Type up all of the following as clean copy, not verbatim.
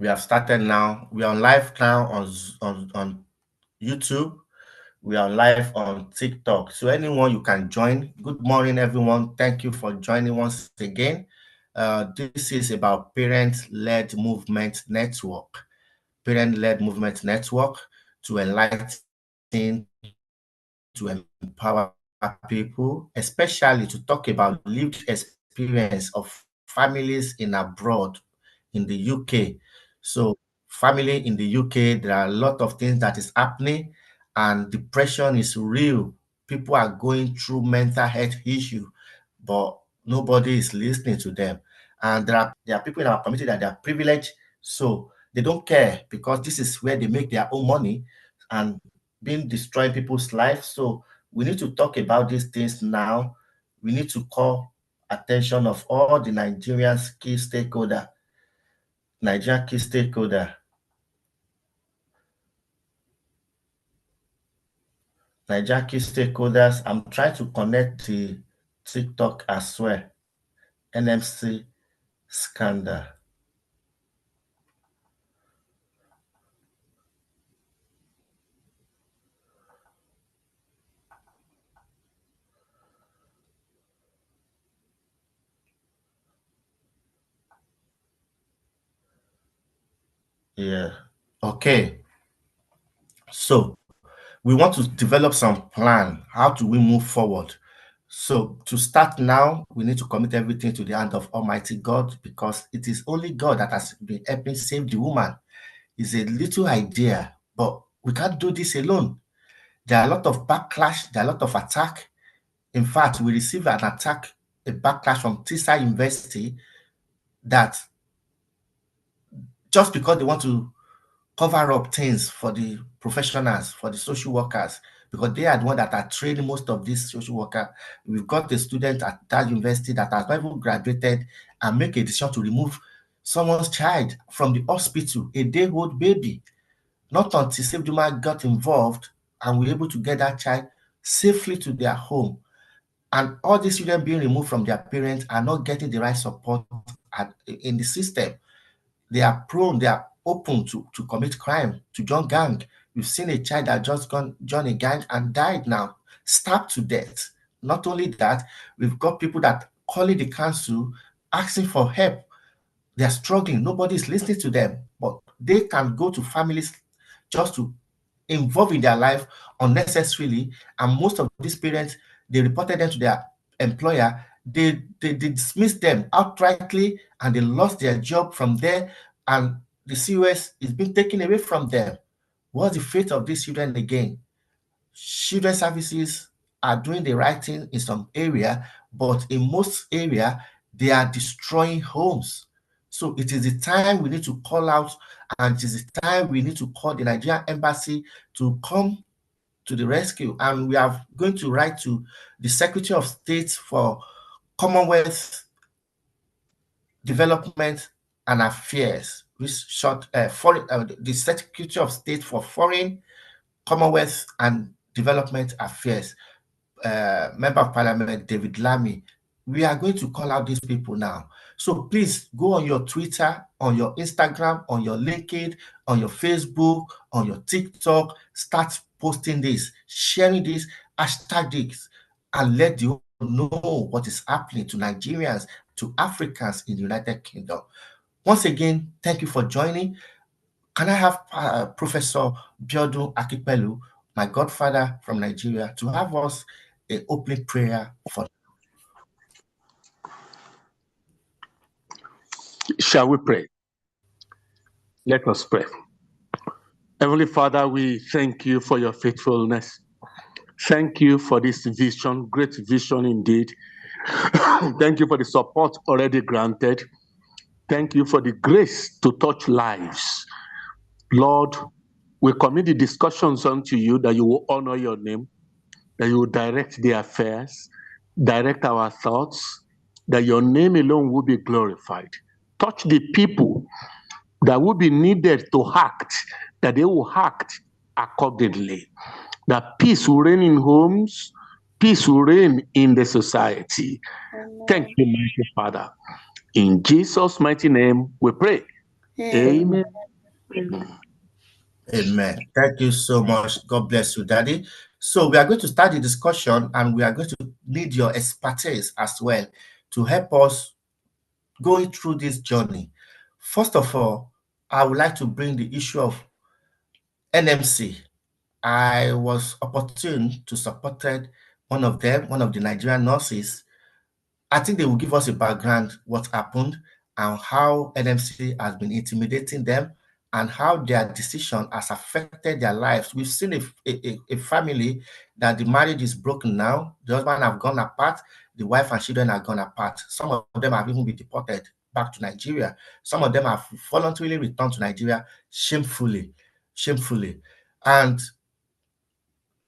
We have started now. We are on live now on YouTube. We are live on TikTok. So anyone you can join. Good morning, everyone. Thank you for joining once again. This is about parent-led movement network. Parent-led movement network to enlighten, to empower people, especially to talk about lived experience of families in abroad in the UK. So family in the UK, there are a lot of things that is happening and depression is real. People are going through mental health issue, but nobody is listening to them. And there are people in our community that they are privileged, so they don't care because this is where they make their own money and being destroying people's lives. So we need to talk about these things now. We need to call attention of all the Nigerian key stakeholder, Nigerian key stakeholders. I'm trying to connect the TikTok as well. NMC scandal. Yeah. Okay. So we want to develop some plan. How do we move forward? So to start now, we need to commit everything to the hand of Almighty God because it is only God that has been helping save the woman. It's a little idea, but we can't do this alone. There are a lot of backlash, there are a lot of attack. In fact, we received an attack, a backlash from TISA University that just because they want to cover up things for the professionals, for the social workers, because they are the one that are training most of these social workers. We've got a student at that university that has not even graduated and make a decision to remove someone's child from the hospital, a day-old baby. Not until Safe Juma got involved and were able to get that child safely to their home. And all these children being removed from their parents are not getting the right support in the system. They are prone, they are open to commit crime, to join gang. We've seen a child that just joined a gang and died now, stabbed to death. Not only that, we've got people that calling the council, asking for help. They are struggling. Nobody is listening to them, but they can go to families just to involve in their life unnecessarily. And most of these parents, they reported them to their employer. They dismissed them outrightly and they lost their job from there. And the COS is being taken away from them. What's the fate of these children again? Children services are doing the right thing in some area, but in most area, they are destroying homes. So it is the time we need to call out, and it is the time we need to call the Nigerian embassy to come to the rescue. And we are going to write to the Secretary of State for Commonwealth Development and Affairs, which the Secretary of State for Foreign, Commonwealth and Development Affairs, Member of Parliament David Lammy. We are going to call out these people now. So please go on your Twitter, on your Instagram, on your LinkedIn, on your Facebook, on your TikTok, start posting this, sharing this, hashtag this, and let the world know what is happening to Nigerians, to Africans in the United Kingdom. Once again, thank you for joining. Can I have Professor Biodun Akipelu, my godfather from Nigeria, to have us an opening prayer for? Shall we pray? Let us pray. Heavenly Father, we thank you for your faithfulness. Thank you for this vision, great vision indeed. Thank you for the support already granted. Thank you for the grace to touch lives. Lord, we commit the discussions unto you that you will honor your name, that you will direct the affairs, direct our thoughts, that your name alone will be glorified. Touch the people that will be needed to act, that they will act accordingly. That peace will reign in homes, peace will reign in the society. Amen. Thank you, mighty Father. In Jesus' mighty name, we pray. Amen. Amen. Thank you so much. God bless you, Daddy. So we are going to start the discussion, and we are going to need your expertise as well to help us going through this journey. First of all, I would like to bring the issue of NMC. I was opportune to supported one of them, one of the Nigerian nurses. I think they will give us a background what happened and how NMC has been intimidating them and how their decision has affected their lives. We've seen a family that the marriage is broken now. The husband have gone apart, the wife and children have gone apart. Some of them have even been deported back to Nigeria. Some of them have voluntarily returned to Nigeria shamefully, shamefully. And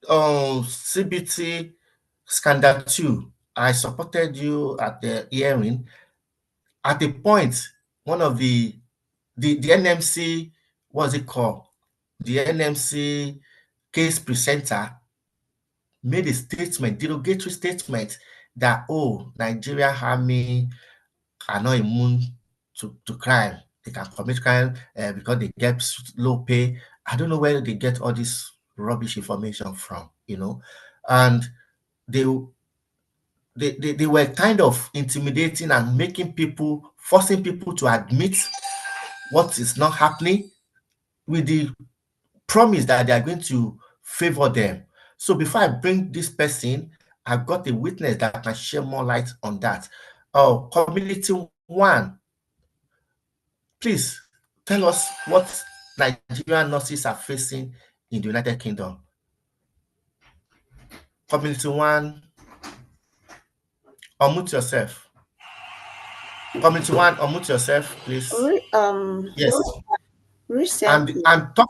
CBT Scandal 2, I supported you at the hearing. At a point, one of the NMC, what's it called? The NMC case presenter made a statement, derogatory statement, that, oh, Nigerian army are not immune to crime. They can commit crime because they get low pay. I don't know where they get all this rubbish information from, and they they were kind of intimidating and making people, forcing people to admit what is not happening with the promise that they are going to favor them. So before I bring this person, I've got a witness that can share more light on that. Oh, Community One, please tell us what Nigerian nurses are facing in the United Kingdom. Community One, unmute yourself. Community One, unmute yourself, please. Yes. Recently, And talk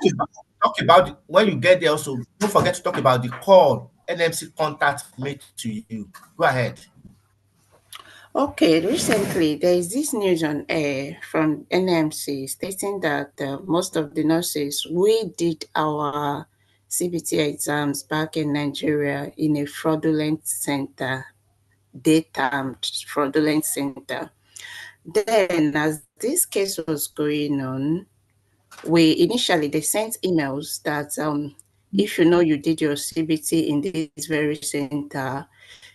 about when you get there. Also, don't forget to talk about the call NMC contact made to you. Go ahead. okay, recently there is this news on air from NMC stating that most of the nurses, we did our CBT exams back in Nigeria in a fraudulent center, they termed fraudulent center. Then, as this case was going on, they sent emails that if you know you did your CBT in this very center,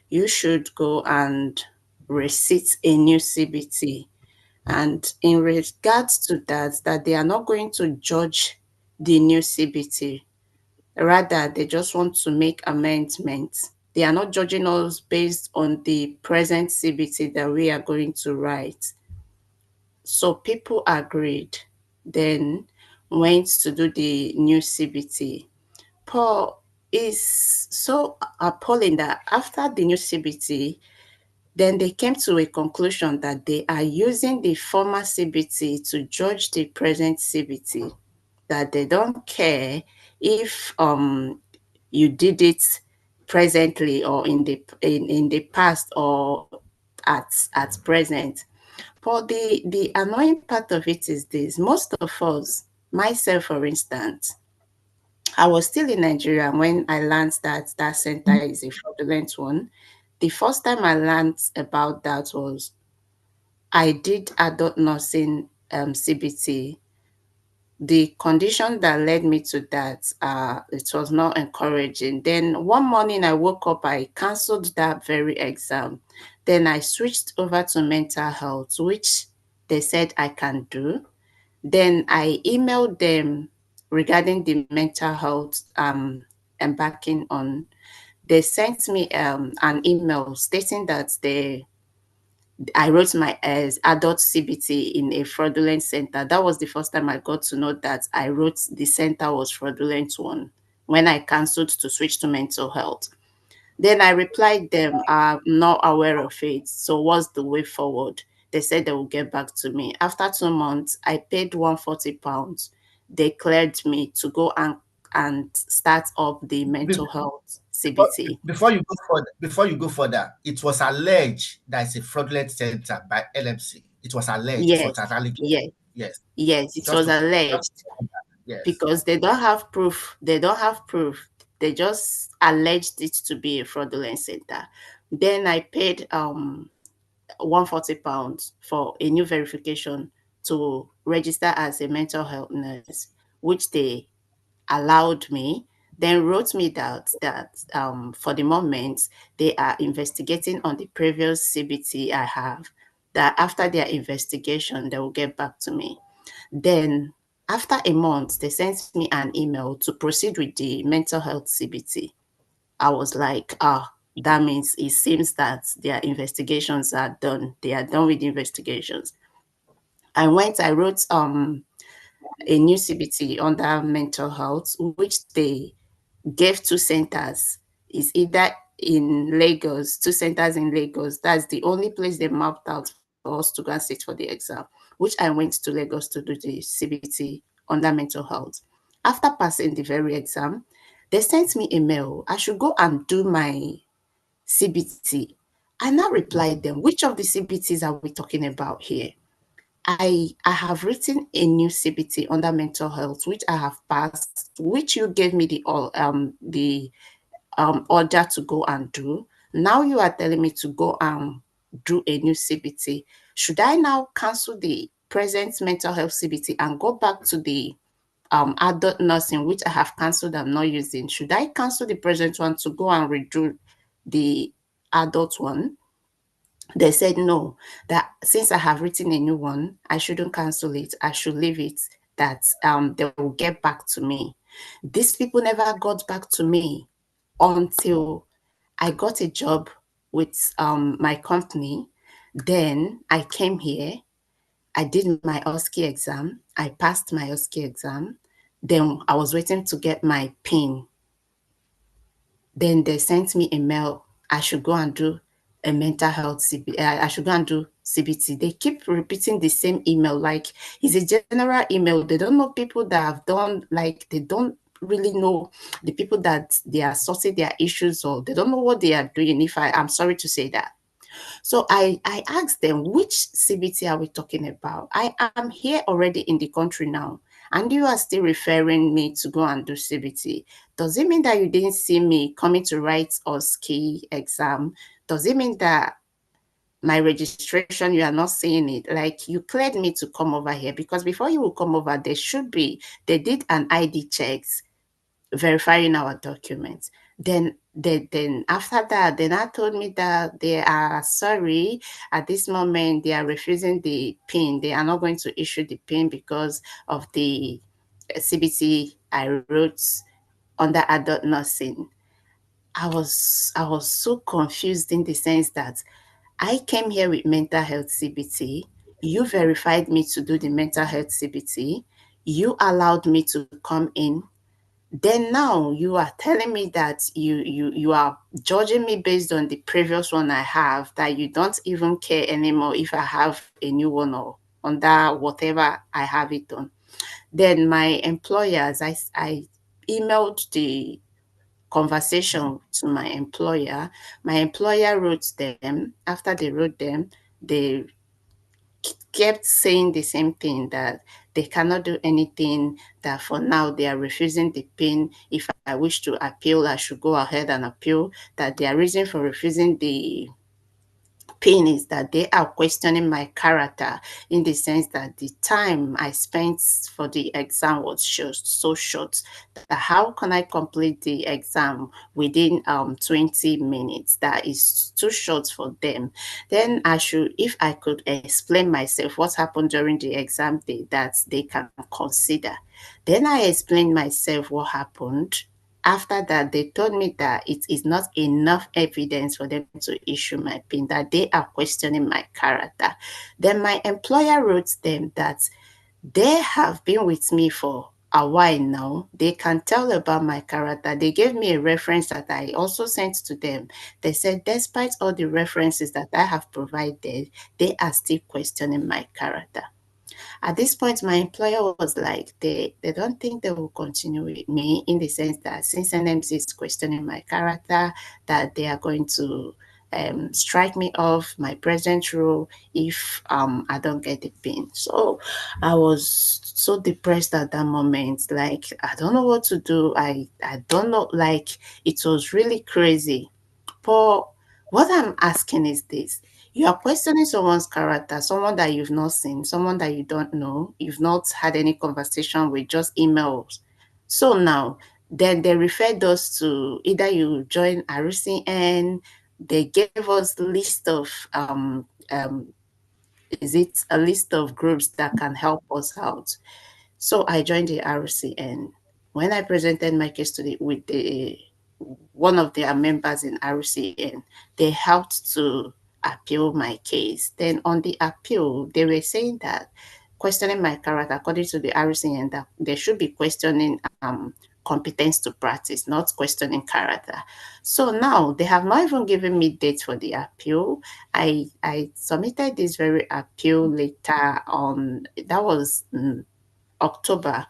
you should go and receipt a new CBT. And in regards to that, that they are not going to judge the new CBT. Rather, they just want to make amendments. They are not judging us based on the present CBT that we are going to write. So people agreed, then went to do the new CBT. Paul is so appalling that after the new CBT, then they came to a conclusion that they are using the former CBT to judge the present CBT, that they don't care if you did it presently or in the past or at present. But the annoying part of it is this: most of us, myself for instance, I was still in Nigeria when I learned that that center is a fraudulent one. The first time I learned about that was I did adult nursing CBT. The condition that led me to that, it was not encouraging. Then one morning I woke up, I cancelled that very exam. Then I switched over to mental health, which they said I can do. Then I emailed them regarding the mental health embarking on. They sent me an email stating that I wrote my as adult CBT in a fraudulent center. That was the first time I got to know that I wrote the center was fraudulent one when I cancelled to switch to mental health. Then I replied them, I'm not aware of it. So what's the way forward? They said they will get back to me. After 2 months, I paid £140. They cleared me to go and start up the mental health But CBT. before you go further, it was alleged that it's a fraudulent center by LMC. It was alleged. It was Yes, an allegation. yes, Yes. yes, it Just was to just alleged yes. because they don't have proof. They don't have proof. They just alleged it to be a fraudulent center. Then I paid £140 for a new verification to register as a mental health nurse, which they allowed me, then wrote me that for the moment they are investigating on the previous CBT I have, that after their investigation they will get back to me. Then after a month they sent me an email to proceed with the mental health CBT. I was like, that means it seems that their investigations are done. They are done with the investigations. I wrote a new CBT under mental health, which they gave two centers. Is either in Lagos, two centers in Lagos. That's the only place they mapped out for us to go and sit for the exam, which I went to Lagos to do the CBT under mental health. After passing the very exam, they sent me a mail. I should go and do my CBT. I now replied them, which of the CBTs are we talking about here? I have written a new CBT under mental health, which I have passed, which you gave me the order to go and do. Now you are telling me to go and do a new CBT. Should I now cancel the present mental health CBT and go back to the adult nursing, which I have cancelled, I'm not using? Should I cancel the present one to go and redo the adult one? They said no, that since I have written a new one, I shouldn't cancel it. I should leave it, that they will get back to me. These people never got back to me until I got a job with my company. Then I came here. I did my OSCE exam. I passed my OSCE exam. Then I was waiting to get my PIN. Then they sent me a mail. I should go and do a mental health CBT. I should go and do CBT. They keep repeating the same email, like it's a general email. They don't know people that have done, like they don't really know the people that they are sorting their issues, or they don't know what they are doing. If I'm sorry to say that. So I asked them, which CBT are we talking about? I am here already in the country now, and you are still referring me to go and do CBT. Does it mean that you didn't see me coming to write or ski exam? Does it mean that my registration, you are not seeing it? Like, you cleared me to come over here, because before you will come over, they did an ID checks verifying our documents. Then after that, they now told me that they are sorry. At this moment, they are refusing the PIN. They are not going to issue the PIN because of the CBT I wrote under adult nursing. I was so confused, in the sense that I came here with mental health CBT. You verified me to do the mental health CBT. You allowed me to come in. Then now you are telling me that you are judging me based on the previous one I have, that you don't even care anymore if I have a new one or under whatever I have it on. Then my employers, I emailed the conversation to my employer. My employer wrote them. After they wrote them, they kept saying the same thing, that they cannot do anything, that for now they are refusing the PIN. If I wish to appeal, I should go ahead and appeal. That their reason for refusing the pain is that they are questioning my character, in the sense that the time I spent for the exam was so short, that how can I complete the exam within 20 minutes? That is too short for them. Then if I could explain myself what happened during the exam day, that they can consider. Then I explained myself what happened. After that, they told me that it is not enough evidence for them to issue my PIN, that they are questioning my character. Then my employer wrote them that they have been with me for a while now. They can tell about my character. They gave me a reference that I also sent to them. They said, despite all the references that I have provided, they are still questioning my character. At this point, my employer was like, they don't think they will continue with me, in the sense that since NMC is questioning my character, that they are going to strike me off my present role if I don't get the PIN. So I was so depressed at that moment. Like, I don't know what to do. I don't know. Like, it was really crazy. But what I'm asking is this: You are questioning someone's character, someone that you've not seen, someone that you don't know, you've not had any conversation with, just emails. So now, then they referred us to either you join RCN, they gave us list of is it a list of groups that can help us out. So I joined the RCN. When I presented my case with the one of their members in RCN, they helped to appeal my case. Then on the appeal, they were saying that questioning my character, according to the RCN, that they should be questioning competence to practice, not questioning character. So now they have not even given me dates for the appeal. I submitted this very appeal later on. That was October.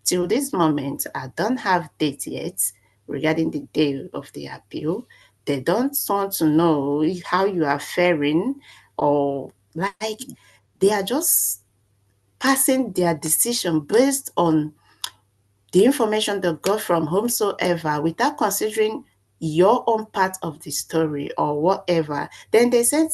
Till this moment, I don't have date yet regarding the day of the appeal. They don't want to know how you are faring, or like they are just passing their decision based on the information they got from whomsoever without considering your own part of the story or whatever. Then they sent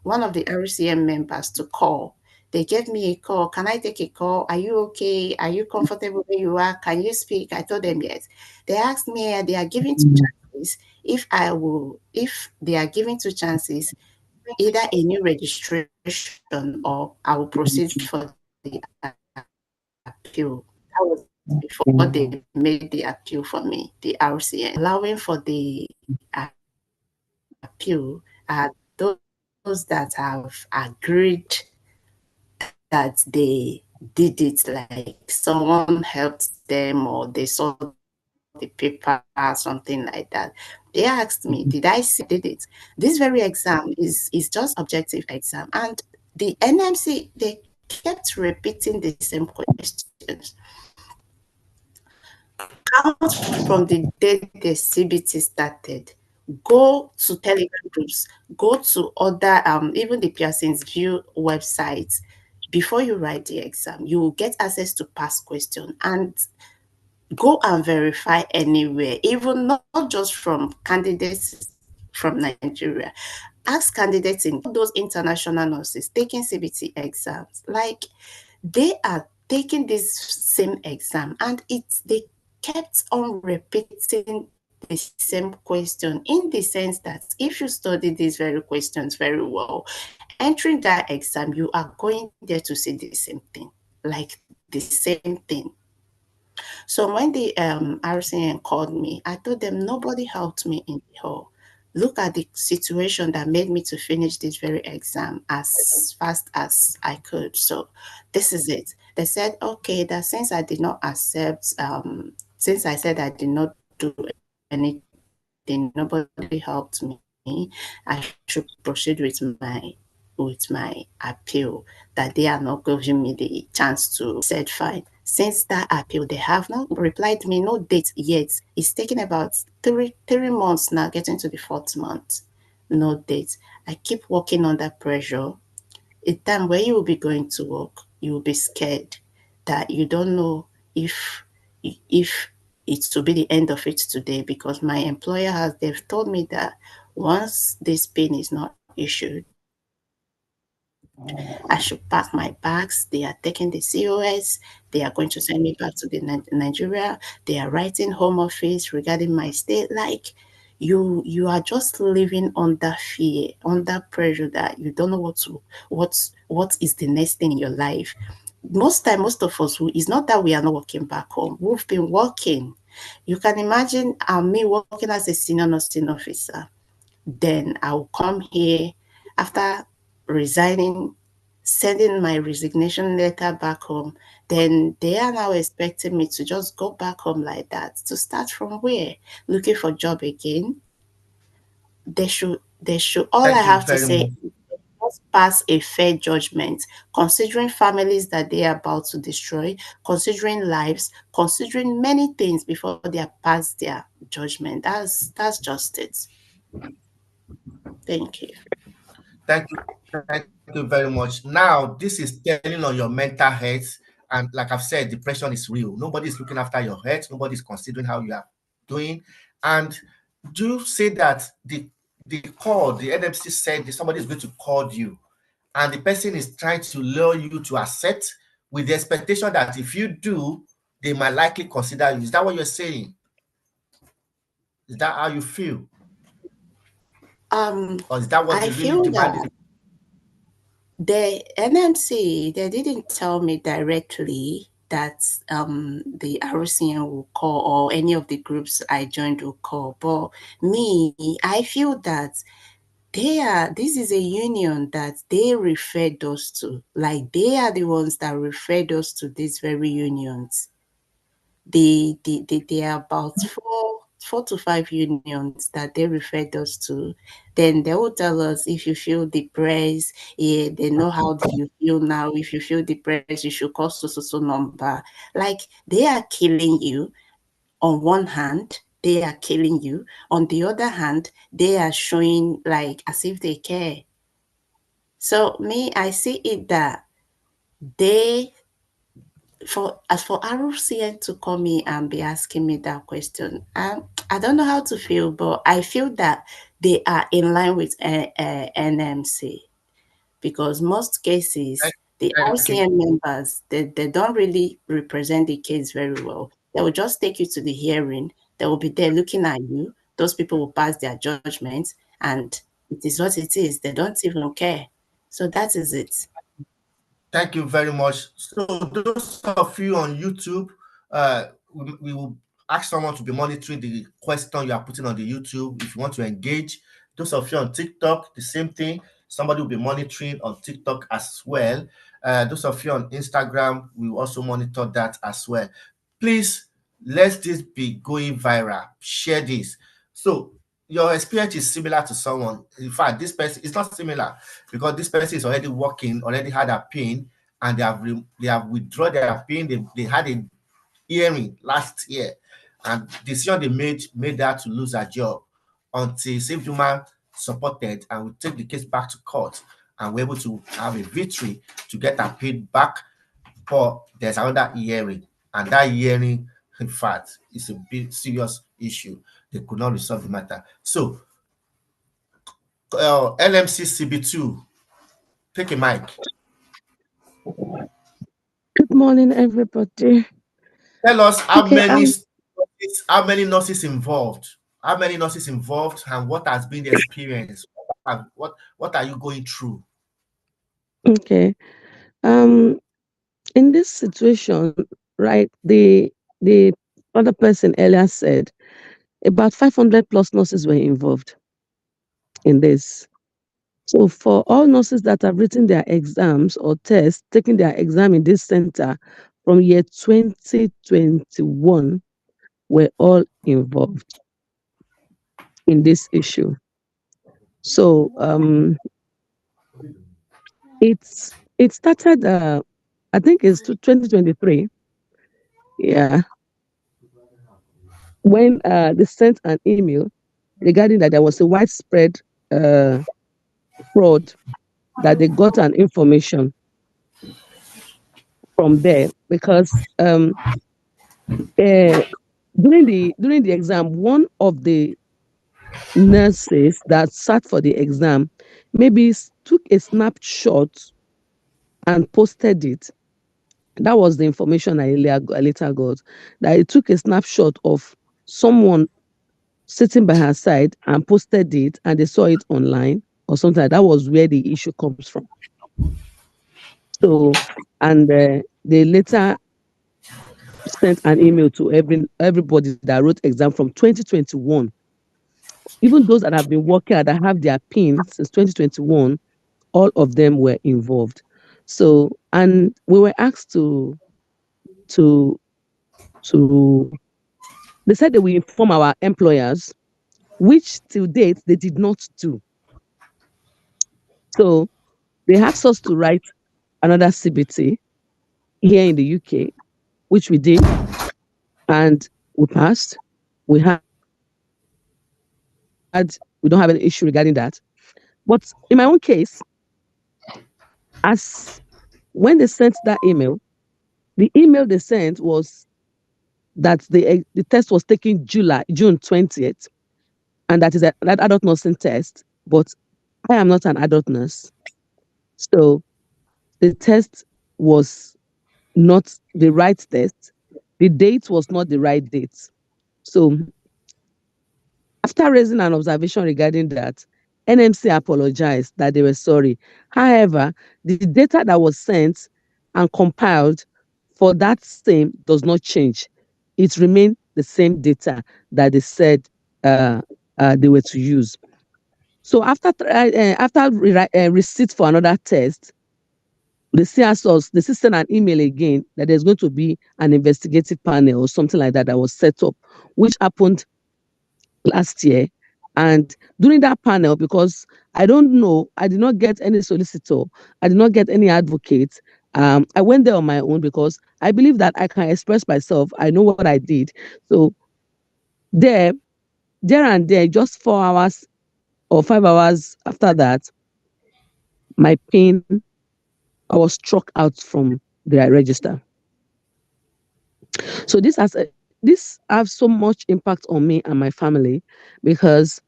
one of the RCM members to call. They gave me a call. Can I take a call? Are you okay? Are you comfortable where you are? Can you speak? I told them yes. They asked me, they are giving two chances. If they are giving two chances, either a new registration or I will proceed for the appeal. That was before they made the appeal for me, the RCN. Allowing for the appeal are those that have agreed that they did it, like someone helped them or they saw the paper, something like that. They asked me, did I see did it? This very exam is just objective exam. And the NMC, they kept repeating the same questions. Count from the day the CBT started. Go to Telegram groups, go to other, even the Pearson's View websites. Before you write the exam, you will get access to past questions and go and verify anywhere, even not just from candidates from Nigeria. Ask candidates in those international nurses taking CBT exams, like they are taking this same exam, and they kept on repeating the same question, in the sense that if you study these very questions very well, entering that exam, you are going there to see the same thing, like the same thing. So when the RCN called me, I told them nobody helped me in the hall. Look at the situation that made me to finish this very exam as fast as I could. So this is it. They said, okay, that since I did not accept, since I said I did not do anything, nobody helped me, I should proceed with my appeal, that they are not giving me the chance to said fine. Since that appeal, they have not replied to me, no date yet. It's taken about three months now, getting to the fourth month. No date. I keep working under pressure. A time where you will be going to work, you will be scared that you don't know if it will be the end of it today, because my employer they've told me that once this pin is not issued, I should pack my bags. They are taking the COS. They are going to send me back to Nigeria. They are writing home office regarding my state. Like you are just living under fear, under pressure, that you don't know what is the next thing in your life. Most of us, it's not that we are not working back home. We've been working. You can imagine me working as a senior nursing officer. Then I'll come here after resigning, sending my resignation letter back home. Then they are now expecting me to just go back home like that, to start from where? Looking for job again. They should all I Thank you have to very say much. is just pass a fair judgment, considering families that they are about to destroy, considering lives, considering many things before they are past their judgment. That's just it. Thank you. Thank you. Thank you very much. Now, this is telling on your mental health. And like I've said, depression is real. Nobody's looking after your health. Nobody's considering how you are doing. And do you say that the NMC said somebody is going to call you, and the person is trying to lure you to accept with the expectation that if you do, they might likely consider you. Is that what you're saying? Is that how you feel? Or is that what I they really feel demanded? that the NMC, they didn't tell me directly that the RCN will call, or any of the groups I joined will call. But me, I feel that this is a union that they referred us to. Like, they are the ones that referred us to these very unions. They are about four to five unions that they referred us to. Then they will tell us, if you feel depressed, yeah, they know how do you feel now. If you feel depressed, you should call so number. Like, they are killing you. On one hand, they are killing you. On the other hand, they are showing like as if they care. So me, I see it that they, for RCN to call me and be asking me that question, I don't know how to feel, but I feel that they are in line with NMC, because most cases the Thank you. RCN members, they don't really represent the case very well. They will just take you to the hearing. They will be there looking at you. Those people will pass their judgments, and it is what it is. They don't even care. So that is it. Thank you very much. So those of you on YouTube, we will ask someone to be monitoring the question you are putting on the YouTube if you want to engage. Those of you on TikTok, the same thing. Somebody will be monitoring on TikTok as well. Those of you on Instagram, we will also monitor that as well. Please, let this be going viral. Share this. So your experience is similar to someone. In fact, this person is not similar because this person is already working, already had a pain, and they have withdrawn their pain. They had a hearing last year, and the decision they made that to lose her job until Safe Juma supported and we take the case back to court, and we're able to have a victory to get her paid back. But there's another hearing, and that hearing, in fact, is a big serious issue. They could not resolve the matter. So NMC CB2, take a mic. Good morning, everybody. Tell us Okay, how many nurses involved, and what has been the experience? What are you going through? okay. Um, in this situation, right, the other person earlier said about 500 plus nurses were involved in this. So for all nurses that have written their exams or tests, taking their exam in this center from year 2021, were all involved in this issue. So it started. I think it's 2023. Yeah, when they sent an email regarding that there was a widespread uh, fraud, that they got an information from there because during the exam, one of the nurses that sat for the exam maybe took a snapshot and posted it. That was the information I later got, that it took a snapshot of someone sitting by her side and posted it, and they saw it online or something. That was where the issue comes from. So, and they later sent an email to everybody that wrote exam from 2021. Even those that have been working and that have their PIN since 2021, all of them were involved. So, and we were asked to to they said they will inform our employers, which till date they did not do. So they asked us to write another CBT here in the UK, which we did, and we passed. We had we don't have an issue regarding that. But in my own case, as when they sent that email, the email they sent was that the test was taken June 20th, and that is that adult nursing test, but I am not an adult nurse. So the test was not the right test. The date was not the right date. So after raising an observation regarding that, NMC apologized that they were sorry. However, the data that was sent and compiled for that same does not change. It remained the same data that they said they were to use. So after receipt for another test, the CSOs, they sent an email again that there's going to be an investigative panel or something like that was set up, which happened last year. And during that panel, because I don't know, I did not get any solicitor, I did not get any advocate. I went there on my own because I believe that I can express myself. I know what I did. So there and there, just 4 hours or 5 hours after that, my pain, I was struck out from the register. So this has so much impact on me and my family, because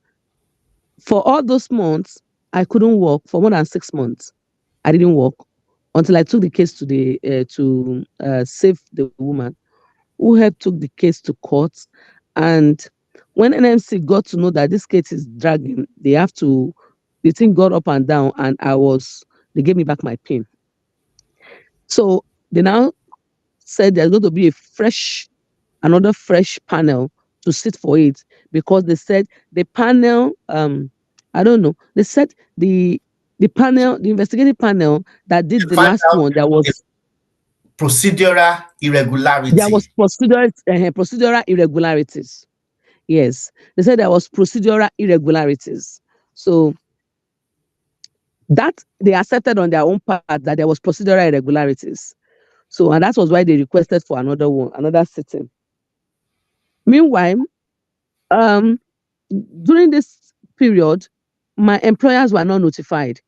for all those months, I couldn't work for more than 6 months. I didn't work until I took the case to save the woman who had took the case to court. And when NMC got to know that this case is dragging, the thing got up and down, and they gave me back my pin. So they now said there's going to be another fresh panel to sit for it, because they said the panel, I don't know, they said the investigative panel that did the last one, there was procedural irregularity. There was procedural irregularities. Yes, they said there was procedural irregularities. So that they accepted on their own part that there was procedural irregularities. So, and that was why they requested for another sitting. Meanwhile, during this period, my employers were not notified.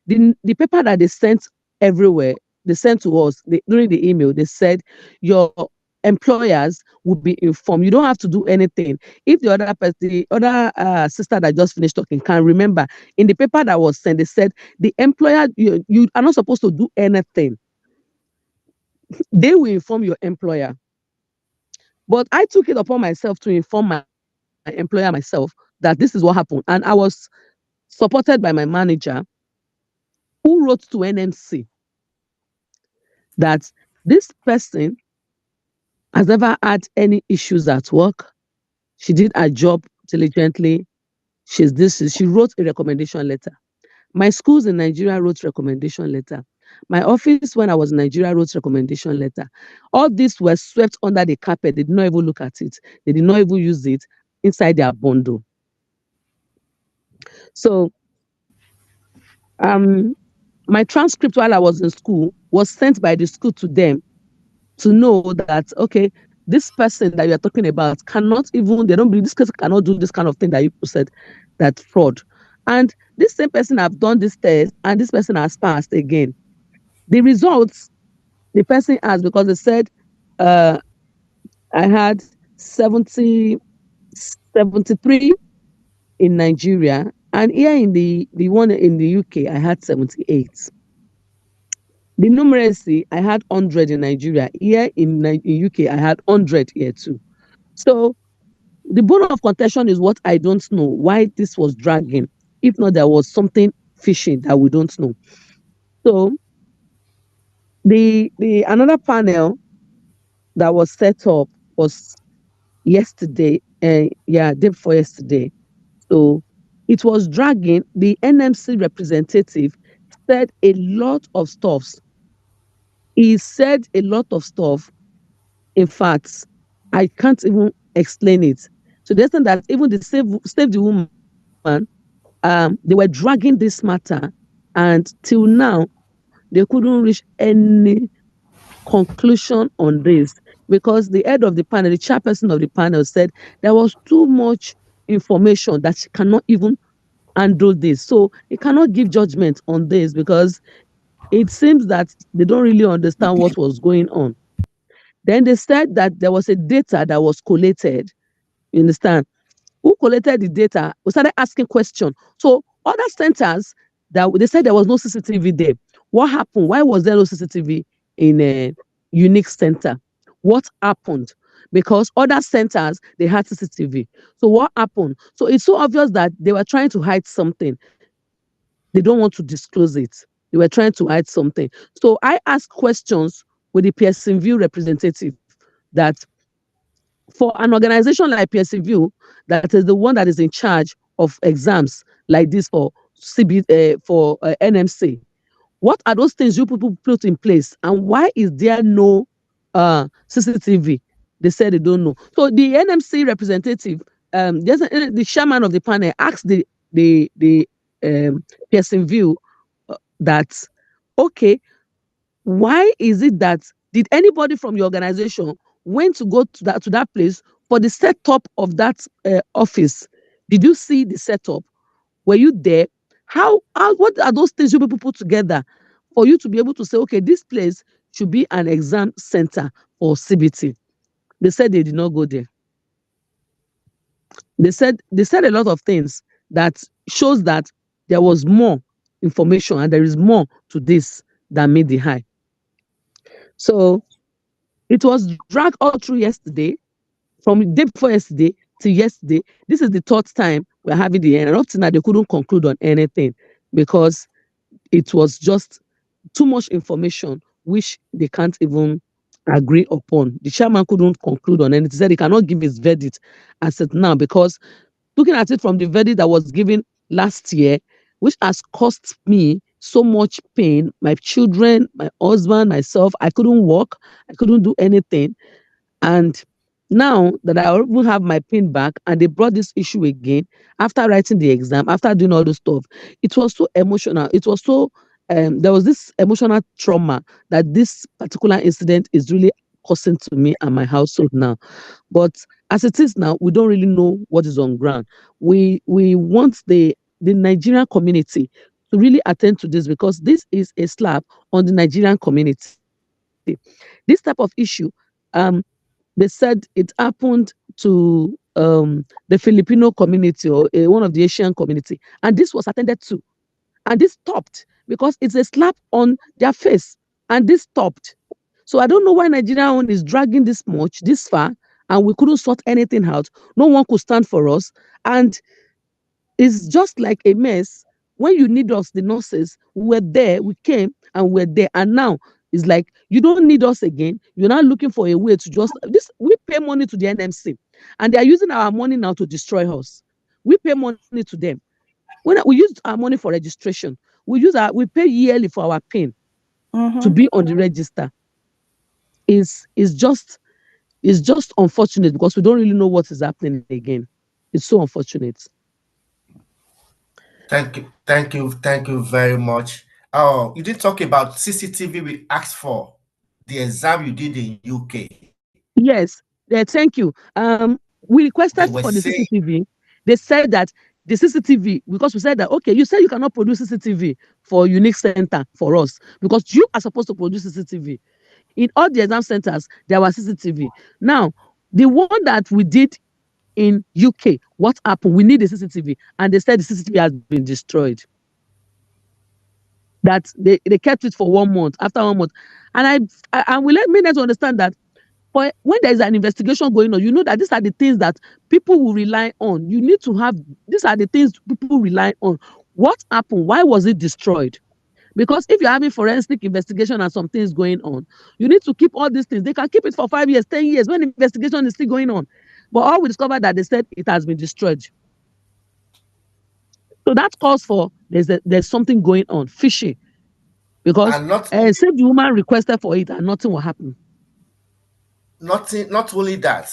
The paper that they sent everywhere, they sent to us during the email, they said your employers will be informed. You don't have to do anything. If the other sister that just finished talking can remember, in the paper that was sent, they said the employer, you are not supposed to do anything. They will inform your employer. But I took it upon myself to inform my employer myself that this is what happened. And I was supported by my manager, who wrote to NMC that this person has never had any issues at work. She did her job diligently. She wrote a recommendation letter. My schools in Nigeria wrote recommendation letter. My office, when I was in Nigeria, wrote recommendation letter. All these were swept under the carpet. They did not even look at it. They did not even use it inside their bundle. So, my transcript while I was in school was sent by the school to them to know that, okay, this person that you are talking about they don't believe this person cannot do this kind of thing that you said, that fraud. And this same person have done this test, and this person has passed again. The results, the person has, because they said I had 73 in Nigeria, and here in the one in the UK, I had 78. The numeracy, I had 100 in Nigeria. Here in UK, I had 100 here too. So the bone of contention is what I don't know, why this was dragging. If not, there was something fishy that we don't know. So the another panel that was set up was yesterday, day before yesterday. So it was dragging. The NMC representative said a lot of stuff. He said a lot of stuff. In fact, I can't even explain it. So the extent that even the Save the Woman, they were dragging this matter, and till now, they couldn't reach any conclusion on this, because the head of the panel, the chairperson of the panel, said there was too much information that she cannot even handle this. So he cannot give judgment on this, because it seems that they don't really understand what was going on. Then they said that there was a data that was collated. You understand? who collected the data, we started asking questions. So other centers that they said there was no CCTV there. What happened? Why was there no CCTV in a unique center? What happened? Because other centers they had CCTV. So what happened? So it's so obvious that they were trying to hide something. They don't want to disclose it. They were trying to hide something. So I asked questions with the Pearson View representative that for an organization like Pearson View, that is the one that is in charge of exams like this for NMC, what are those things you people put in place, and why is there no CCTV? They said they don't know. So the NMC representative, the chairman of the panel, asked the Pearson View that, okay, why is it that did anybody from your organization went to go to that place for the setup of that office? Did you see the setup? Were you there? How what are those things you people put together for you to be able to say, okay, this place should be an exam center for CBT? They said they did not go there. They said a lot of things that shows that there was more information and there is more to this than made the high. So it was dragged all through yesterday, from the day before yesterday to yesterday. This is the third time we're having the end. Up to now, they couldn't conclude on anything because it was just too much information which they can't even agree upon. The chairman couldn't conclude on anything. He said he cannot give his verdict as it now because looking at it from the verdict that was given last year, which has cost me so much pain, my children, my husband, myself, I couldn't walk, I couldn't do anything. And now that I even have my pin back and they brought this issue again after writing the exam, after doing all this stuff, it was so emotional. It was so, there was this emotional trauma that this particular incident is really causing to me and my household now. But as it is now, we don't really know what is on ground. We want the Nigerian community to really attend to this because this is a slap on the Nigerian community. This type of issue, they said it happened to the Filipino community or one of the Asian community, and this was attended to, and this stopped because it's a slap on their face, and this stopped. So I don't know why Nigeria one is dragging this much, this far, and we couldn't sort anything out. No one could stand for us, and it's just like a mess. When you need us, the nurses, we were there, we came and we're there. And now it's like, you don't need us again. You're not looking for a way to just, this. We pay money to the NMC and they are using our money now to destroy us. We pay money to them. When we use our money for registration, we pay yearly for our PIN to be on the register. Is just unfortunate because we don't really know what is happening again. It's so unfortunate. Thank you very much. Oh, you did talk about CCTV we asked for the exam you did in UK. Yes, thank you. We requested for the saying, CCTV. They said that the CCTV, because we said that, okay, you said you cannot produce CCTV for unique center for us because you are supposed to produce CCTV. In all the exam centers, there was CCTV. Now, the one that we did in UK, what happened? We need the CCTV, and they said the CCTV has been destroyed. That they kept it for 1 month. After 1 month, and I will let me to understand that when there is an investigation going on, you know that these are the things that people will rely on. You need to have, these are the things people rely on. What happened? Why was it destroyed? Because if you're having forensic investigation and some things going on, you need to keep all these things. They can keep it for 5 years, 10 years when investigation is still going on. But all we discovered that they said it has been destroyed. So that calls for there's something going on, fishy. Because save the woman requested for it and nothing will happen. Not only that,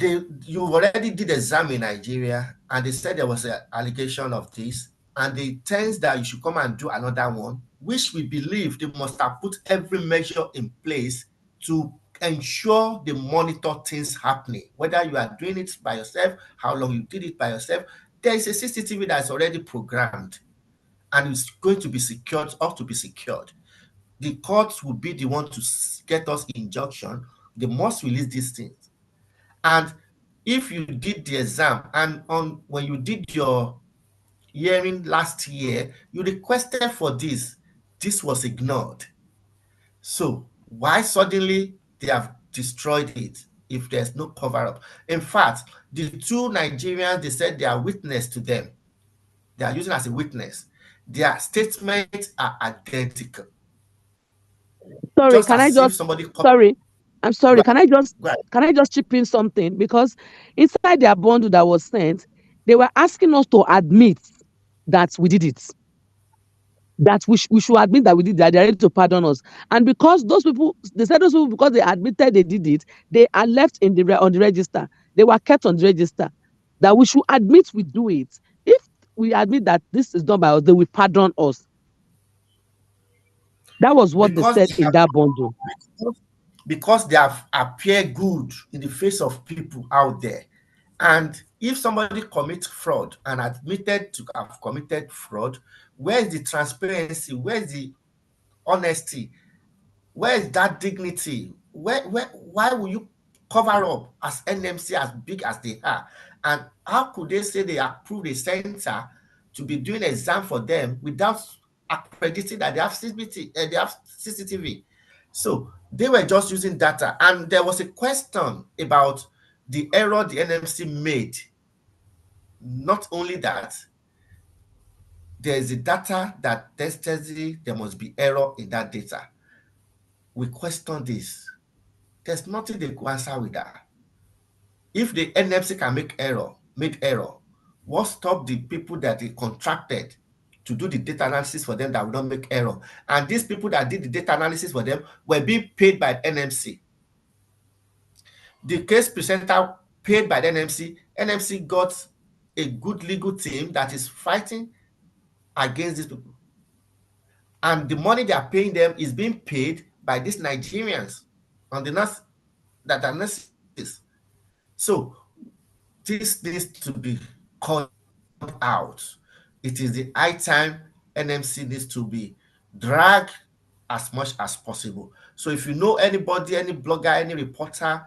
you already did exam in Nigeria and they said there was an allegation of this, and they tends that you should come and do another one, which we believe they must have put every measure in place to ensure they monitor things happening, whether you are doing it by yourself, how long you did it by yourself. There is a CCTV that's already programmed and it's going to be secured, ought to be secured. The courts will be the one to get us injunction. They must release these things. And if you did the exam and when you did your hearing last year, you requested for this was ignored. So why suddenly they have destroyed it if there's no cover up? In fact, the two Nigerians, they said they are witness to them. They are using as a witness. Their statements are identical. Sorry, Just can I as if just somebody sorry, I'm sorry, right, can I just right. chip in something? Because inside their bundle that was sent, they were asking us to admit that we did it. That we should admit that we did that, they're ready to pardon us. And because those people, they said those people, because they admitted they did it, they are left in on the register. They were kept on the register. That we should admit we do it. If we admit that this is done by us, they will pardon us. That was what they Because said they in have that bundle. because they have appear good in the face of people out there. And if somebody commits fraud and admitted to have committed fraud, where's the transparency? Where's the honesty? Where is that dignity? Why will you cover up as NMC as big as they are? And how could they say they approved a center to be doing exam for them without accrediting that they have CBT, they have CCTV? So they were just using data. And there was a question about the error the NMC made. Not only that, there is a data that tested there must be error in that data. We question this. There's nothing they could answer with that. If the NMC can make error, what stopped the people that they contracted to do the data analysis for them that will not make error? And these people that did the data analysis for them were being paid by NMC. The case presenter paid by the NMC. NMC got a good legal team that is fighting against these people. And the money they are paying them is being paid by these Nigerians on the nurse that are nurses. So this needs to be called out. It is the high time NMC needs to be dragged as much as possible. So if you know anybody, any blogger, any reporter,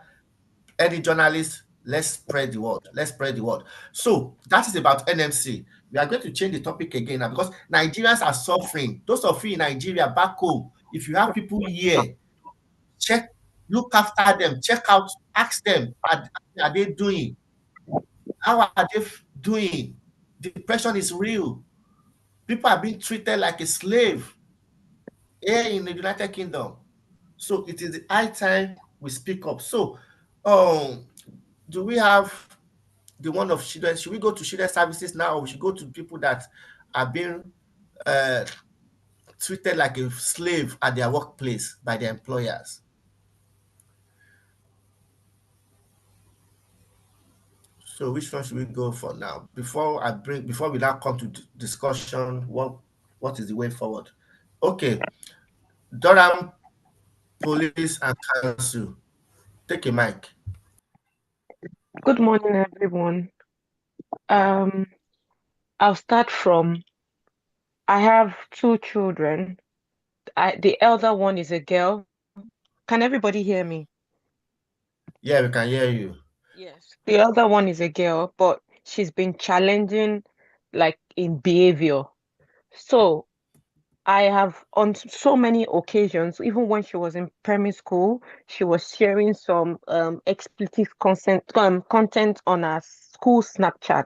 any journalist, let's spread the word. Let's spread the word. So that is about NMC. We are going to change the topic again now because Nigerians are suffering. Those of you in Nigeria back home, if you have people here, check, look after them, check out, ask them, are they doing? How are they doing? Depression is real. People are being treated like a slave here in the United Kingdom. So it is the high time we speak up. So, do we have the one of children? Should we go to children services now, or we should go to people that are being treated like a slave at their workplace by their employers? So which one should we go for now? Before we now come to discussion, what is the way forward? Okay, Durham Police and Council, take a mic. Good morning, everyone. I'll start from, I have two children. The elder one is a girl. Can everybody hear me? Yeah, we can hear you. Yes. The other one is a girl, but she's been challenging, like, in behavior. So I have, on so many occasions, even when she was in primary school, she was sharing some explicit content on her school Snapchat.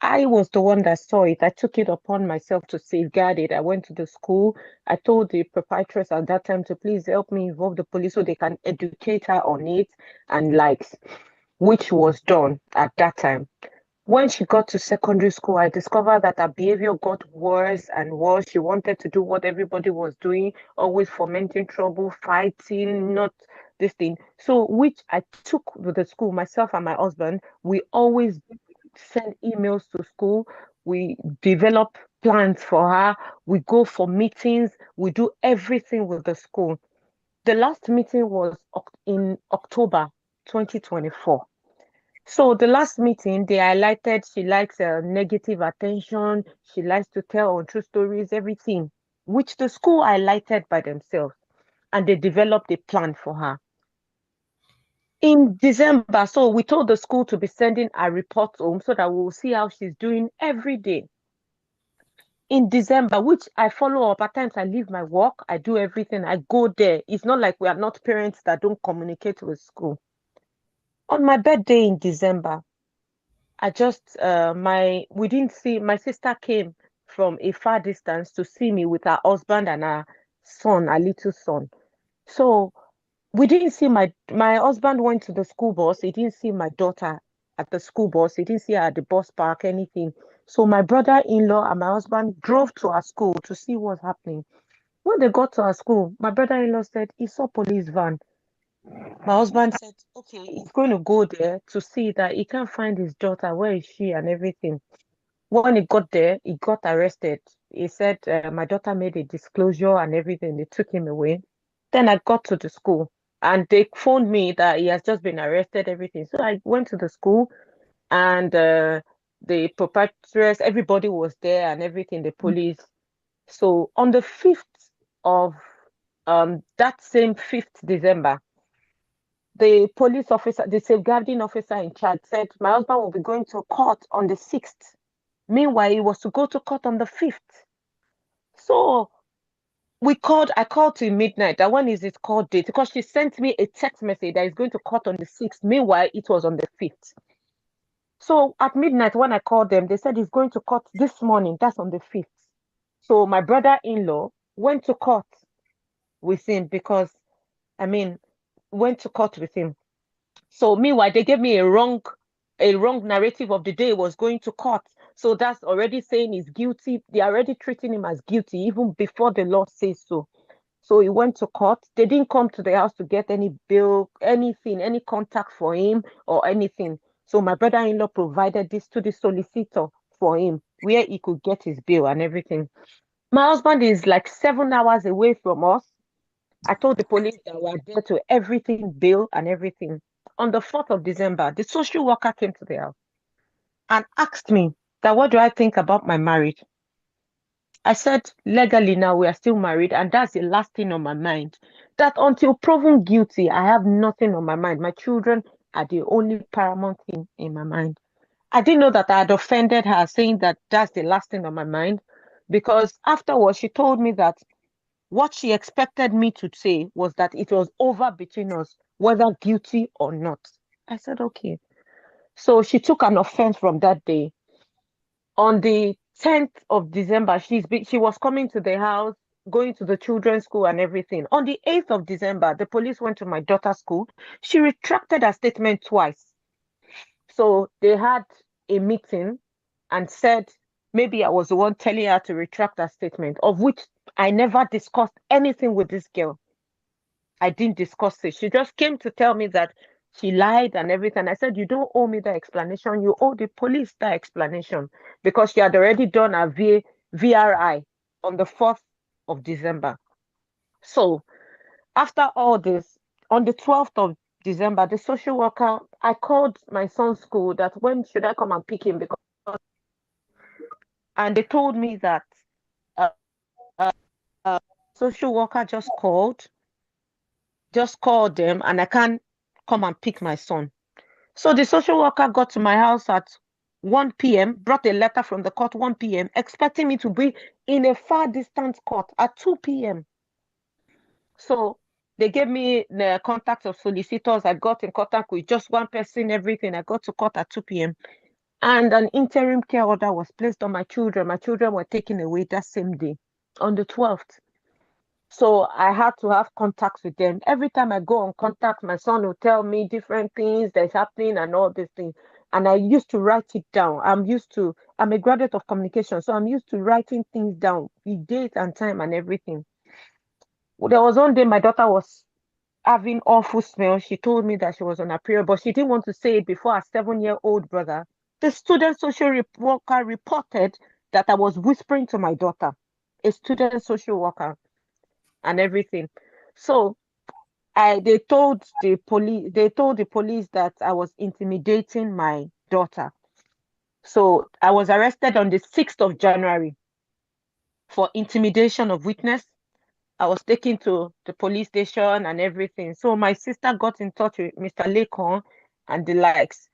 I was the one that saw it. I took it upon myself to safeguard it. I went to the school. I told the proprietress at that time to please help me involve the police so they can educate her on it and likes, which was done at that time. When she got to secondary school, I discovered that her behavior got worse and worse. She wanted to do what everybody was doing, always fomenting trouble, fighting, not this thing. So, which I took with the school, myself and my husband, we always send emails to school. We develop plans for her. We go for meetings. We do everything with the school. The last meeting was in October 2024. So the last meeting, they highlighted she likes negative attention. She likes to tell untrue stories, everything, which the school highlighted by themselves. And they developed a plan for her. In December, so we told the school to be sending a report home so that we'll see how she's doing every day. In December, which I follow up. At times I leave my work, I do everything, I go there. It's not like we are not parents that don't communicate with school. On my birthday in December, I just we didn't see, my sister came from a far distance to see me with her husband and her son, her little son. So we didn't see my husband went to the school bus. He didn't see my daughter at the school bus. He didn't see her at the bus park, anything. So my brother-in-law and my husband drove to our school to see what's happening. When they got to our school, my brother-in-law said he saw police van. My husband said, okay, he's going to go there to see that he can't find his daughter. Where is she and everything? When he got there, he got arrested. He said my daughter made a disclosure and everything. They took him away. Then I got to the school and they phoned me that he has just been arrested, everything. So I went to the school and the proprietress, everybody was there and everything, the police. So on the 5th of that same 5th December, the police officer, the safeguarding officer in charge said my husband will be going to court on the 6th. Meanwhile, he was to go to court on the 5th. So I called till midnight. That when is his court date? Because she sent me a text message that he's going to court on the 6th. Meanwhile, it was on the 5th. So at midnight, when I called them, they said he's going to court this morning. That's on the 5th. So my brother-in-law went to court with him because, went to court with him. So meanwhile, they gave me a wrong narrative of the day he was going to court. So that's already saying he's guilty. They're already treating him as guilty even before the law says so. So he went to court. They didn't come to the house to get any bill, anything, any contact for him or anything. So my brother-in-law provided this to the solicitor for him, where he could get his bill and everything. My husband is like 7 hours away from us. I told the police that we are there to everything, bill and everything. On the 4th of December, the social worker came to the house and asked me that what do I think about my marriage? I said, legally now we are still married, and that's the last thing on my mind. That until proven guilty, I have nothing on my mind. My children are the only paramount thing in my mind. I didn't know that I had offended her saying that that's the last thing on my mind, because afterwards she told me that what she expected me to say was that it was over between us, whether guilty or not. I said, okay. So she took an offense from that day. On the 10th of December, she was coming to the house, going to the children's school and everything. On the 8th of December, the police went to my daughter's school. She retracted her statement twice. So they had a meeting and said maybe I was the one telling her to retract her statement, of which I never discussed anything with this girl. I didn't discuss it. She just came to tell me that she lied and everything. I said, you don't owe me that explanation. You owe the police that explanation, because she had already done a VRI on the 4th of December. So after all this, on the 12th of December, the social worker, I called my son's school that when should I come and pick him, because and they told me that uh, social worker just called them and I can't come and pick my son. So the social worker got to my house at 1 p.m., brought a letter from the court 1 p.m., expecting me to be in a far distant court at 2 p.m. So they gave me the contact of solicitors. I got in contact with just one person, everything. I got to court at 2 p.m. And an interim care order was placed on my children. My children were taken away that same day, on the 12th. So I had to have contacts with them. Every time I go on contact, my son will tell me different things that's happening and all these things. And I used to write it down. I'm a graduate of communication, so I'm used to writing things down, the date and time and everything. There was one day my daughter was having awful smell. She told me that she was on her period, but she didn't want to say it before her 7-year-old brother. The student social worker reported that I was whispering to my daughter, a student social worker, and everything. So they told the police that I was intimidating my daughter. So I was arrested on the 6th of January for intimidation of witness, I was taken to the police station and everything. So my sister got in touch with Mr. Lekon and the likes.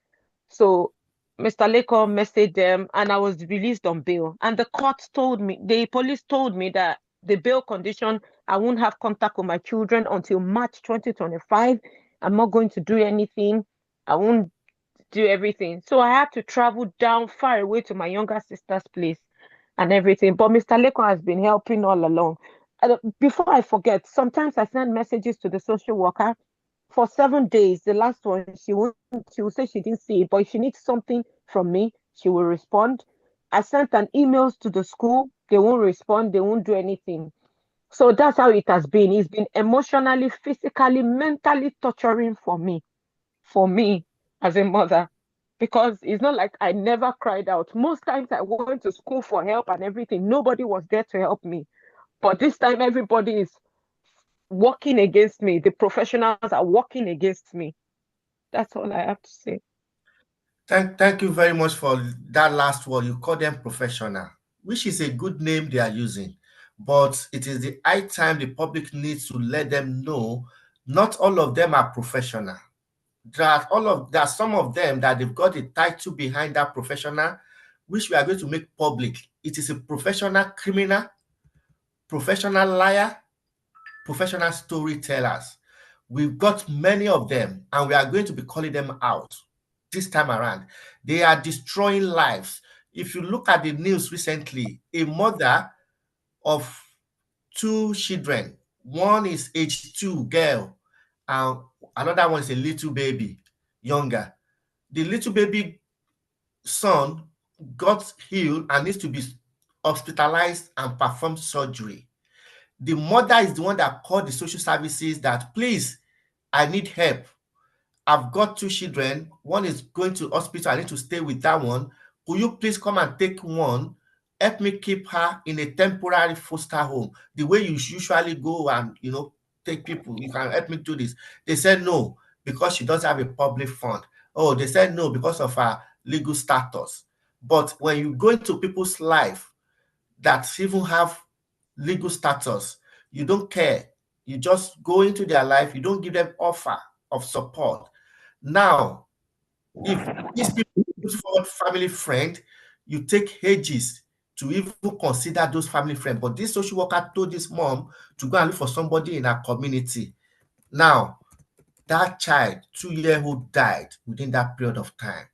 So Mr. Lekon messaged them and I was released on bail. And the police told me that the bail condition, I won't have contact with my children until March 2025. I'm not going to do anything. I won't do everything. So I had to travel down far away to my younger sister's place and everything. But Mr. Lekon has been helping all along. Before I forget, sometimes I send messages to the social worker for 7 days. The last one, she will say she didn't see it, but if she needs something from me, she will respond. I sent an emails to the school. They won't respond. They won't do anything. So that's how it has been. It's been emotionally, physically, mentally torturing for me as a mother, because it's not like I never cried out. Most times I went to school for help and everything. Nobody was there to help me. But this time everybody is working against me. The professionals are working against me. That's all I have to say. Thank you very much for that last word. You call them professional, which is a good name they are using. But it is the high time the public needs to let them know not all of them are professional. There are some of them that they've got a title behind that professional, which we are going to make public. It is a professional criminal, professional liar, professional storytellers. We've got many of them, and we are going to be calling them out this time around. They are destroying lives. If you look at the news recently, a mother of 2 children, one is age 2 girl, and another one is a little baby, younger. The little baby son got healed and needs to be hospitalized and perform surgery. The mother is the one that called the social services that, please, I need help. I've got 2 children. One is going to hospital. I need to stay with that one. Will you please come and take one? Help me keep her in a temporary foster home. The way you usually go and, take people. You can help me do this. They said no, because she doesn't have a public fund. Oh, they said no, because of her legal status. But when you go into people's life that even have legal status, you don't care. You just go into their life. You don't give them offer of support. Now, if these people put forward family friend, you take ages to even consider those family friends. But this social worker told this mom to go and look for somebody in her community. Now, that child, 2-year-old, died within that period of time.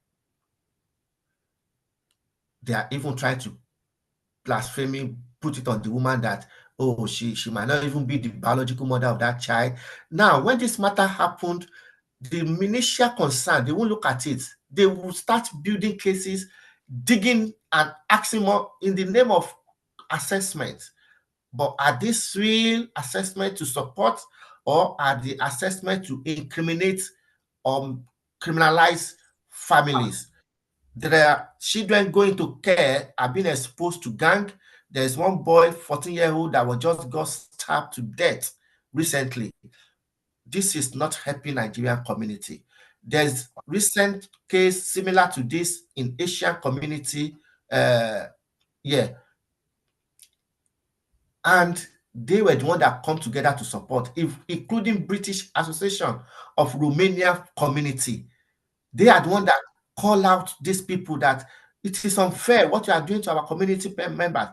They are even trying to blasphemy, put it on the woman that, oh, she might not even be the biological mother of that child. Now, when this matter happened, the initial concern, they won't look at it. They will start building cases, digging and asking more in the name of assessment. But are these real assessment to support, or are the assessment to incriminate or criminalize families? There are children going to care are being exposed to gang. There's one boy, 14-year-old, that was just got stabbed to death recently. This is not helping Nigerian community. There's recent case similar to this in Asian community. And they were the one that come together to support, including British Association of Romanian Community. They are the one that call out these people that it is unfair what you are doing to our community members,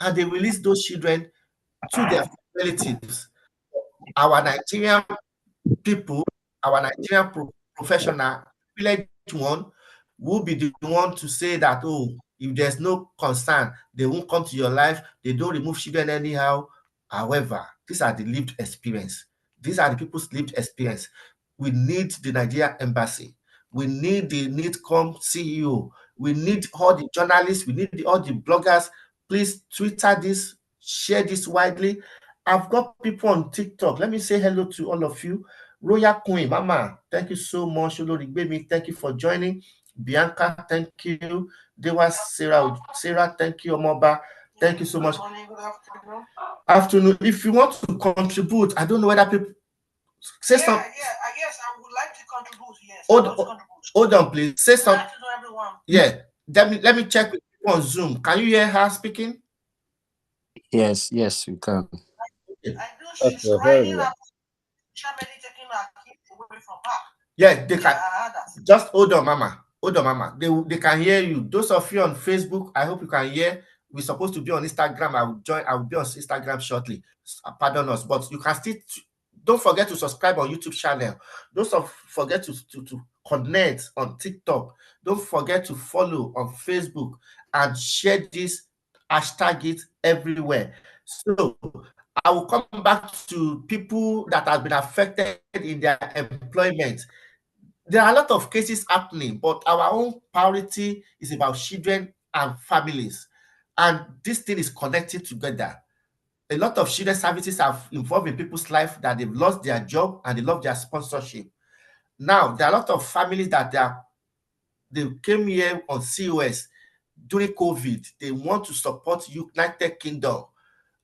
and they release those children to their relatives. Our Nigerian people, our Nigerian professional, privileged one, will be the one to say that, oh, if there's no concern, they won't come to your life, they don't remove children anyhow. However, these are the lived experience. These are the people's lived experience. We need the Nigerian embassy. We need the NITCOM CEO. We need all the journalists. We need all the bloggers. Please Twitter this, share this widely. I've got people on TikTok. Let me say hello to all of you. Royal Queen, Mama, thank you so much. Olorigbemi, thank you for joining. Bianca, thank you. Dewa Sarah, thank you. Omoba, thank you so much. Afternoon. If you want to contribute, I don't know whether people say something. Yeah, I guess I would like to contribute. Yes. Hold on, please. Say something. Yeah. Let me check with people on Zoom. Can you hear her speaking? Yes, you can. She's riding up, somebody taking her kids away from her. Yeah, they can. Just hold on, Mama. Hold on, Mama. They can hear you. Those of you on Facebook, I hope you can hear. We're supposed to be on Instagram. I will be on Instagram shortly. Pardon us, but you can still. Don't forget to subscribe on YouTube channel. Don't forget to connect on TikTok. Don't forget to follow on Facebook and share this, hashtag it everywhere. So I will come back to people that have been affected in their employment. There are a lot of cases happening, but our own priority is about children and families. And this thing is connected together. A lot of children services have involved in people's life that they've lost their job and they lost their sponsorship. Now, there are a lot of families that they came here on COS during COVID. They want to support United Kingdom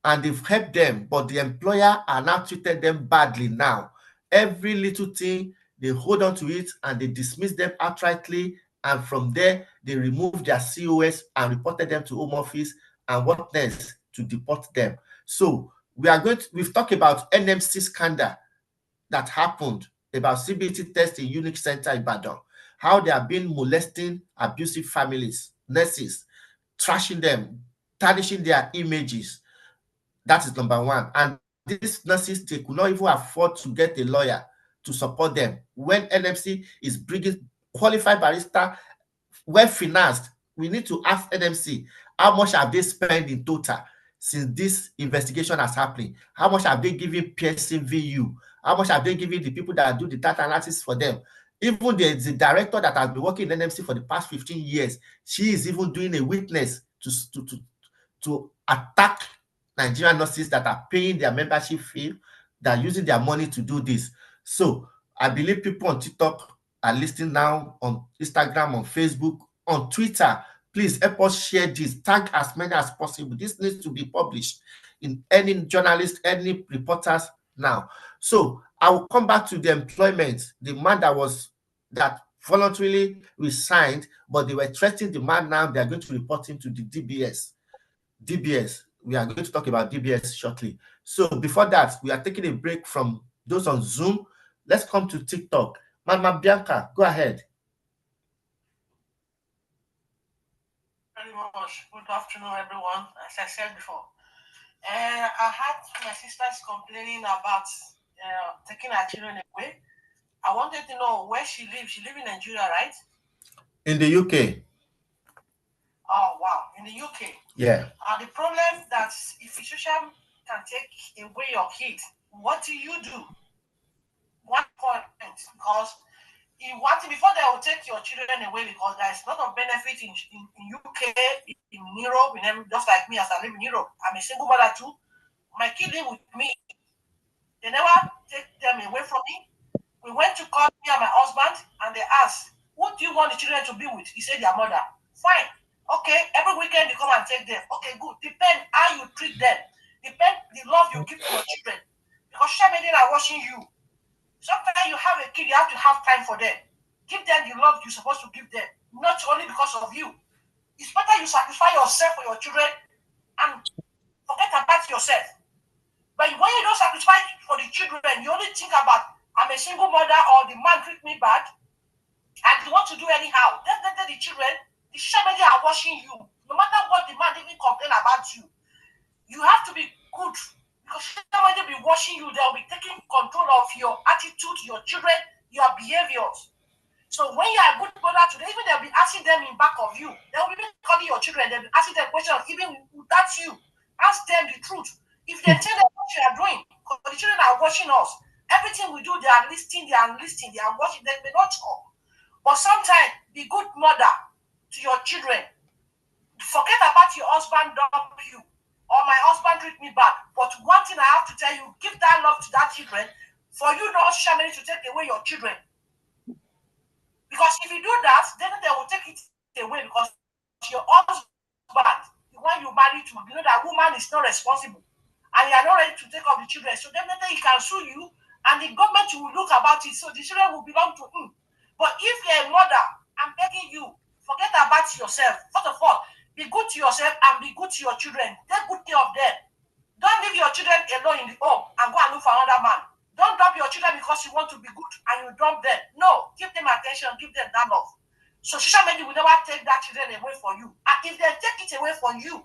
and they've helped them, but the employer are now treated them badly now. Every little thing, they hold on to it and they dismiss them outrightly. And from there, they remove their COS and reported them to Home Office. And what next? To deport them. So we've talked about NMC scandal that happened about CBT test in Unique Center in Ibadan, how they have been molesting abusive families, nurses, trashing them, tarnishing their images. That is number one. And these nurses, they could not even afford to get a lawyer to support them. When NMC is bringing qualified barrister, well-financed, we need to ask NMC, how much have they spent in total since this investigation has happened? How much have they given Pearson VU? How much have they given the people that do the data analysis for them? Even the director that has been working in NMC for the past 15 years, she is even doing a witness to attack Nigerian nurses that are paying their membership fee, that are using their money to do this. So I believe people on TikTok are listening now, on Instagram, on Facebook, on Twitter. Please help us share this. Tag as many as possible. This needs to be published in any journalist, any reporters now. So I will come back to the employment. The man that voluntarily resigned, but they were threatening the man. Now they are going to report him to the DBS. We are going to talk about DBS shortly. So before that, we are taking a break from those on Zoom. Let's come to TikTok. Mama Bianca, go ahead. Very much. Good afternoon, everyone. As I said before, I had my sisters complaining about taking her children away. I wanted to know where she lives. She lives in Nigeria, right? In the UK. Oh, wow. In the UK. Yeah. The problem that if a social can take away your kids, what do you do? One point, because before they will take your children away, because there's a lot of benefit in UK, in Europe, just like me as I live in Europe. I'm a single mother too. My kid live with me. They never take them away from me. We went to court, me and my husband, and they asked, who do you want the children to be with? He said their mother. Fine. Okay, every weekend you come and take them. Okay, good. Depend how you treat them. Depend the love you give to your children. Because social media are watching you. Sometimes you have a kid, you have to have time for them. Give them the love you're supposed to give them, not only because of you. It's better you sacrifice yourself for your children and forget about yourself. But when you don't sacrifice for the children, you only think about, I'm a single mother, or the man treat me bad, and you want to do anyhow. Then the children, the social media are watching you. No matter what the man even complain about you, you have to be good. Because somebody will be watching you, they'll be taking control of your attitude, your children, your behaviors. So when you are a good mother today, even they'll be asking them in back of you. They'll be calling your children, they'll be asking them questions, even without you. Ask them the truth. If they tell them what you are doing, because the children are watching us, everything we do, they are watching, they are watching, they may not talk. But sometimes be good mother to your children. Forget about your husband dump you, or my husband treat me bad. But one thing I have to tell you, give that love to that children, for you not sharing to take away your children. Because if you do that, then they will take it away, because your husband, the one you married to, you know that woman is not responsible, and you are not ready to take up the children. So definitely he can sue you, and the government will look about it. So the children will belong to him. But if you're a mother, I'm begging you, forget about yourself. First of all, be good to yourself and be good to your children. Take good care of them. Don't leave your children alone in the home and go and look for another man. Don't dump your children because you want to be good and you dump them. No, give them attention, give them that love. So social media will never take that children away from you. And if they take it away from you,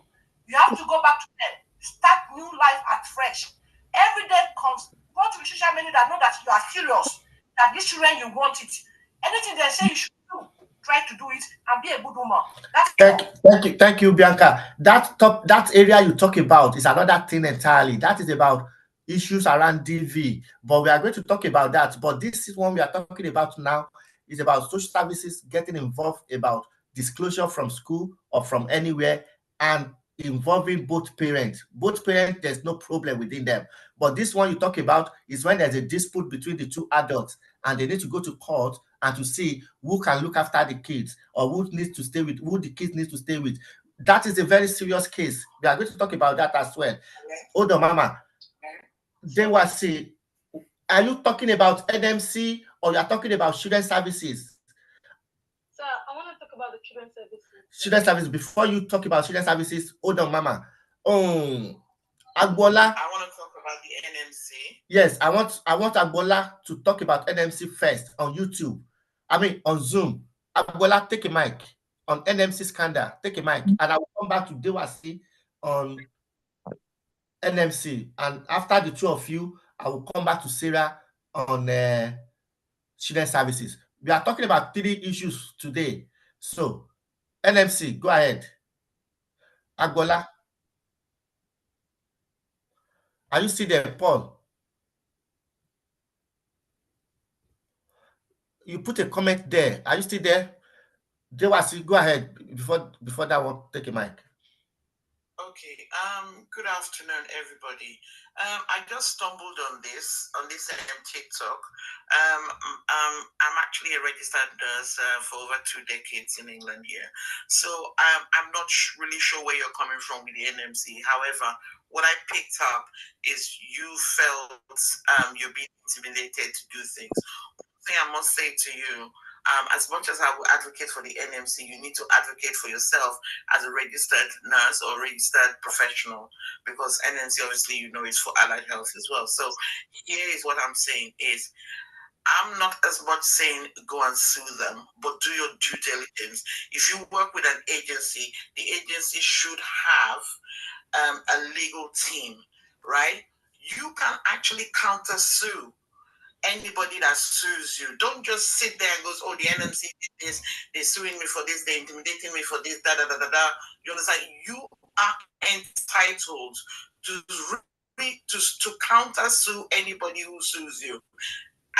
you have to go back to them. Start new life at fresh. Every day comes, go to the social media that know that you are serious, that these children, you want it. Anything they say you should do, try to do it and be a good woman. Thank you, Bianca. That area you talk about is another thing entirely. That is about issues around DV, but we are going to talk about that. But this is one we are talking about now is about social services getting involved about disclosure from school or from anywhere and involving both parents. Both parents, there's no problem within them. But this one you talk about is when there's a dispute between the two adults and they need to go to court and to see who can look after the kids or who needs to stay with, who the kids need to stay with. That is a very serious case. We are going to talk about that as well. Hold on, Mama. They will say, are you talking about NMC or you are talking about children's services? Sir, I want to talk about the children's services. Children's services. Before you talk about children's services, hold on, Mama. Agbola. I want to talk about the NMC. Yes, I want Agbola to talk about NMC first on YouTube. I mean, on Zoom. Agbola, take a mic. On NMC scandal, take a mic. And I will come back to Dewasi on NMC. And after the two of you, I will come back to Sarah on children's services. We are talking about 3 issues today. So, NMC, go ahead. Agbola. Are you still there, Paul? You put a comment there. Are you still there? Dewasi, go ahead. Before that one, take a mic. Okay. Good afternoon, everybody. I just stumbled on this TikTok. I'm actually a registered nurse for over 2 decades in England here. So I'm not really sure where you're coming from with the NMC. However, what I picked up is you felt you're being intimidated to do things. One thing I must say to you, as much as I will advocate for the NMC, you need to advocate for yourself as a registered nurse or registered professional, because NMC, obviously, you know, is for allied health as well. So here is what I'm saying is, I'm not as much saying go and sue them, but do your due diligence. If you work with an agency, the agency should have a legal team, right? You can actually counter sue anybody that sues you. Don't just sit there and goes, oh, the NMC did this, they're suing me for this, they're intimidating me for this, da da da da da. You understand? You are entitled to counter sue anybody who sues you.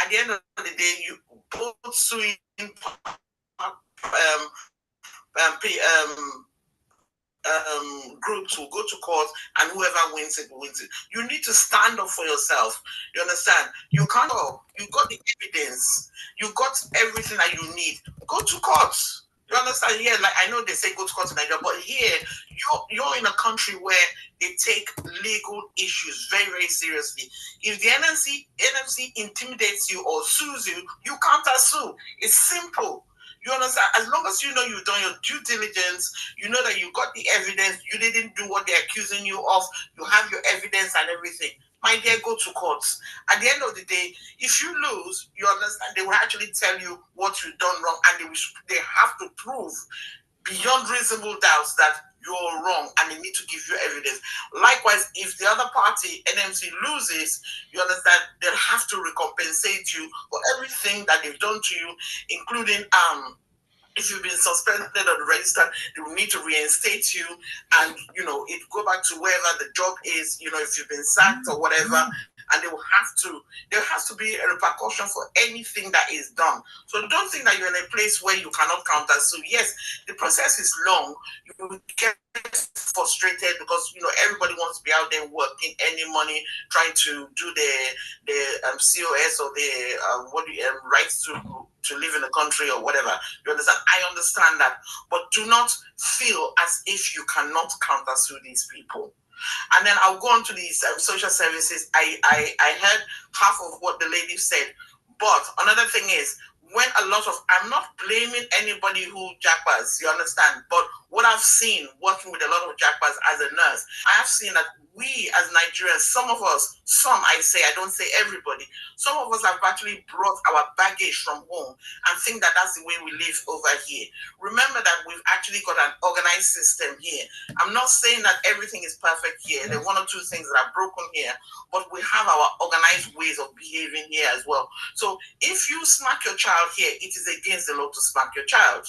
At the end of the day, you both suing groups will go to court, and whoever wins it wins it. You need to stand up for yourself. You understand? You can't go. You got the evidence. You got everything that you need. Go to court. You understand? Yeah, like I know they say go to court in Nigeria, but here you're in a country where they take legal issues very, very seriously. If the NMC intimidates you or sues you, you counter sue. It's simple. You understand? As long as you know you've done your due diligence, you know that you got the evidence, you didn't do what they're accusing you of, you have your evidence and everything, my dear, go to court. At the end of the day, if you lose, you understand, they will actually tell you what you've done wrong, and they have to prove beyond reasonable doubts that you're wrong, and they need to give you evidence. Likewise, if the other party, NMC, loses, you understand, they'll have to recompensate you for everything that they've done to you, including if you've been suspended or registered, they will need to reinstate you, and it go back to wherever the job is. If you've been sacked or whatever, and there has to be a repercussion for anything that is done. So don't think that you're in a place where you cannot counter. So yes, the process is long. You will get frustrated because everybody wants to be out there working, earning money, trying to do the COS or the rights to live in the country or whatever. You understand? I understand that, but do not feel as if you cannot counter sue these people. And then I'll go on to these social services. I heard half of what the lady said, but another thing is, when a lot of, I'm not blaming anybody who jackpass, you understand, but what I've seen working with a lot of jackpass as a nurse, I have seen that we as Nigerians, some of us, I don't say everybody, some of us have actually brought our baggage from home and think that that's the way we live over here. Remember that we've actually got an organized system here. I'm not saying that everything is perfect here. There are one or two things that are broken here, but we have our organized ways of behaving here as well. So if you smack your child here, it is against the law to smack your child.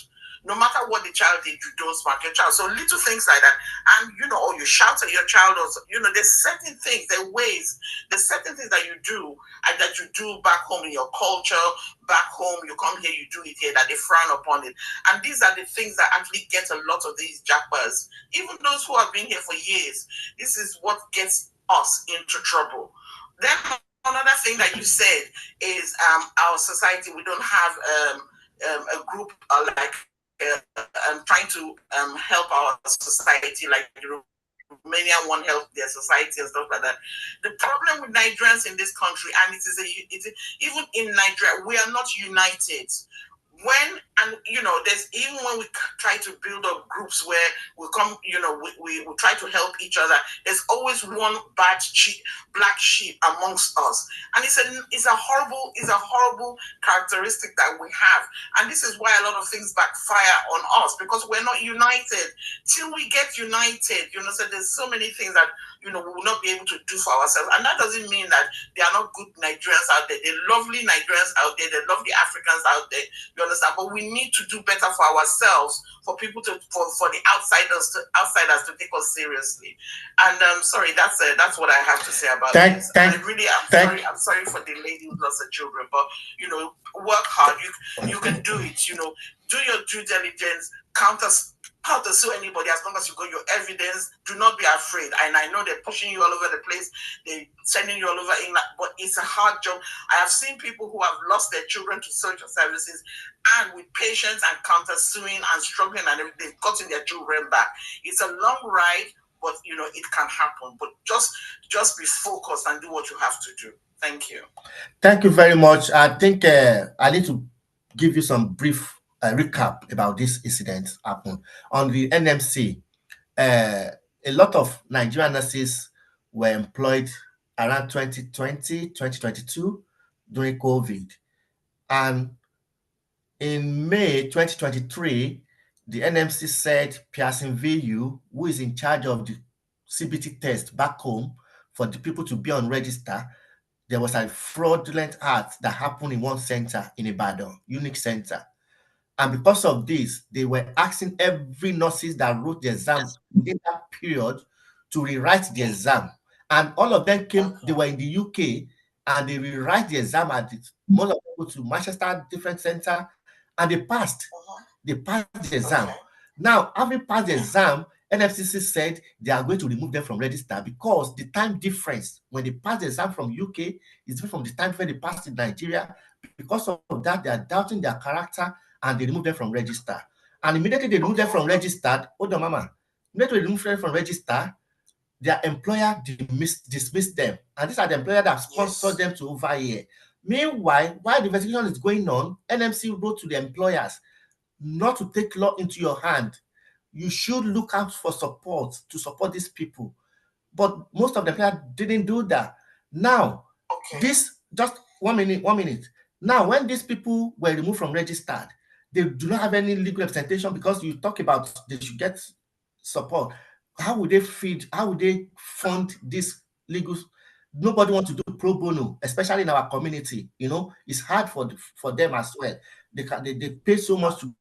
No matter what the child did, you don't smack your child. So little things like that. And, or you shout at your child, or, there's certain things, there are ways, there's certain things that you do and that you do back home in your culture, back home, you come here, you do it here, that they frown upon it. And these are the things that actually get a lot of these jackpass, even those who have been here for years. This is what gets us into trouble. Then another thing that you said is our society, we don't have a group like trying to help our society, like Romania won't help their society and stuff like that. The problem with Nigerians in this country, and even in Nigeria, we are not united. There's even when we try to build up groups where we come, we try to help each other, there's always one black sheep amongst us. And it's a horrible characteristic that we have. And this is why a lot of things backfire on us, because we're not united. Till we get united, so there's so many things that, we will not be able to do for ourselves. And that doesn't mean that there are not good Nigerians out there. There are lovely Nigerians out there. There are lovely Africans out there. You understand? But we need to do better for ourselves, for people for the outsiders to take us seriously. And sorry, that's what I have to say about this. I'm sorry for the lady who lost her children, but work hard. You can do it. Do your due diligence. How to sue anybody as long as you got your evidence. Do not be afraid. And I know they're pushing you all over the place. They're sending you all over England, but it's a hard job. I have seen people who have lost their children to social services, and with patience and counter-suing and struggling, and they've gotten their children back. It's a long ride, but it can happen. But just be focused and do what you have to do. Thank you. Thank you very much. I think I need to give you some brief recap about this incident happened on the NMC. A lot of Nigerian nurses were employed around 2020, 2022 during COVID. And in May 2023, the NMC said Pearson VU, who is in charge of the CBT test back home for the people to be on register, there was a fraudulent act that happened in one center in Ibadan, unique center. And because of this, they were asking every nurses that wrote the exam within that period to rewrite the exam. And all of them they were in the UK, and they rewrite the exam at most of them go to Manchester, different center, and they passed. They passed the exam. Now, having passed the exam, NFCC said they are going to remove them from register because the time difference when they pass the exam from UK is different from the time when they passed in Nigeria. Because of that, they are doubting their character, and they remove them from register. And immediately they remove them from registered. Hold on, mama. Immediately they remove them from register, their employer dismissed them. And these are the employer that sponsored them to over here. Meanwhile, while the investigation is going on, NMC wrote to the employers not to take law into your hand. You should look out for support to support these people. But most of the employers didn't do that. Now, this, just 1 minute. Now, when these people were removed from registered, they do not have any legal representation because you talk about they should get support. How would they fund this legal? Nobody wants to do pro bono, especially in our community. It's hard for them as well. They pay so much to.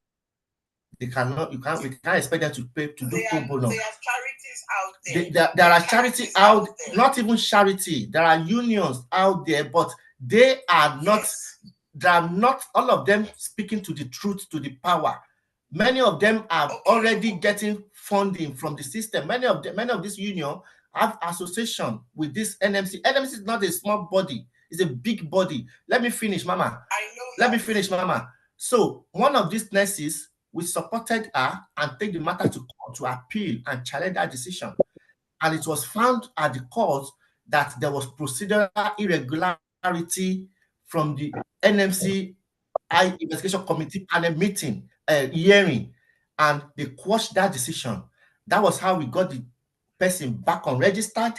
We can't expect them to pay to do pro bono. There are charities out there. There are charities out there. Not even charity. There are unions out there, but they are not. Yes. They are not all of them speaking to the truth, to the power. Many of them are already getting funding from the system. Many of these unions have association with this NMC. NMC is not a small body; it's a big body. Let me finish, Mama. Let me finish, Mama. So one of these nurses, we supported her and take the matter to court to appeal and challenge that decision. And it was found at the court that there was procedural irregularity from the NMC investigation committee panel meeting, hearing, and they quashed that decision. That was how we got the person back on registered,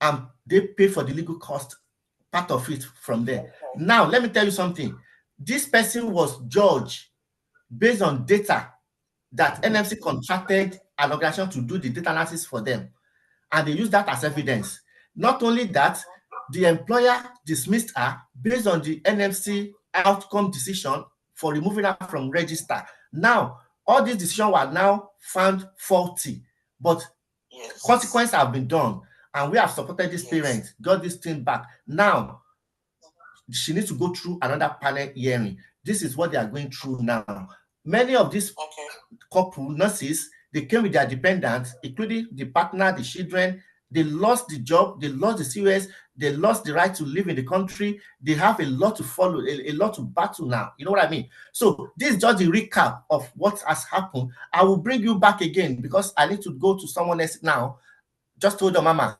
and they pay for the legal cost, part of it from there. Now, let me tell you something. This person was judged based on data that NMC contracted an organization to do the data analysis for them, and they used that as evidence. Not only that, the employer dismissed her based on the NMC outcome decision for removing her from register. Now, all these decisions were now found faulty, but consequences have been done, and we have supported this parent, got this thing back. Now, she needs to go through another panel hearing. This is what they are going through now. Many of these couple nurses, they came with their dependents, including the partner, the children. They lost the job, they lost the COS, they lost the right to live in the country. They have a lot to follow, a lot to battle now. You know what I mean? So this is just a recap of what has happened. I will bring you back again because I need to go to someone else now. Just hold on, Mama.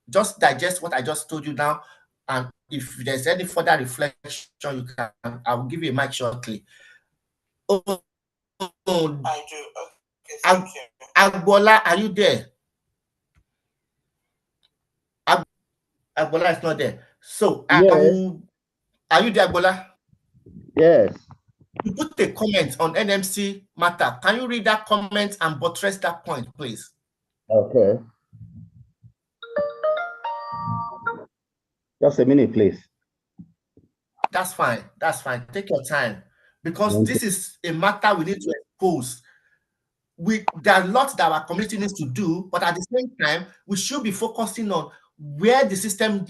Just digest what I just told you now. And if there's any further reflection, you can. I will give you a mic shortly. Oh, I do. Okay, thank you. Agbola, are you there? Agbola is not there. So, yes. Are you there, Agbola? Yes. You put a comment on NMC matter. Can you read that comment and buttress that point, please? Okay. Just a minute, please. That's fine. That's fine. Take your time. Because this is a matter we need to expose. There are lots that our community needs to do, but at the same time, we should be focusing on where the system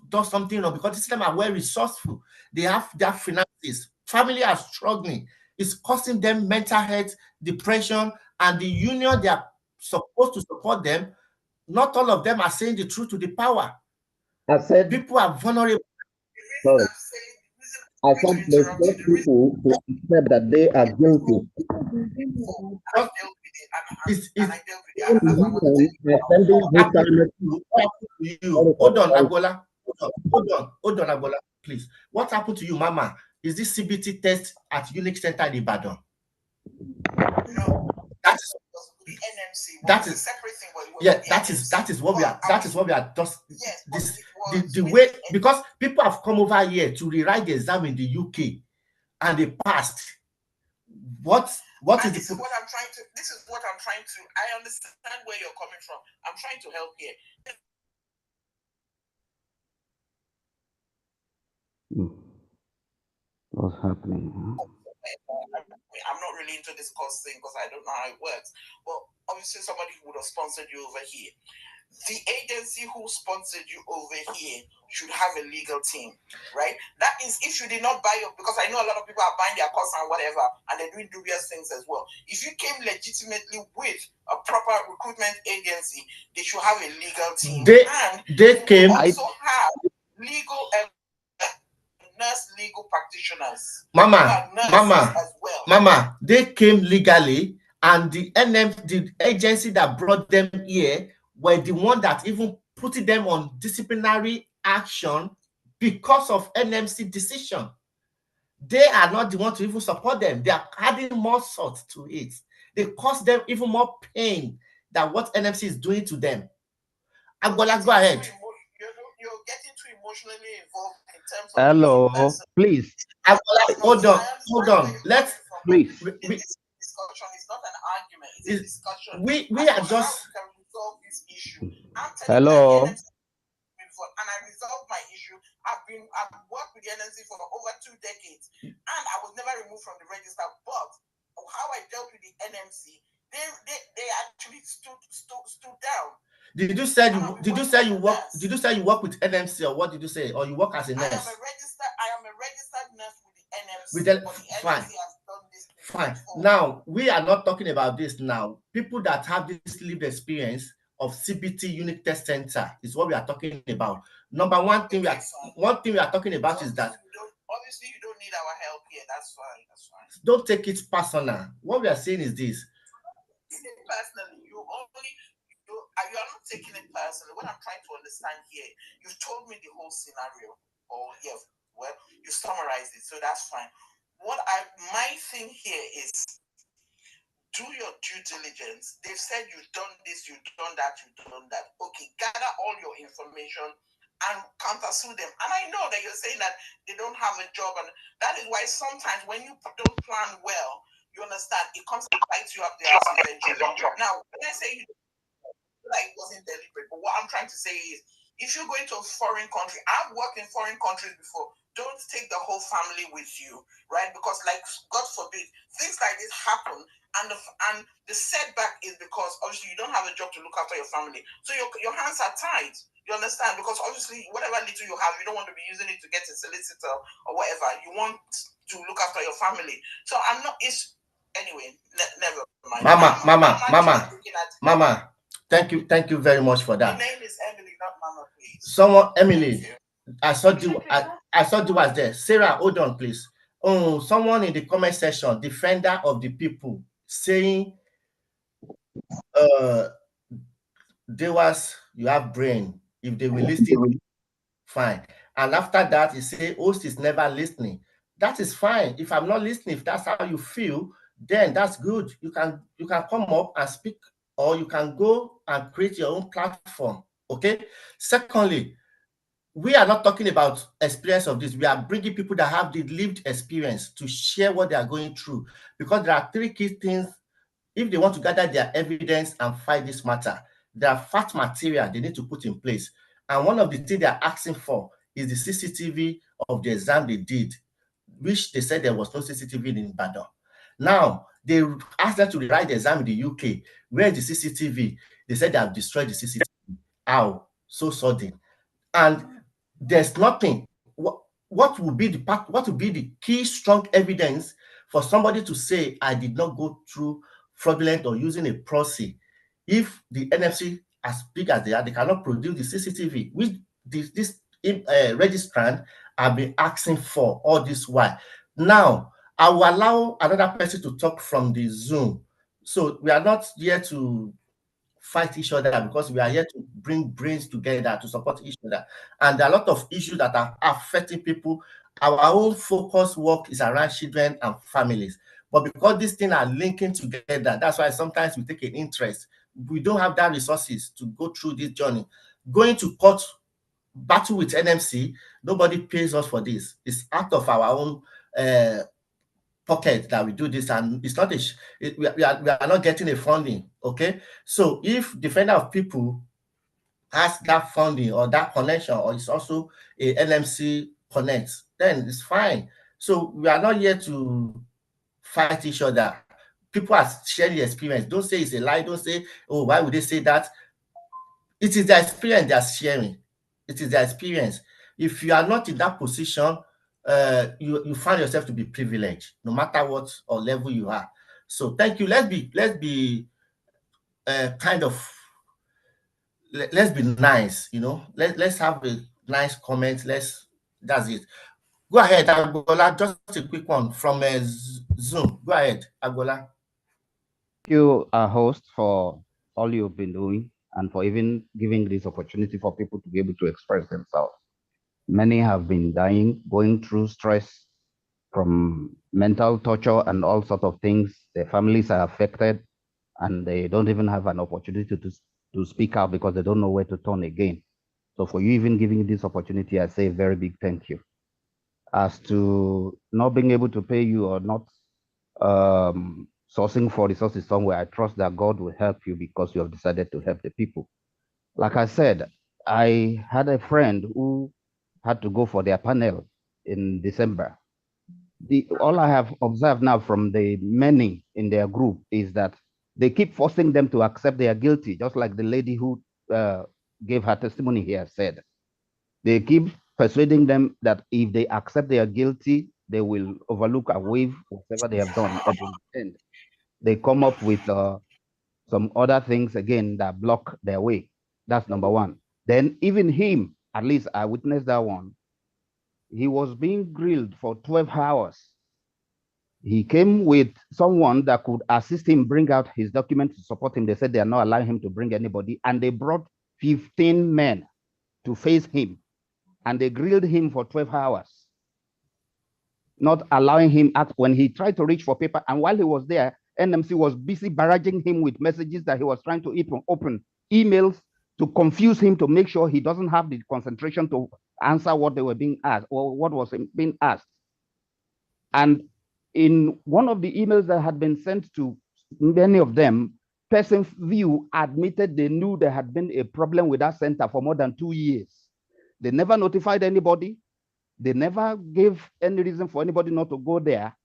does something wrong, because the system are well resourceful. They have their finances. Family are struggling. It's costing them mental health, depression, and the union they are supposed to support them. Not all of them are saying the truth to the power. I said people are vulnerable. Sorry. I said there's not people to accept that they are guilty. Hold on, Agbola. Hold on, Agbola, please. What happened to you, Mama? Is this CBT test at Unique Center in Ibadan? No, that's the NMC. That is a separate thing. Yeah, that is what we are. That is what we are just. Yes, the way, because people have come over here to rewrite the exam in the UK, and they passed. What is this is what I'm trying to. This is what I'm trying to. I understand where you're coming from. I'm trying to help here. What's happening? I'm not really into this course thing because I don't know how it works. But obviously, somebody would have sponsored you over here. The agency who sponsored you over here should have a legal team, right? That is, if you did not buy your, because I know a lot of people are buying their course and whatever, and they're doing dubious things as well. If you came legitimately with a proper recruitment agency, they should have a legal team. They came. Also have legal nurse legal practitioners. Mama, as well. Mama, they came legally, and the agency that brought them here were the one that even put them on disciplinary action because of NMC decision. They are not the one to even support them. They are adding more salt to it. They cause them even more pain than what NMC is doing to them. Agbola, go ahead. You're getting too emotionally involved in terms of. Hello, please. Agbola, hold on. Let's please. This discussion is not an argument. It's a discussion. We are just. How can we resolve this issue? Hello. And I resolved my issue. I've worked with the NMC for over 2 decades, and I was never removed from the register. But how I dealt with the NMC, they actually stood down. Did you say you work with NMC, or what did you say? Or you work as a nurse? I am a registered nurse with the NMC. Fine. Fine. Now, we are not talking about this now. People that have this lived experience of CBT Unit Test Center is what we are talking about. Number one thing we are talking about is that obviously you don't need our help here. That's fine. Don't take it personal. What we are saying is this. Personally, you are not taking it personally. What I'm trying to understand here, you've told me the whole scenario. You summarized it, so that's fine. My thing here is do your due diligence. They've said you've done this, you've done that, you've done that. Okay, gather all your information and countersue them. And I know that you're saying that they don't have a job, and that is why sometimes when you don't plan well, you understand, it comes to bite you up the ass eventually. Now, when I say like it wasn't deliberate, but what I'm trying to say is if you're going to a foreign country, I've worked in foreign countries before, don't take the whole family with you, right? Because like God forbid, things like this happen, and the setback is because obviously you don't have a job to look after your family. So your hands are tied. You understand? Because obviously whatever little you have, you don't want to be using it to get a solicitor or whatever. You want to look after your family. So I'm not anyway, never mind. Mama. Thank you very much for that. Your name is Emily, not Mama, please. Emily, I saw you was there. Sarah, hold on, please. Oh, someone in the comment section, defender of the people, saying, you have brain. If they will listen, fine. And after that, he say, host is never listening. That is fine. If I'm not listening, if that's how you feel, then that's good. You can come up and speak, or you can go and create your own platform. Okay. Secondly, we are not talking about experience of this. We are bringing people that have the lived experience to share what they are going through, because there are three key things. If they want to gather their evidence and fight this matter, there are fact material they need to put in place. And one of the things they are asking for is the CCTV of the exam they did, which they said there was no CCTV in Ibadan. Now, they asked them to write the exam in the UK. Where is the CCTV? They said they have destroyed the CCTV. How? So sudden. And there's nothing. What will be the key strong evidence for somebody to say I did not go through fraudulent or using a proxy if the NFC, as big as they are, they cannot produce the CCTV, which this registrant have been asking for all this while. Now, I will allow another person to talk from the Zoom. So we are not here to fight each other, because we are here to bring brains together to support each other. And there are a lot of issues that are affecting people. Our own focus work is around children and families. But because these things are linking together, that's why sometimes we take an interest. We don't have that resources to go through this journey. Going to court, battle with NMC, nobody pays us for this. It's out of our own pocket that we do this, and it's not we are not getting a funding. Okay, so if defender of people has that funding or that connection, or it's also a NMC connect, then it's fine. So we are not here to fight each other. People are sharing the experience. Don't say it's a lie. Don't say, oh, why would they say that? It is their experience they are sharing. It is their experience. If you are not in that position, you find yourself to be privileged, no matter what or level you are. So thank you. Let's be kind of let's be nice. Let's have a nice comment. That's it. Go ahead, Agola. Just a quick one from Zoom. Go ahead, Agola. Thank you, host, for all you've been doing and for even giving this opportunity for people to be able to express themselves. Many have been dying, going through stress from mental torture and all sorts of things. Their families are affected and they don't even have an opportunity to speak out because they don't know where to turn again. So for you even giving this opportunity, I say a very big thank you. As to not being able to pay you or not sourcing for resources somewhere, I trust that God will help you because you have decided to help the people. Like I said, I had a friend who had to go for their panel in December. All I have observed now from the many in their group is that they keep forcing them to accept they are guilty, just like the lady who gave her testimony here said. They keep persuading them that if they accept they are guilty, they will overlook and waive whatever they have done. But in the end, they come up with some other things again that block their way. That's number one. Then even him, at least I witnessed that one, he was being grilled for 12 hours. He came with someone that could assist him bring out his documents to support him. They said they are not allowing him to bring anybody. And they brought 15 men to face him. And they grilled him for 12 hours. not allowing him act when he tried to reach for paper. And while he was there, NMC was busy barraging him with messages that he was trying to open emails to confuse him, to make sure he doesn't have the concentration to answer what they were being asked or what was being asked. And in one of the emails that had been sent to many of them, Person View admitted they knew there had been a problem with that center for more than 2 years. They never notified anybody. They never gave any reason for anybody not to go there.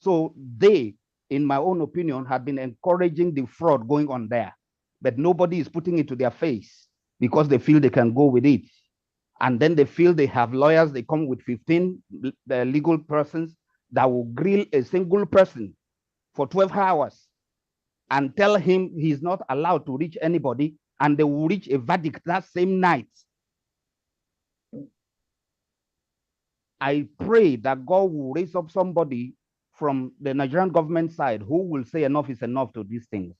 So they, in my own opinion, have been encouraging the fraud going on there. But nobody is putting it to their face because they feel they can go with it. And then they feel they have lawyers. They come with 15 legal persons that will grill a single person for 12 hours and tell him he's not allowed to reach anybody, and they will reach a verdict that same night. I pray that God will raise up somebody from the Nigerian government side who will say enough is enough to these things.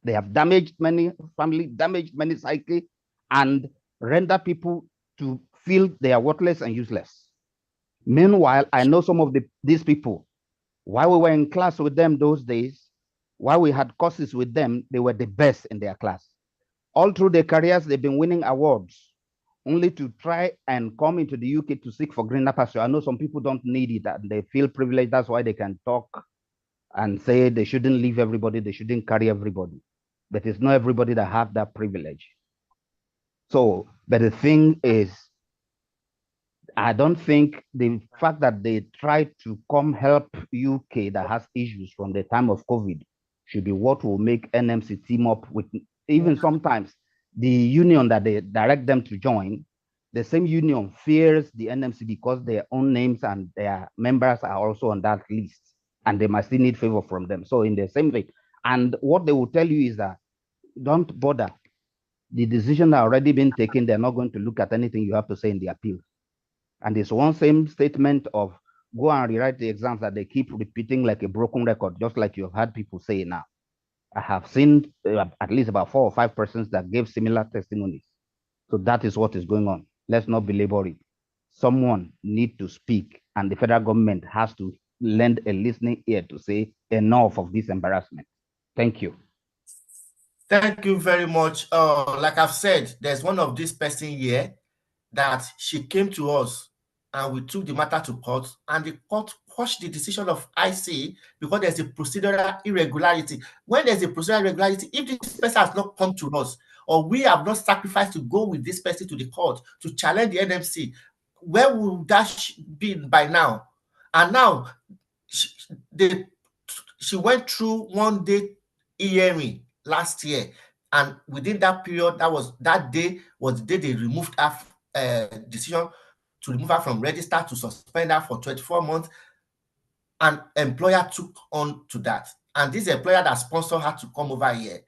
They have damaged many families, damaged many psyche, and render people to feel they are worthless and useless. Meanwhile, I know some of these people, while we were in class with them those days, while we had courses with them, they were the best in their class. All through their careers, they've been winning awards, only to try and come into the UK to seek for greener pasture. I know some people don't need it and they feel privileged. That's why they can talk and say they shouldn't leave everybody, they shouldn't carry everybody. But it's not everybody that have that privilege. So, but the thing is, I don't think the fact that they tried to come help UK that has issues from the time of COVID should be what will make NMC team up with, even sometimes the union that they direct them to join, the same union fears the NMC because their own names and their members are also on that list, and they must still need favor from them. So in the same way, and what they will tell you is that don't bother. The decision has already been taken. They're not going to look at anything you have to say in the appeal. And it's one same statement of go and rewrite the exams that they keep repeating like a broken record, just like you've had people say now. I have seen at least about 4 or 5 persons that gave similar testimonies. So that is what is going on. Let's not belabor it. Someone need to speak, and the federal government has to lend a listening ear to say enough of this embarrassment. Thank you. Thank you very much. Like I've said, there's one of this person here that she came to us and we took the matter to court, and the court quashed the decision of IC because there's a procedural irregularity. When there's a procedural irregularity, if this person has not come to us or we have not sacrificed to go with this person to the court to challenge the NMC, where would that be by now? And now she went through 1-day hearing last year, and within that period, that day was the day they removed her decision to remove her from register, to suspend her for 24 months. And employer took on to that. And this employer that sponsored her to come over here,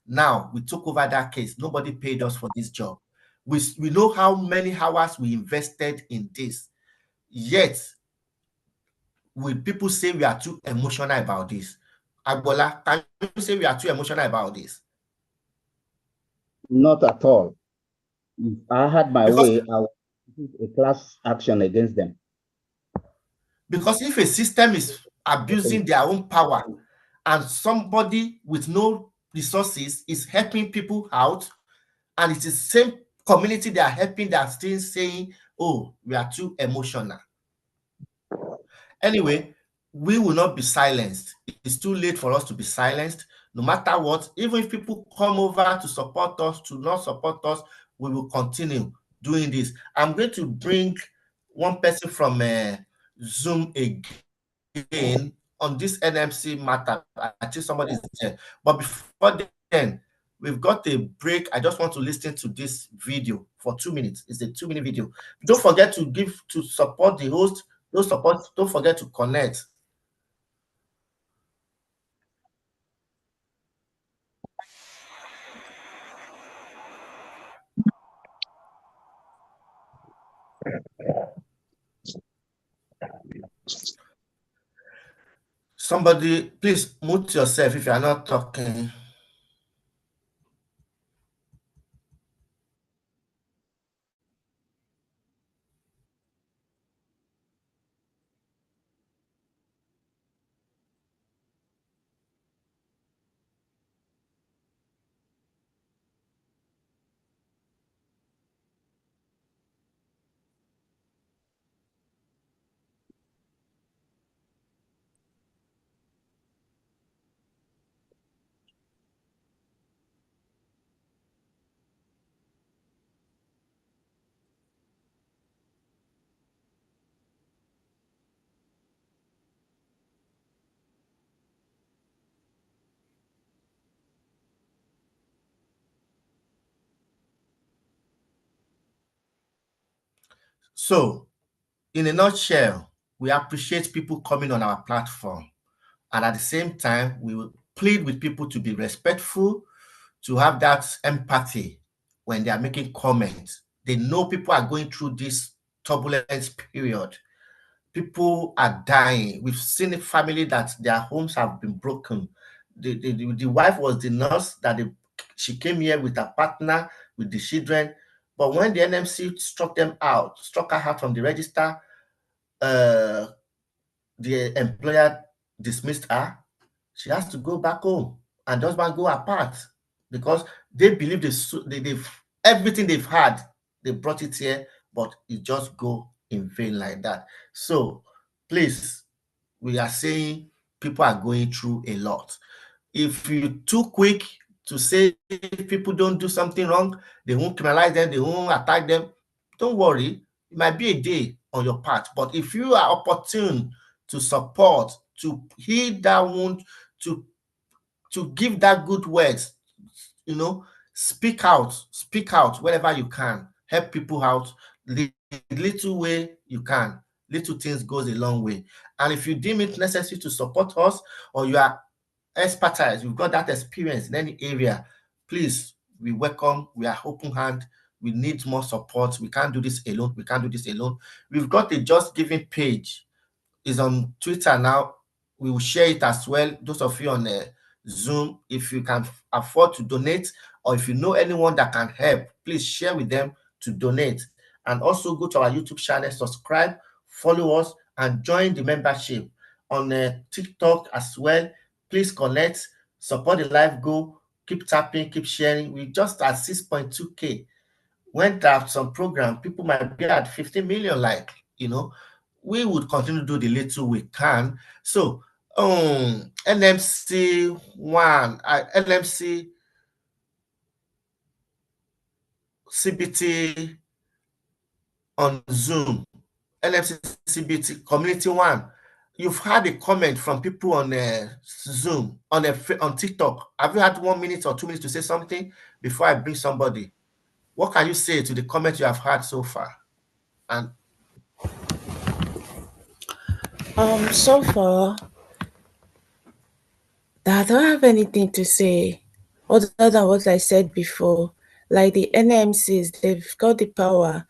now we took over that case. Nobody paid us for this job. We know how many hours we invested in this. Yet, will people say we are too emotional about this? Agbola, can you say we are too emotional about this? Not at all. If I had my way, I would put a class action against them. Because if a system is abusing their own power and somebody with no resources is helping people out, and it's the same community they are helping that are still saying, oh, we are too emotional. Anyway, we will not be silenced. It's too late for us to be silenced. No matter what, even if people come over to support us, to not support us, we will continue doing this. I'm going to bring one person from Zoom again on this NMC matter. I think somebody is there. But before then, we've got a break. I just want to listen to this video for 2 minutes. It's a 2-minute video. Don't forget to support the host. Don't forget to connect. Somebody, please mute yourself if you are not talking. So, in a nutshell, we appreciate people coming on our platform. And at the same time, we will plead with people to be respectful, to have that empathy when they are making comments. They know people are going through this turbulence period. People are dying. We've seen a family that their homes have been broken. The wife was the nurse she came here with her partner, with the children. But when the NMC struck her out from the register, uh, the employer dismissed her. She has to go back home and husband go apart because they believe they've everything they've had, they brought it here, but it just go in vain like that. So please, we are saying people are going through a lot. If you're too quick to say if people don't do something wrong, they won't criminalize them, they won't attack them, don't worry. It might be a day on your part. But if you are opportune to support, to heal that wound, to give that good words, speak out wherever you can, help people out, the little way you can. Little things goes a long way. And if you deem it necessary to support us, or you are expertise, you've got that experience in any area, please, we welcome, we are open hand. We need more support. We can't do this alone. We've got a Just Giving page. It's on Twitter now. We will share it as well. Those of you on Zoom, if you can afford to donate, or if you know anyone that can help, please share with them to donate. And also go to our YouTube channel, subscribe, follow us, and join the membership on TikTok as well. Please connect, support the live goal, keep tapping, keep sharing. We just at 6.2K. When there are some program, people might be at 50 million, we would continue to do the little we can. So, NMC CBT on Zoom, NMC CBT Community One. You've had a comment from people on Zoom, on TikTok. Have you had 1 minute or 2 minutes to say something before I bring somebody? What can you say to the comment you have had so far? And so far, I don't have anything to say other than what I said before. Like the NMCs, they've got the power.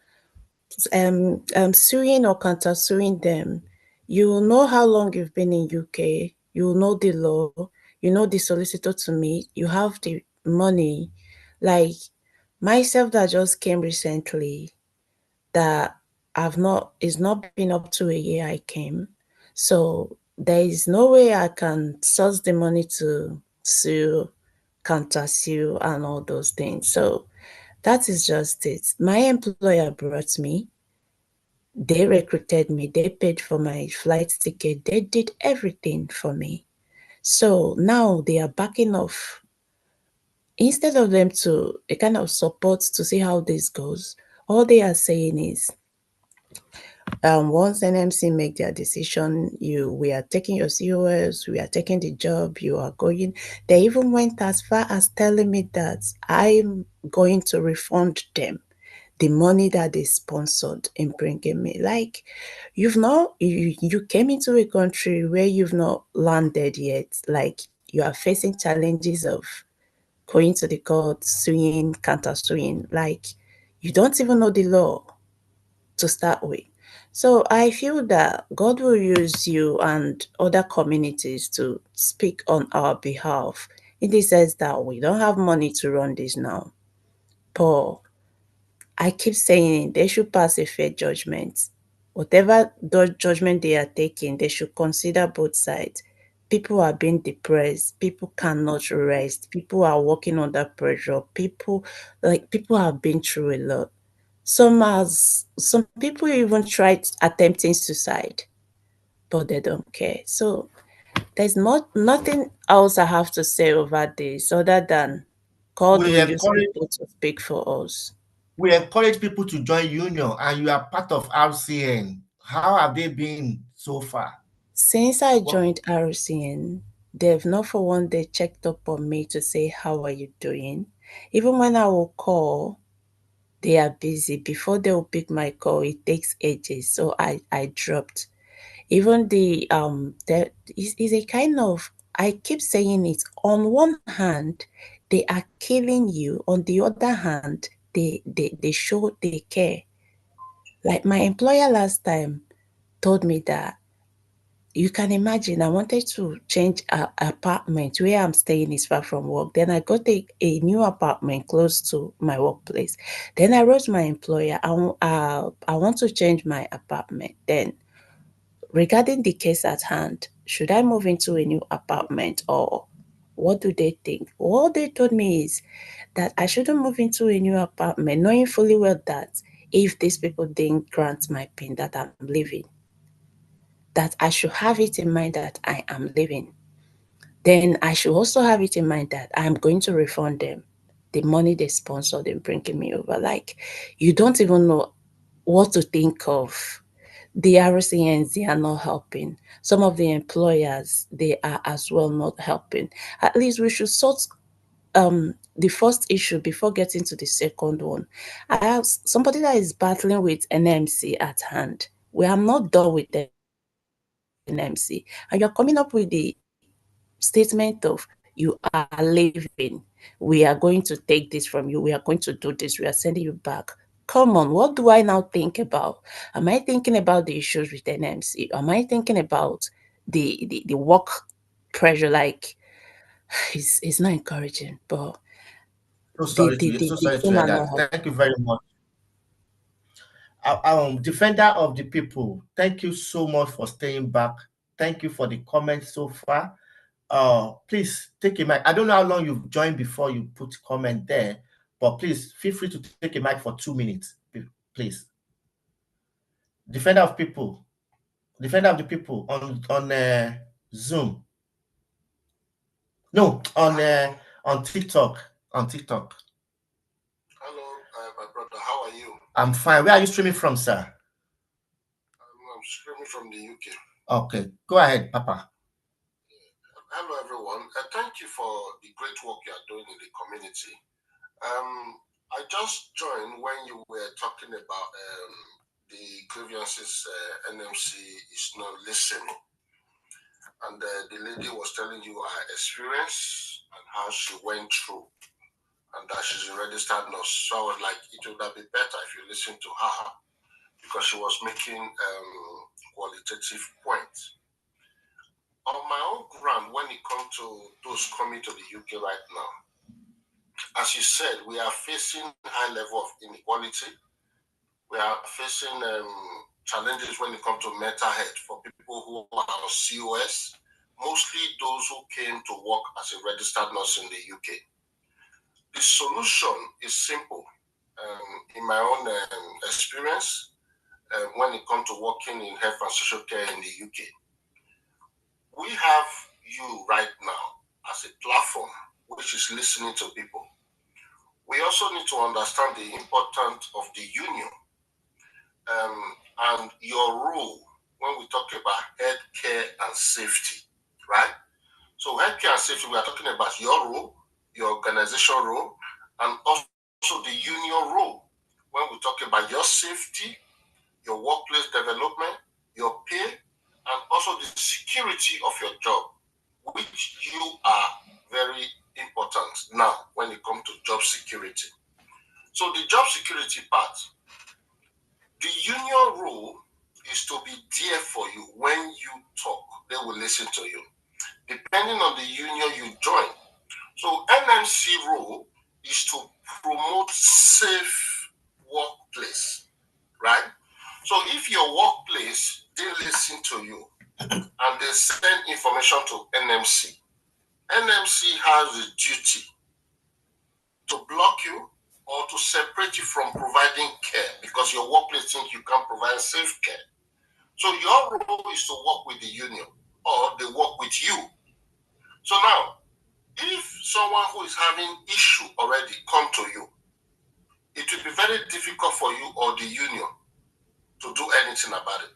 Suing or counter suing them, you will know how long you've been in UK. You will know the law. You know the solicitor to meet. You have the money. Like myself, that just came recently, that it's not been up to a year I came. So there is no way I can source the money to sue, counter sue, and all those things. So that is just it. My employer brought me. They recruited me. They paid for my flight ticket. They did everything for me. So now they are backing off. Instead of them to a kind of support to see how this goes, all they are saying is, once NMC make their decision, we are taking your COS, we are taking the job, you are going. They even went as far as telling me that I'm going to refund them the money that they sponsored in bringing me. Like, you came into a country where you've not landed yet. Like, you are facing challenges of going to the court, suing, counter suing. Like, you don't even know the law to start with. So I feel that God will use you and other communities to speak on our behalf, in the sense that we don't have money to run this now. But I keep saying they should pass a fair judgment. Whatever the judgment they are taking, they should consider both sides. People are being depressed. People cannot rest. People are working under pressure. People have been through a lot. Some people even tried attempting suicide, but they don't care. So there's nothing else I have to say over this other than God will we use encourage people to speak for us. we encourage people to join union, and you are part of RCN. How have they been so far? Since I What joined RCN, they've not for one day checked up on me to say, how are you doing? Even when I will call, they are busy. Before they will pick my call, it takes ages. So I dropped. Even there is a kind of, I keep saying it, on one hand, they are killing you. On the other hand, they show they care. Like my employer last time told me that, you can imagine, I wanted to change a apartment. Where I'm staying is far from work. Then I got a new apartment close to my workplace. Then I wrote my employer, I want to change my apartment. Then, regarding the case at hand, should I move into a new apartment, or what do they think? What they told me is that I shouldn't move into a new apartment, knowing fully well that if these people didn't grant my PIN, that I'm leaving, that I should have it in mind that I am leaving. Then I should also have it in mind that I'm going to refund them the money they sponsored in bringing me over. Like, you don't even know what to think of. The RCNs, they are not helping. Some of the employers, they are as well not helping. At least we should sort the first issue before getting to the second one. I have somebody that is battling with NMC at hand. We are not done with NMC, and you're coming up with the statement of, you are leaving, we are going to take this from you, we are going to do this, we are sending you back. Come on, what do I now think about? Am I thinking about the issues with NMC? Am I thinking about the work pressure? Like, it's not encouraging, but So the sorry to team hear are not that. helping. Thank you very much. Defender of the people, thank you so much for staying back. Thank you for the comments so far. Please take a mic. I don't know how long you've joined before you put comment there, but please feel free to take a mic for 2 minutes, please. Defender of people, defender of the people on Zoom. No, on TikTok. On TikTok. Hello, my brother. How are you? I'm fine. Where are you streaming from, sir? I'm streaming from the UK. Okay, go ahead, Papa. Hello, everyone. Thank you for the great work you are doing in the community. I just joined when you were talking about the grievances NMC is not listening. And the lady was telling you her experience and how she went through, and that she's a registered nurse. So I was like, it would have been better if you listened to her, because she was making qualitative points. On my own ground, when it comes to those coming to the UK right now, as you said, we are facing high level of inequality. We are facing challenges when it comes to mental health for people who are on COS, mostly those who came to work as a registered nurse in the UK. The solution is simple. In my own experience, when it comes to working in health and social care in the UK, we have you right now as a platform which is listening to people. We also need to understand the importance of the union and your role when we talk about healthcare and safety, right? So healthcare and safety, we are talking about your role, your organization role, and also the union role. When we talk about your safety, your workplace development, your pay, and also the security of your job, which you are very important now when it comes to job security. So the job security part, the union role is to be there for you. When you talk, they will listen to you, depending on the union you join. So NMC role is to promote safe workplace, right? So if your workplace, they listen to you and they send information to NMC, NMC has a duty to block you or to separate you from providing care, because your workplace thinks you can't provide safe care. So your role is to work with the union, or they work with you. So now, if someone who is having issue already come to you, it will be very difficult for you or the union to do anything about it.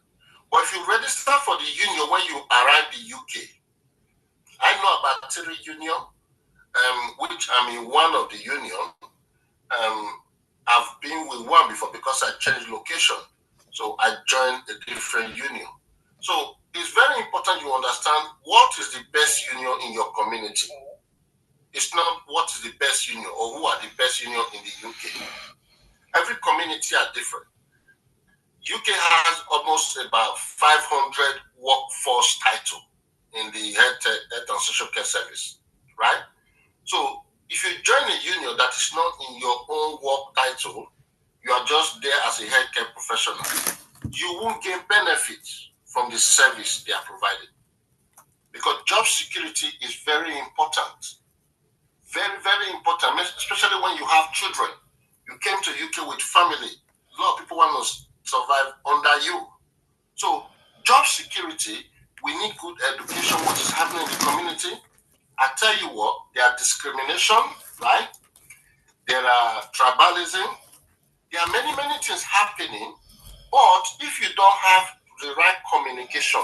But if you register for the union when you arrive the UK, I know about 3 union, which I'm in one of the union. I've been with one before because I changed location. So I joined a different union. So it's very important you understand what is the best union in your community. It's not what is the best union or who are the best union in the UK. Every community are different. UK has almost about 500 workforce title in the health and social care service, right? So if you join a union that is not in your own work title, you are just there as a healthcare professional, you won't gain benefits from the service they are providing. Because job security is very important. Very, very important, especially when you have children. You came to UK with family. A lot of people want to survive under you. So job security, we need good education, what is happening in the community. I tell you what, there are discrimination, right? There are tribalism. There are many, many things happening. But if you don't have the right communication,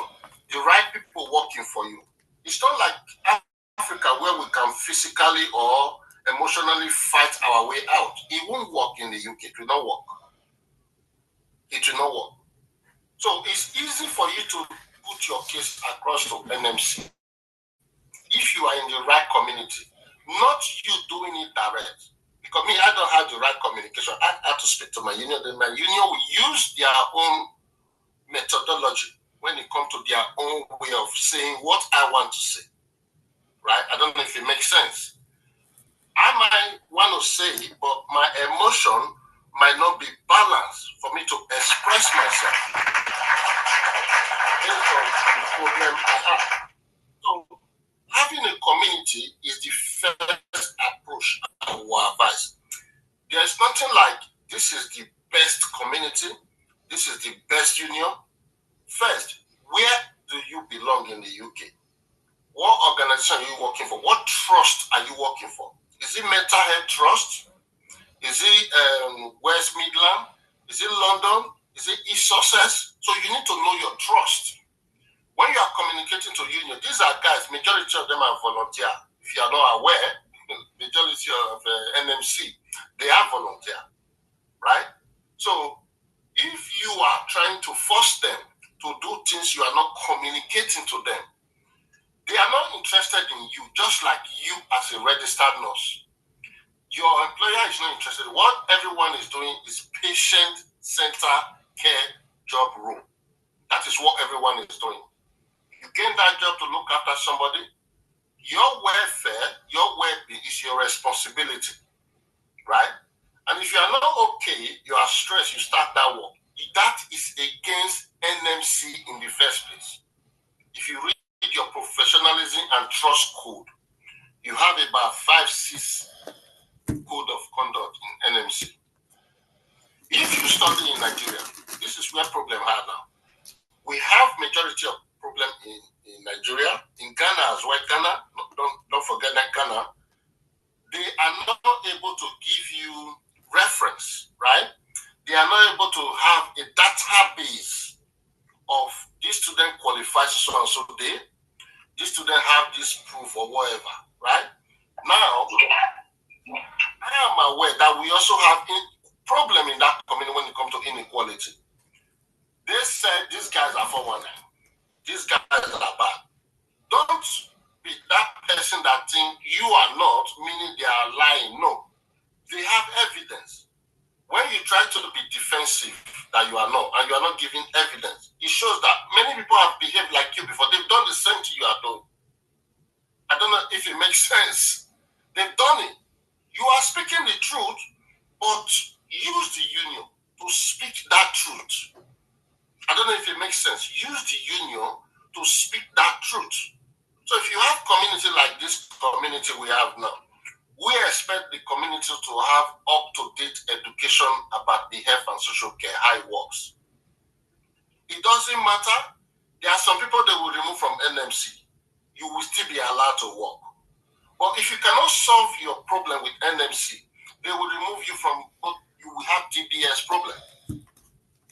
the right people working for you, it's not like Africa where we can physically or emotionally fight our way out. It won't work in the UK. It will not work. It will not work. So it's easy for you to put your case across to NMC if you are in the right community, not you doing it direct. Because me, I don't have the right communication. I have to speak to my union. Then my union will use their own methodology when it comes to their own way of saying what I want to say. Right? I don't know if it makes sense. I might want to say it, but my emotion might not be balanced for me to express myself. Based on the problem I have. So having a community is the first approach I will advise. There's nothing like this is the best community, this is the best union. First, where do you belong in the UK? What organization are you working for? What trust are you working for? Is it Mental Health Trust? Is it West Midland? Is it London? Is it East Sussex? So you need to know your trust. When you are communicating to union, these are guys, majority of them are volunteer. If you are not aware, majority of NMC, they are volunteer, right? So if you are trying to force them to do things you are not communicating to them, they are not interested in you, just like you as a registered nurse. Your employer is not interested. What everyone is doing is patient-centered care job role. That is what everyone is doing. You gain that job to look after somebody. Your welfare, your well-being is your responsibility, right? And if you are not okay, you are stressed, you start that work. That is against NMC in the first place. If you read your professionalism and trust code, you have about 5-6 code of conduct in NMC. If you study in Nigeria, this is where problem are now. We have majority of problem in Nigeria, in Ghana as well. Ghana, don't forget that Ghana, they are not able to give you reference, right? They are not able to have a database of this student qualifies so and so day, this student have this proof or whatever, right? Now, I am aware that we also have a problem in that community when it comes to inequality. They said these guys are 419. These guys are bad. Don't be that person that think you are not, meaning they are lying. No. They have evidence. When you try to be defensive that you are not, and you are not giving evidence, it shows that many people have behaved like you before. They've done the same to you are doing. I don't know if it makes sense. They've done it. You are speaking the truth, but use the union to speak that truth. I don't know if it makes sense. Use the union to speak that truth. So if you have community like this community we have now, we expect the community to have up-to-date education about the health and social care, how it works. It doesn't matter. There are some people they will remove from NMC. You will still be allowed to work. But if you cannot solve your problem with NMC, they will remove you from, you will have DBS problem.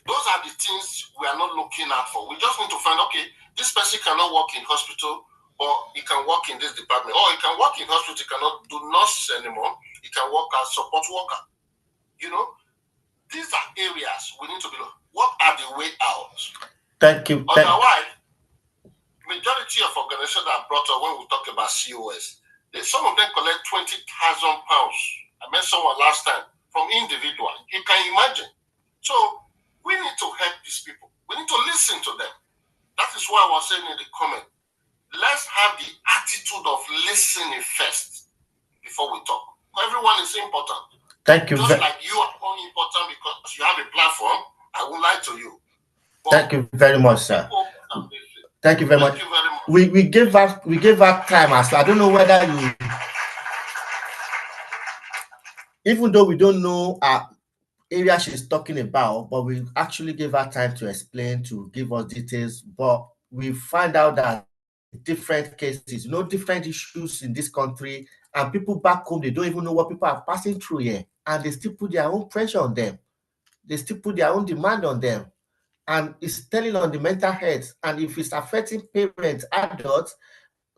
Those are the things we are not looking at for. We just need to find, okay, this person cannot work in hospital, or he can work in this department, or he can work in hospital, he cannot do nurse anymore, he can work as support worker. You know, These are areas we need to be. What are the way out? Thank you. Otherwise, majority of organizations that are brought up when we talk about COS, some of them collect £20,000. I met someone last time from individual. You can imagine. So we need to help these people. We need to listen to them. That is why I was saying in the comment, let's have the attitude of listening first before we talk. Everyone is important. Thank you. Just like you are only important because you have a platform, I will lie to you. But thank you very much, sir. Thank you very much. We gave her time as well. I don't know whether you, even though we don't know area she's talking about, but we actually gave her time to explain, to give us details. But we find out that different cases, different issues in this country, and people back home, they don't even know what people are passing through here, and they still put their own pressure on them. They still put their own demand on them, and it's telling on the mental health. And if it's affecting parents, adults,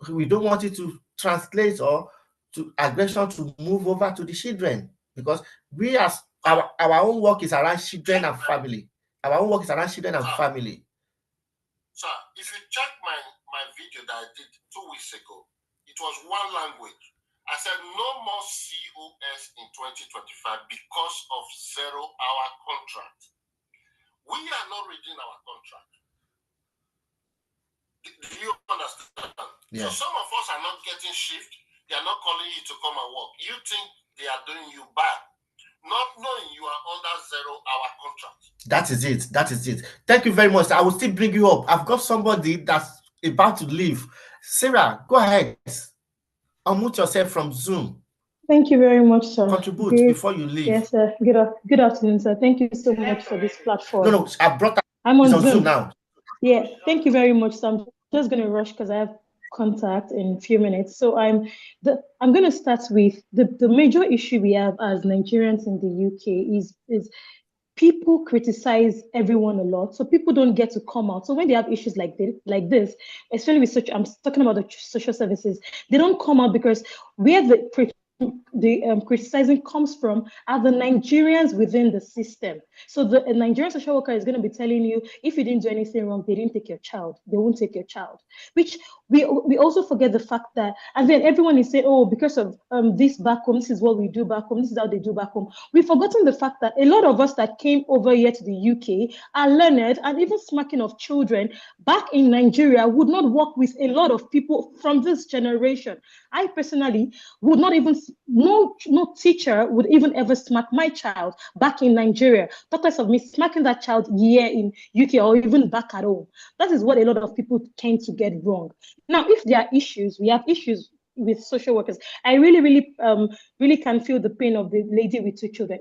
we don't want it to translate or to aggression to move over to the children, because we as our own work is around children and family. Our own work is around children and family. Sir, if you check my video that I did 2 weeks ago, it was one language. I said no more COS in 2025 because of 0-hour contract. We are not reading our contract. Do you understand? Yeah. So some of us are not getting shift. They are not calling you to come and work. You think they are doing you bad, not knowing you are under 0-hour contract. That is it. That is it. Thank you very much. I will still bring you up. I've got somebody that's about to leave. Sarah, go ahead. Unmute yourself from Zoom. Thank you very much, sir. Contribute before you leave. Yes, sir. Good afternoon, sir. Thank you so much for this platform. No, I brought her. I'm on Zoom now. Yeah, thank you very much. So I'm just going to rush because I have contact in a few minutes. So I'm going to start with the major issue we have as Nigerians in the UK is people criticize everyone a lot, so people don't get to come out. So when they have issues like this, especially with I'm talking about the social services, they don't come out because where the criticizing comes from are the Nigerians within the system. So the Nigerian social worker is going to be telling you, if you didn't do anything wrong, they didn't take your child. They won't take your child. Which we also forget the fact that, and then everyone is saying, oh, because of this back home, this is what we do back home, this is how they do back home. We've forgotten the fact that a lot of us that came over here to the UK are learned, and even smacking of children back in Nigeria would not work with a lot of people from this generation. I personally would not even, no teacher would even ever smack my child back in Nigeria. Talk less of me smacking that child here in UK or even back at home. That is what a lot of people tend to get wrong. Now, if there are issues, we have issues with social workers. I really can feel the pain of the lady with 2 children.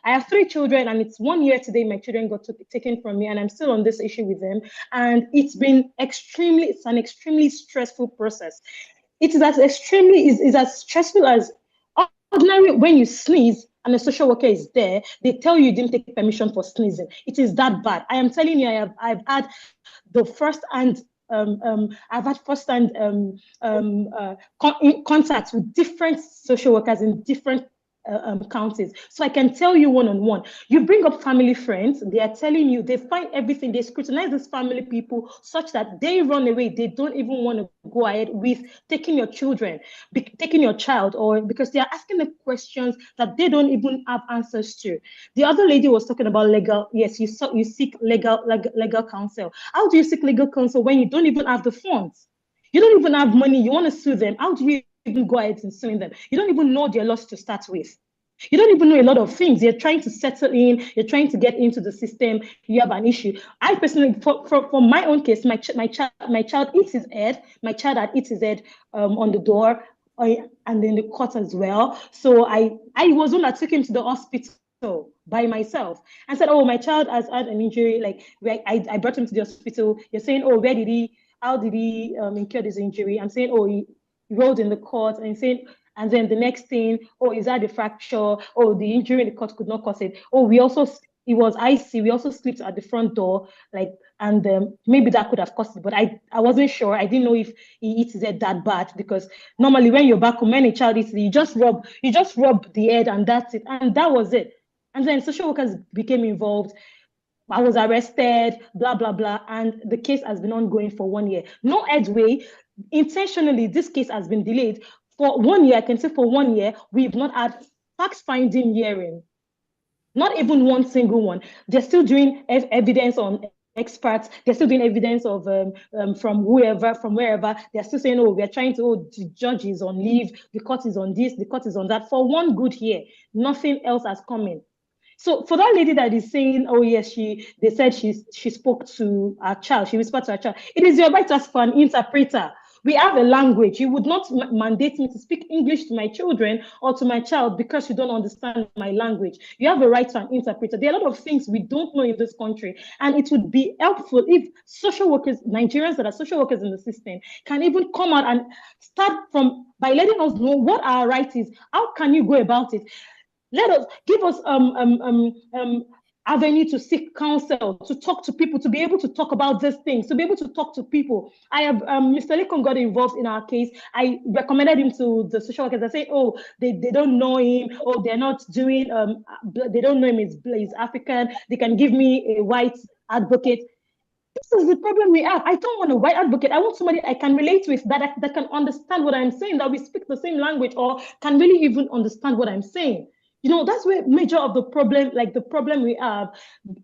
I have 3 children, and it's 1 year today my children got taken from me, and I'm still on this issue with them. And it's an extremely stressful process. It is as stressful as ordinary when you sneeze and a social worker is there, they tell you didn't take permission for sneezing. It is that bad. I am telling you, I've had the first-hand contacts with different social workers in different counties. So I can tell you one-on-one. You bring up family friends, they are telling you, they find everything, they scrutinize these family people such that they run away. They don't even want to go ahead with taking your children, taking your child, or because they are asking the questions that they don't even have answers to. The other lady was talking about legal. Yes, you seek legal counsel. How do you seek legal counsel when you don't even have the funds? You don't even have money. You want to sue them. How do you even go ahead and suing them? You don't even know their loss to start with. You don't even know a lot of things. You're trying to settle in. You're trying to get into the system. You have an issue. I personally, for my own case, my child eats his head. My child had eaten his head on the door and in the court as well. So I was one that took him to the hospital by myself and said, oh, my child has had an injury. Like I brought him to the hospital. You're saying, oh, how did he incur this injury? I'm saying, oh, he rolled in the court, and saying, and then the next thing, oh, is that a fracture? Oh, the injury in the court could not cause it. Oh, it was icy. We also slept at the front door, and maybe that could have caused it, but I wasn't sure. I didn't know if he eats his head that bad, because normally when you're back home, when a child eats it, you just rub the head and that's it. And that was it. And then social workers became involved. I was arrested, blah, blah, blah. And the case has been ongoing for 1 year. No headway. Intentionally, this case has been delayed for 1 year. I can say for 1 year, we've not had fact-finding hearing. Not even one single one. They're still doing evidence on experts. They're still doing evidence of from whoever, from wherever. They're still saying, oh, we're trying to, oh, the judge is on leave, the court is on this, the court is on that. For 1 good year, nothing else has come in. So for that lady that is saying, oh yes, they said she spoke to her child, she whispered to her child. It is your right to ask for an interpreter. We have a language. You would not mandate me to speak English to my children or to my child because you don't understand my language. You have a right to an interpreter. There are a lot of things we don't know in this country, and it would be helpful if social workers, Nigerians that are social workers in the system, can even come out and start by letting us know what our right is. How can you go about it? Give us avenue to seek counsel, to talk to people, to be able to talk about these things, to be able to talk to people. I have Mr. Lekon got involved in our case. I recommended him to the social workers. I said, oh, they don't know him, or they're not doing they don't know him, he's African. They can give me a white advocate. This is the problem we have. I don't want a white advocate. I want somebody I can relate with, that can understand what I'm saying, that we speak the same language, or can really even understand what I'm saying. That's where major of the problem, like the problem we have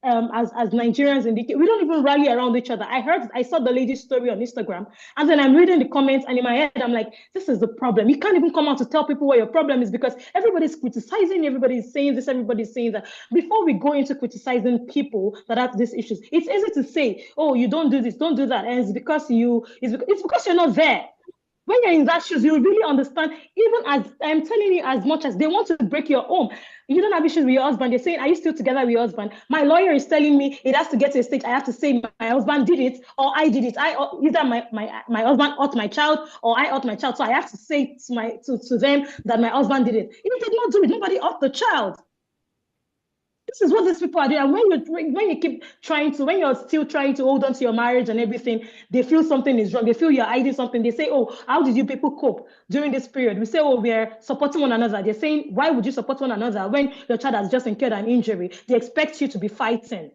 as Nigerians in the UK. We don't even rally around each other. I saw the lady's story on Instagram, and then I'm reading the comments, and in my head, I'm like, this is the problem. You can't even come out to tell people what your problem is because everybody's criticizing, everybody's saying this, everybody's saying that. Before we go into criticizing people that have these issues, it's easy to say, oh, you don't do this, don't do that. And it's because you're not there. When you're in that shoes, you really understand, even as I'm telling you, as much as they want to break your home, you don't have issues with your husband. They're saying, are you still together with your husband? My lawyer is telling me it has to get to a stage. I have to say my husband did it or I did it. Either my husband hurt my child or I hurt my child. So I have to say to them that my husband did it. If he did not do it, nobody hurt the child. This is what these people are doing. And when you're still trying to hold on to your marriage and everything, they feel something is wrong. They feel you're hiding something. They say, oh, how did you people cope during this period? We say, oh, we're supporting one another. They're saying, why would you support one another when your child has just incurred an injury? They expect you to be fighting.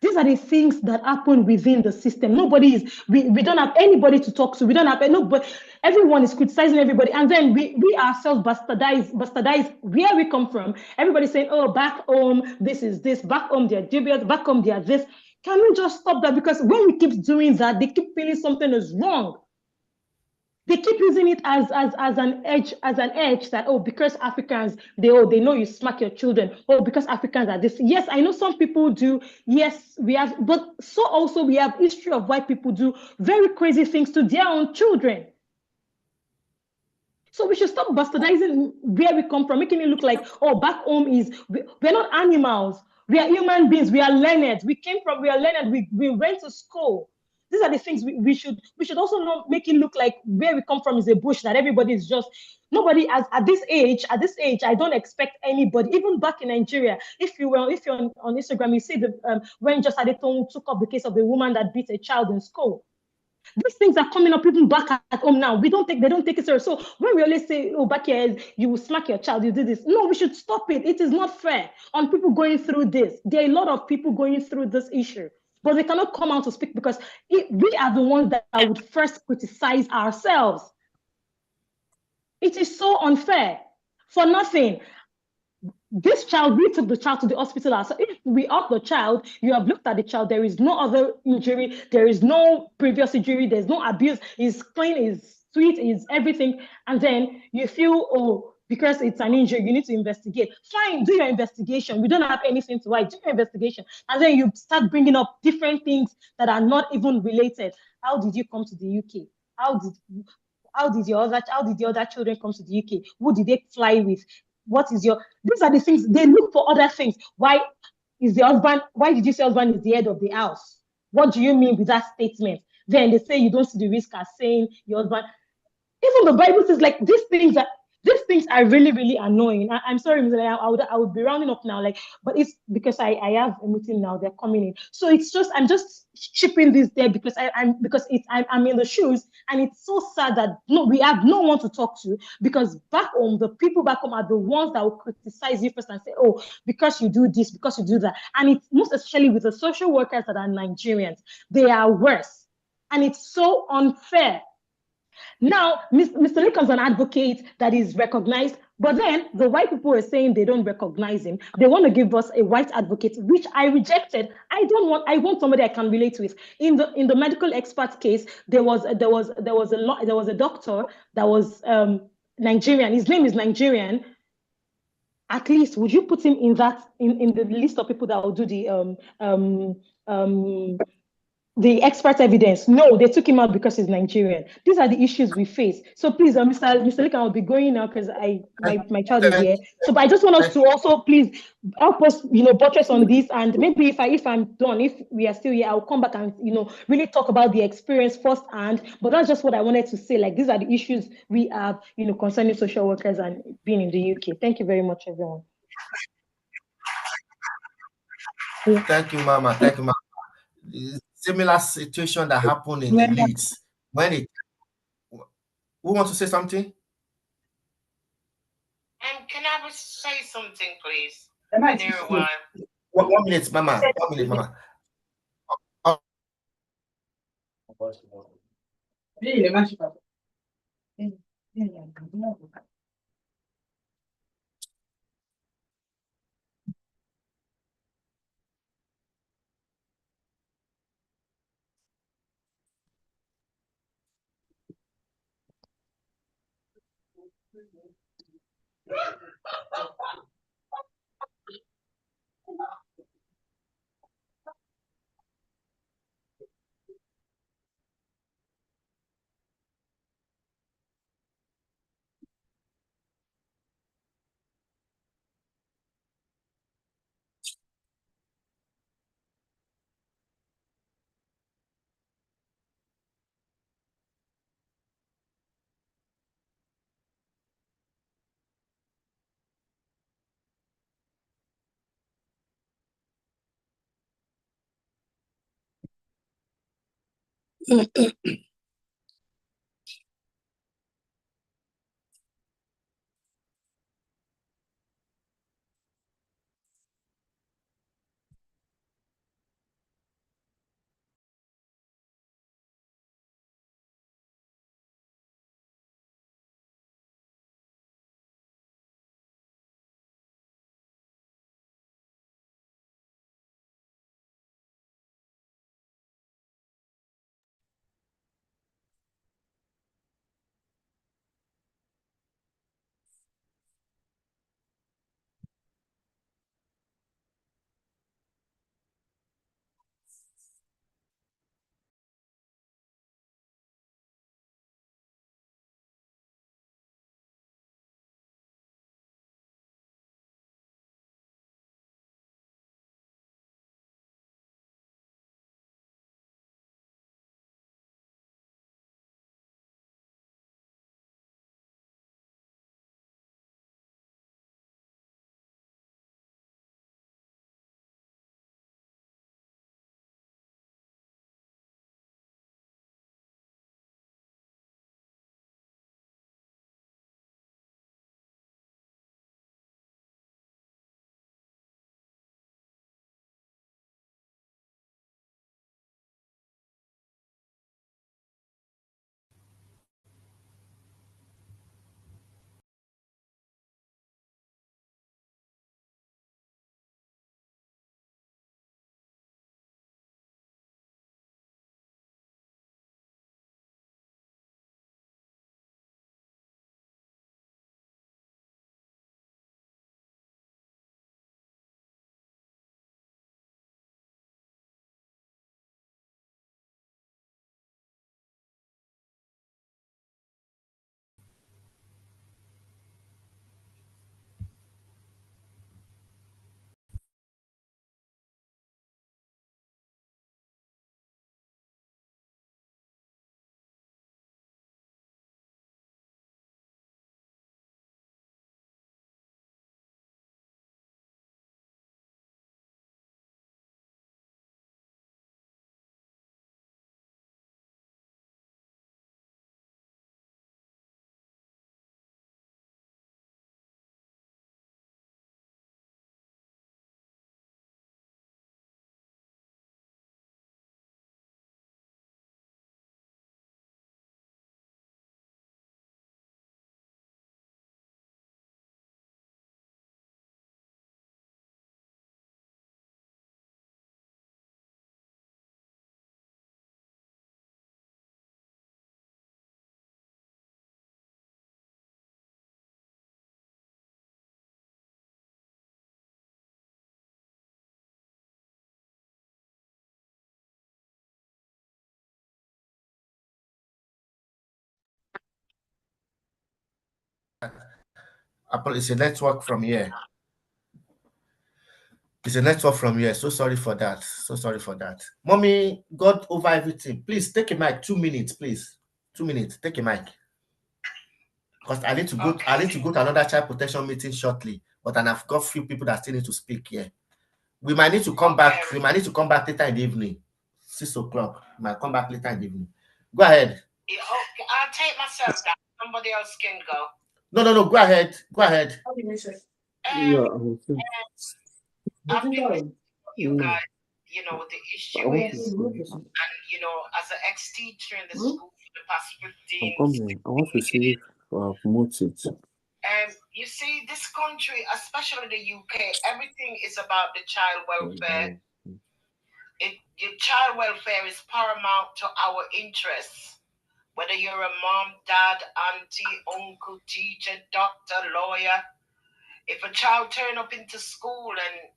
These are the things that happen within the system. We don't have anybody to talk to. We don't have nobody. Everyone is criticizing everybody. And then we ourselves bastardize where we come from. Everybody's saying, oh, back home, this is this. Back home, they're dubious. Back home, they're this. Can we just stop that? Because when we keep doing that, they keep feeling something is wrong. They keep using it as an edge that, oh, because Africans, they know you smack your children. Oh, because Africans are this. Yes, I know some people do. Yes, we have, but so also we have history of white people do very crazy things to their own children. So we should stop bastardizing where we come from, making it look like, oh, back home we're not animals. We are human beings. We are learned. We are learned. We went to school. These are the things we should also not make it look like where we come from is a bush, that everybody is just, nobody at this age, I don't expect anybody, even back in Nigeria, if you're on Instagram, you see when just Adetong took up the case of the woman that beat a child in school. These things are coming up even back at home now. They don't take it serious. So when we always say, oh, back here, you will smack your child, you do this. No, we should stop it. It is not fair on people going through this. There are a lot of people going through this issue, but they cannot come out to speak because we are the ones that would first criticize ourselves. It is so unfair for nothing. This child, we took the child to the hospital. So if we hurt the child, you have looked at the child, there is no other injury, there is no previous injury, there's no abuse, he's clean, he's sweet, he's everything. And then you feel, oh, because it's an injury, you need to investigate. Fine, do your investigation. We don't have anything to hide. Do your investigation. And then you start bringing up different things that are not even related. How did you come to the UK? How did the other children come to the UK? Who did they fly with? These are the things they look for, other things. Why did you say husband is the head of the house? What do you mean with that statement? Then they say you don't see the risk as saying your husband. Even the Bible says like these things These things are really, really annoying. I'm sorry, Mr. I would be rounding up now, like, but it's because I have a meeting now. They're coming in, so it's just I'm just chipping this there because I'm in the shoes, and it's so sad that no, we have no one to talk to, because back home the people back home are the ones that will criticize you first and say, oh, because you do this, because you do that, and it's most especially with the social workers that are Nigerians, they are worse, and it's so unfair. Now, Mr. Lincoln's an advocate that is recognized, but then the white people are saying they don't recognize him. They want to give us a white advocate, which I rejected. I want somebody I can relate with. In the medical expert case, there was a doctor that was Nigerian. His name is Nigerian. At least, would you put him in the list of people that will do the expert evidence? No, they took him out because he's Nigerian. These are the issues we face. So please, Mr. Lincoln, I'll be going now because my child is here. So, but I just want us to also please help us, buttress on this, and maybe if I'm done, if we are still here, I'll come back and really talk about the experience firsthand. But that's just what I wanted to say. Like, these are the issues we have, concerning social workers and being in the UK. Thank you very much, everyone. Thank you, Mama. Thank you, Mama. Similar situation that happened in Leeds. Who wants to say something? Can I say something, please? One minute, Mama. 1 minute, Mama. It's a network from here. It's a network from here. So sorry for that. So sorry for that. Mommy, God over everything. Please take a mic. 2 minutes, please. 2 minutes. Take a mic. Because I need to go. Okay. I need to go to another child protection meeting shortly. But and I've got few people that still need to speak here. We might need to come back. We might need to come back later in the evening. 6 o'clock. We might come back later in the evening. Go ahead. Yeah, okay, I'll take myself down. Somebody else can go. No. Go ahead. Go ahead. I've been with you guys, with the issue is, and as an ex-teacher in the school for the past 15 years. I want to see if I've moved it. You see, this country, especially the UK, everything is about the child welfare. Your child welfare is paramount to our interests. Whether you're a mom, dad, auntie, uncle, teacher, doctor, lawyer, if a child turn up into school and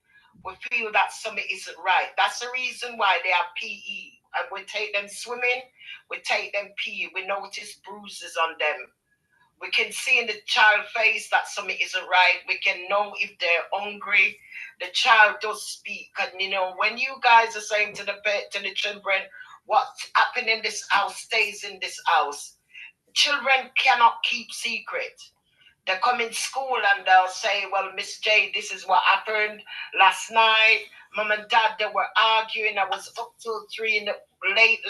we feel that something isn't right, that's the reason why they have PE. And we take them swimming, we take them PE, we notice bruises on them. We can see in the child's face that something isn't right. We can know if they're hungry. The child does speak. And, when you guys are saying to the children, what's happening in this house stays in this house. Children cannot keep secret. They come in school and they'll say, well, Miss J, this is what happened last night. Mom and Dad, they were arguing. I was up till 3 in the late.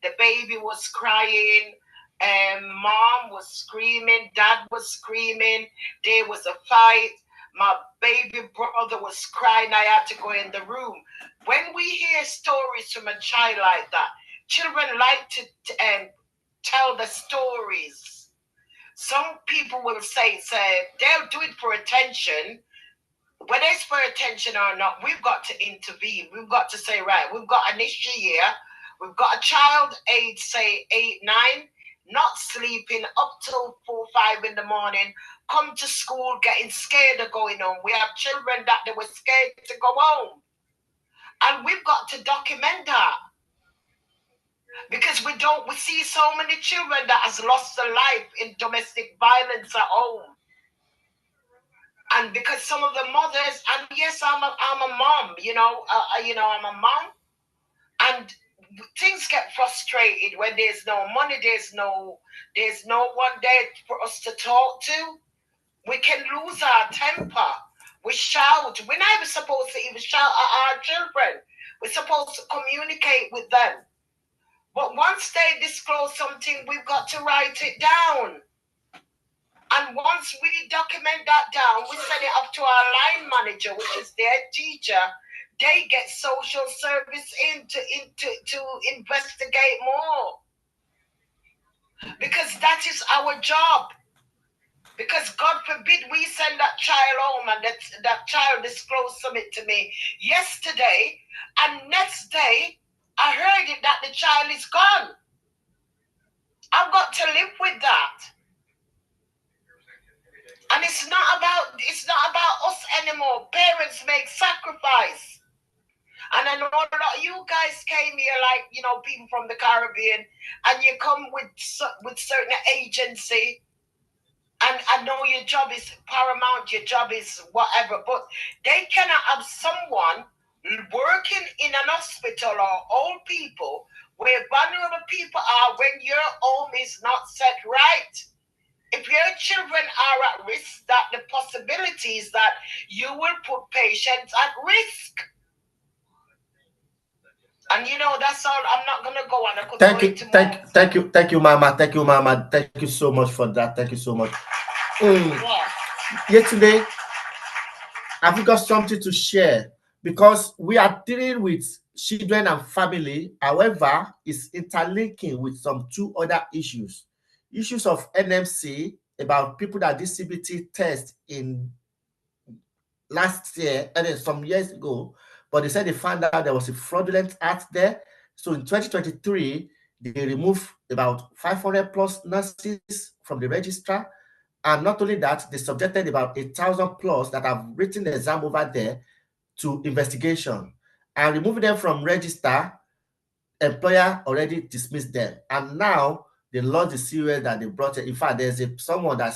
The baby was crying. Mom was screaming, Dad was screaming, there was a fight, my baby brother was crying, I had to go in the room. When we hear stories from a child like that, children like to tell the stories. Some people will say they'll do it for attention. Whether it's for attention or not, we've got to intervene. We've got to say, right, we've got an issue here. We've got a child age, say 8, 9, not sleeping up till 4, 5 in the morning, come to school getting scared of going home. We have children that they were scared to go home. And we've got to document that. Because we see so many children that has lost their life in domestic violence at home. And because some of the mothers, and yes, I'm a mom, I'm a mom. And things get frustrated when there's no money, there's no one there for us to talk to. We can lose our temper. We shout. We're not even supposed to even shout at our children. We're supposed to communicate with them. But once they disclose something, we've got to write it down. And once we document that down, we send it up to our line manager, which is their teacher. They get social service in to investigate more. Because that is our job. Because God forbid we send that child home and that child disclosed something to me yesterday, and next day I heard it that the child is gone. I've got to live with that. And it's not about us anymore. Parents make sacrifice. And I know a lot of you guys came here like, people from the Caribbean, and you come with certain agency, and I know your job is paramount, your job is whatever, but they cannot have someone working in an hospital or old people where vulnerable people are when your home is not set right. If your children are at risk, that the possibility is that you will put patients at risk. And that's all. I'm not gonna go on. I could thank you, Mama. Thank you, Mama. Thank you so much for that. Thank you so much. Yesterday, have you got something to share? Because we are dealing with children and family. However, it's interlinking with some 2 other issues. Issues of NMC about people that did CBT test in last year and then some years ago, but they said they found out there was a fraudulent act there. So in 2023, they removed about 500 plus nurses from the registrar. And not only that, they subjected about 1,000 plus that have written the exam over there to investigation. And removing them from register, employer already dismissed them. And now they lost the serial that they brought in. In fact, there's someone that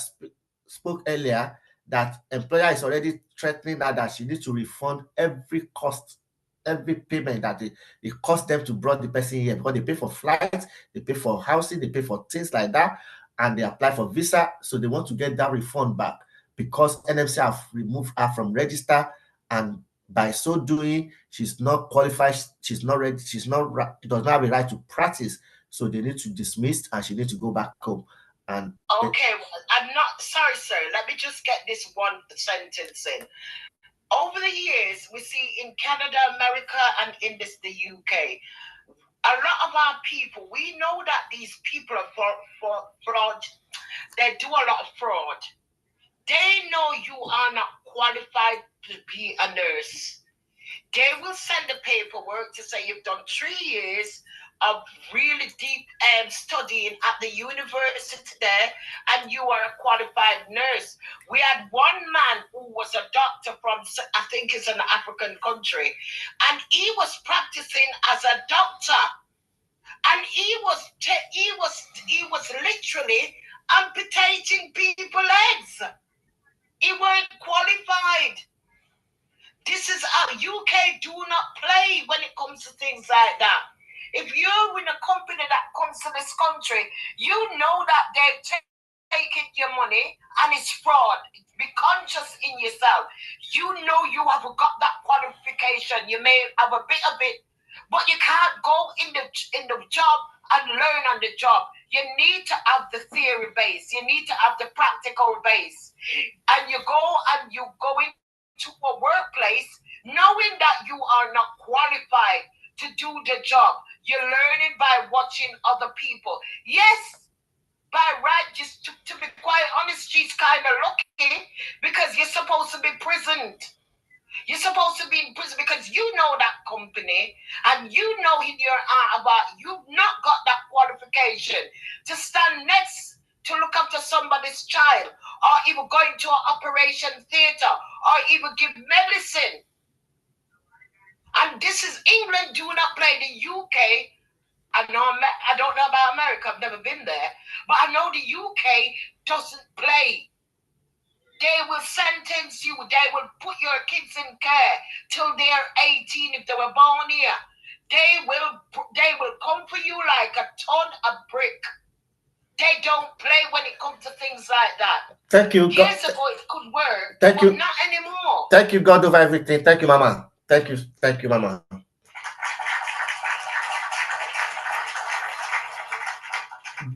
spoke earlier, that employer is already threatening her that she needs to refund every cost, every payment that it cost them to bring the person here, because they pay for flights, they pay for housing, they pay for things like that, and they apply for visa, so they want to get that refund back because NMC have removed her from register, and by so doing, she's not qualified, she's not ready, she does not have a right to practice, so they need to dismiss and she needs to go back home. And okay, I'm not sorry, sir. Let me just get this one sentence in. Over the years, we see in Canada, America, and in the UK, a lot of our people, we know that these people are fraud. They do a lot of fraud. They know you are not qualified to be a nurse. They will send the paperwork to say you've done 3 years of really deep studying at the university there, and you are a qualified nurse. We had one man who was a doctor from, I think it's an African country, and he was practicing as a doctor, and he was literally amputating people's legs. He weren't qualified. This is how UK do not play when it comes to things like that. If you're in a company that comes to this country, you know that they're taking your money and it's fraud. Be conscious in yourself. You know you have got that qualification. You may have a bit of it, but you can't go in the job and learn on the job. You need to have the theory base. You need to have the practical base. And you go into a workplace knowing that you are not qualified to do the job. You're learning by watching other people. Yes, by right, just to be quite honest, she's kind of lucky because you're supposed to be prisoned. You're supposed to be in prison because you know that company and you know in your heart about you've not got that qualification to stand next to look after somebody's child, or even go into an operation theater, or even give medicine. And this is England, do not play. The UK, I don't know about America, I've never been there, but I know the UK doesn't play. They will sentence you. They will put your kids in care till they're 18 if they were born here. They will come for you like a ton of brick. They don't play when it comes to things like that. Thank you. Years ago it could work, Thank you. not anymore. Thank you, God, over everything. Thank you, Mama. Thank you, Mama.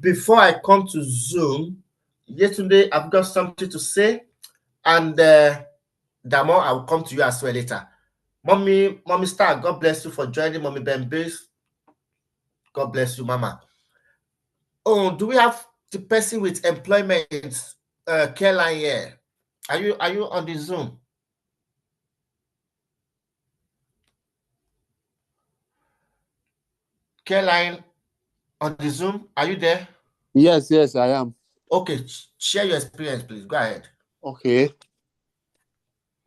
Before I come to Zoom, yesterday I've got something to say, and Damo, I will come to you as well later. Mommy Star, God bless you for joining. Mommy Ben Base, God bless you, Mama. Oh, do we have the person with employment care line here? Are you on the Zoom? Care line on the Zoom, are you there? Yes, I am. Okay, share your experience, please. Go ahead. Okay.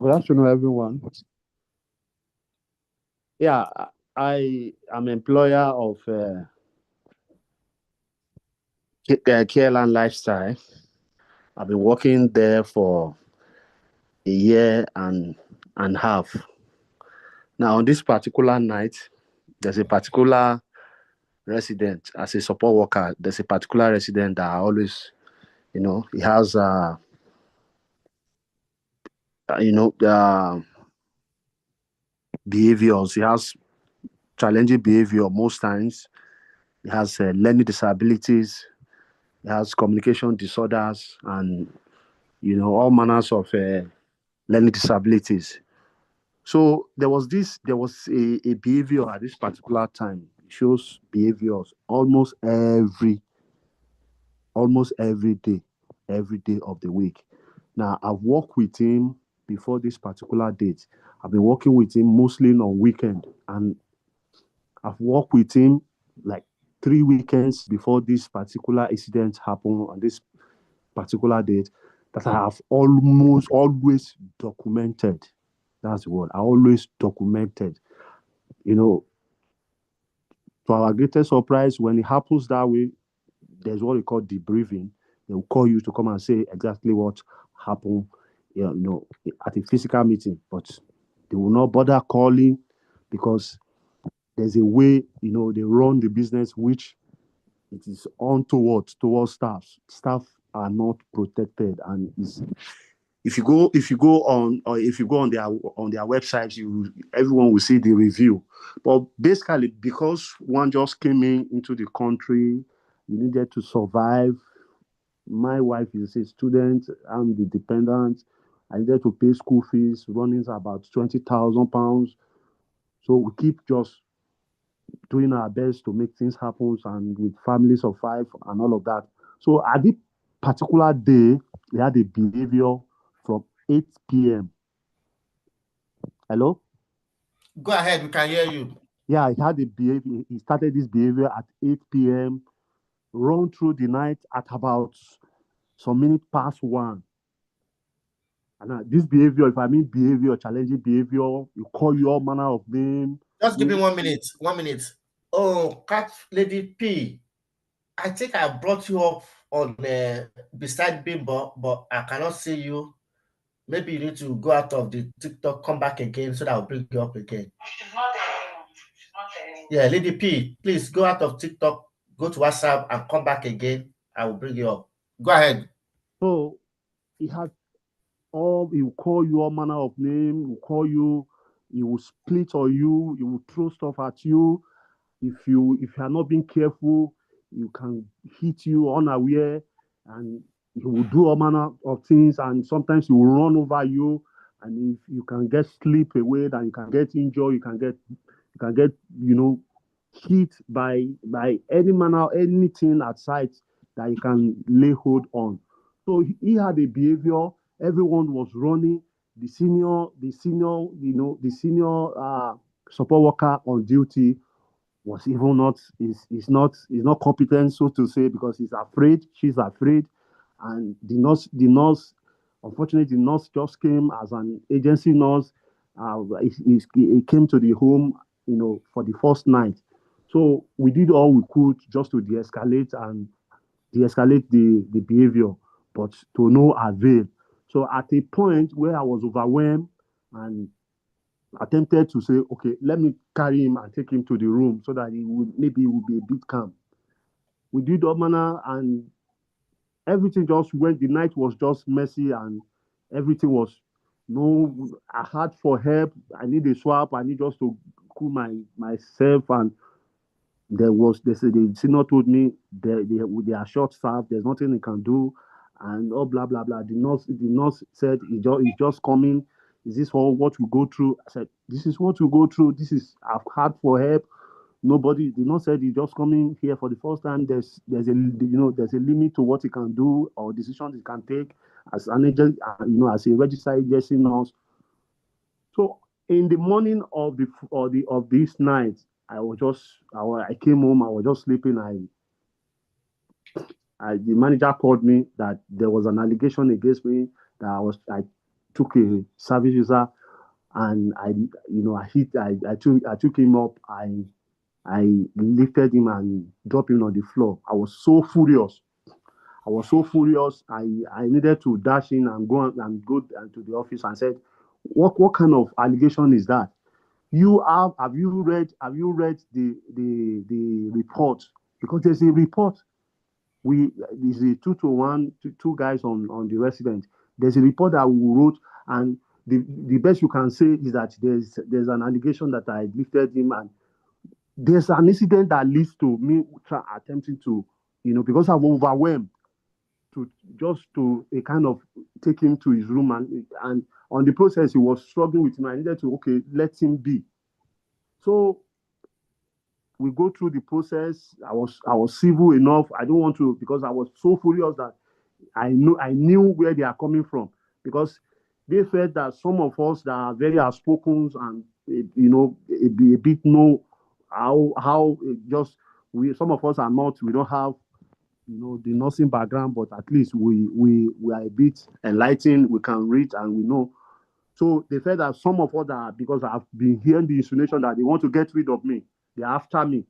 Good afternoon, everyone. Yeah, I am employer of Careland Lifestyle. I've been working there for a year and a half. Now, on this particular night, there's a particular resident, as a support worker, there's a particular resident that I always, he has, behaviors. He has challenging behavior most times. He has learning disabilities. He has communication disorders and, all manners of learning disabilities. So there was a behavior at this particular time. It shows behaviors almost every day of the week. Now, I've worked with him before this particular date. I've been working with him mostly on weekend, and I've worked with him like 3 weekends before this particular incident happened on this particular date, that I have almost always documented. That's the word. I always documented. To our greatest surprise, when it happens that way, there's what we call debriefing. They will call you to come and say exactly what happened, at a physical meeting. But they will not bother calling because there's a way, they run the business which it is towards staff. Staff are not protected, and if you go on their websites, everyone will see the review. But basically, because one just came into the country, you needed to survive. My wife is a student. I'm the dependent. I needed to pay school fees, running about £20,000. So we keep just doing our best to make things happen, and with families of 5 and all of that. So at this particular day, they had a behavior from 8 p.m. Hello? Go ahead, we can hear you. Yeah, he started this behavior at 8 p.m., run through the night at about some minutes past 1. And this behavior, if I mean behavior, challenging behavior, you call you all manner of names. Just give me 1 minute. 1 minute. Oh, Cat Lady P, I think I brought you up on beside Bimbo, but I cannot see you. Maybe you need to go out of the TikTok, come back again, so that I'll bring you up again. She's not there anymore. She's not there anymore. Yeah, Lady P, please go out of TikTok, go to WhatsApp, and come back again. I will bring you up. Go ahead. So he will call you all manner of names, he will call you, he will split on you, he will throw stuff at you. If you are not being careful, you can hit you unaware, and he will do all manner of things, and sometimes he will run over you, and if you can get slip away, then you can get injured, you can get hit by anything at sight that you can lay hold on. So he had a behavior. Everyone was running. The senior support worker on duty was even not is not competent, so to say, because she's afraid, and the nurse, unfortunately, the nurse just came as an agency nurse. He came to the home, for the first night. So we did all we could just to de-escalate the behavior, but to no avail. So at a point where I was overwhelmed and attempted to say, okay, let me carry him and take him to the room so that he would be a bit calm. We did all manner, and everything just went. The night was just messy, and everything was I had for help. I need a swap. I need just to cool myself, and they said the senior told me they are short staffed. There's nothing they can do, and all blah blah blah. The nurse said he's just coming. Is this all what we go through? I said, this is what we go through. I've had for help. Nobody. The nurse said he's just coming here for the first time. There's a limit to what he can do or decisions he can take as an agent, as a registered agency nurse. So in the morning of this night, I came home. I was just sleeping. The manager called me that there was an allegation against me that I took a service user, and I took him up. I lifted him and dropped him on the floor. I was so furious. I needed to dash in and go to the office and said, what kind of allegation is that? Have you read the report? Because there's a report. There's a 2-to-1, two guys on the resident. There's a report that we wrote, and the best you can say is that there's an allegation that I lifted him, and there's an incident that leads to me attempting to, because I'm overwhelmed, to a kind of take him to his room, and on the process he was struggling with him. I needed to let him be. So we go through the process. I was civil enough. I don't want to, because I was so furious that I knew where they are coming from, because they felt that some of us that are very outspoken and a bit know how some of us are not. We don't have the nursing background, but at least we are a bit enlightened. We can read and we know. So they felt that some of us are, because I've been hearing the insinuation that they want to get rid of me. They're after me.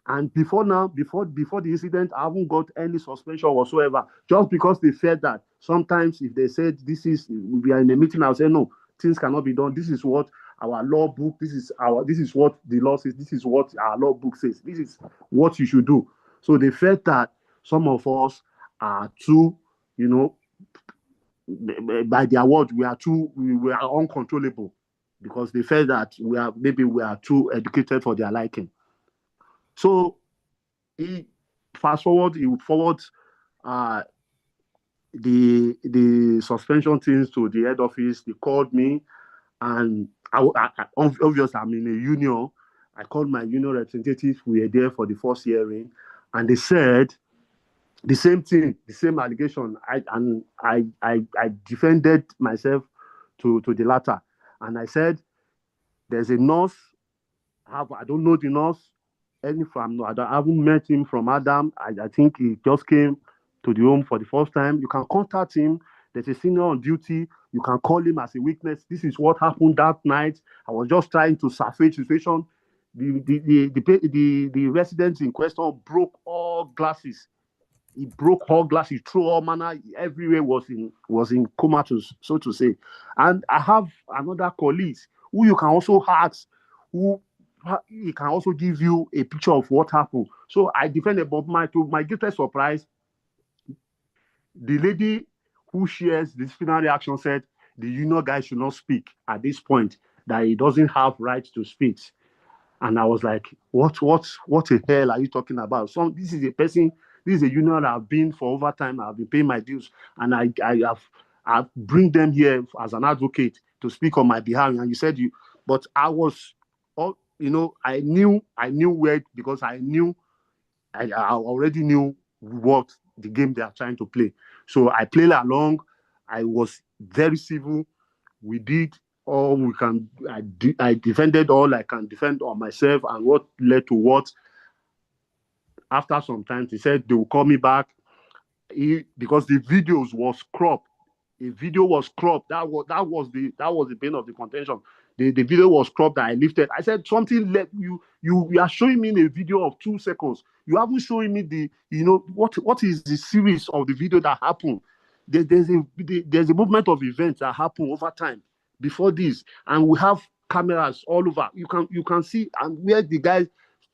And before the incident, I haven't got any suspension whatsoever. Just because they said that sometimes if they said we are in a meeting, I'll say no, things cannot be done. This is what our law book, this is what the law says, this is what our law book says, this is what you should do. So they felt that some of us are too, by their word, we are uncontrollable, because they felt that we are too educated for their liking. So he would forward the suspension things to the head office. They called me, and obviously I'm in a union. I called my union representatives. We were there for the first hearing, and they said the same thing, the same allegation. I defended myself to the latter, and I said there's a nurse. I don't know the nurse. I haven't met him from Adam. I think he just came to the home for the first time. You can contact him. There's a senior on duty. You can call him as a witness. This is what happened that night. I was just trying to salvage the situation. The resident in question broke all glasses. He broke all glasses, threw all manner. Everywhere was in comatose, so to say. And I have another colleague who you can also ask, who he can also give you a picture of what happened. So I defended, but to my greatest surprise, the lady who shares the disciplinary action said the union guy should not speak at this point, that he doesn't have right to speak. And I was like, what the hell are you talking about? This is a union that I've been for over time. I've been paying my dues, and I bring them here as an advocate to speak on my behalf. And you said but I was, I knew where, because I already knew what the game they are trying to play. So I played along. I was very civil. We did all we can. I defended all I can defend on myself, and what led to what. After some time, they said they will call me back. Because the videos was cropped. The video was cropped. That was the pain of the contention. The video was cropped that I lifted. I said something let you are showing me a video of 2 seconds. You haven't shown me what is the series of the video that happened. There's a movement of events that happen over time before this, and we have cameras all over. You can see, and where the guys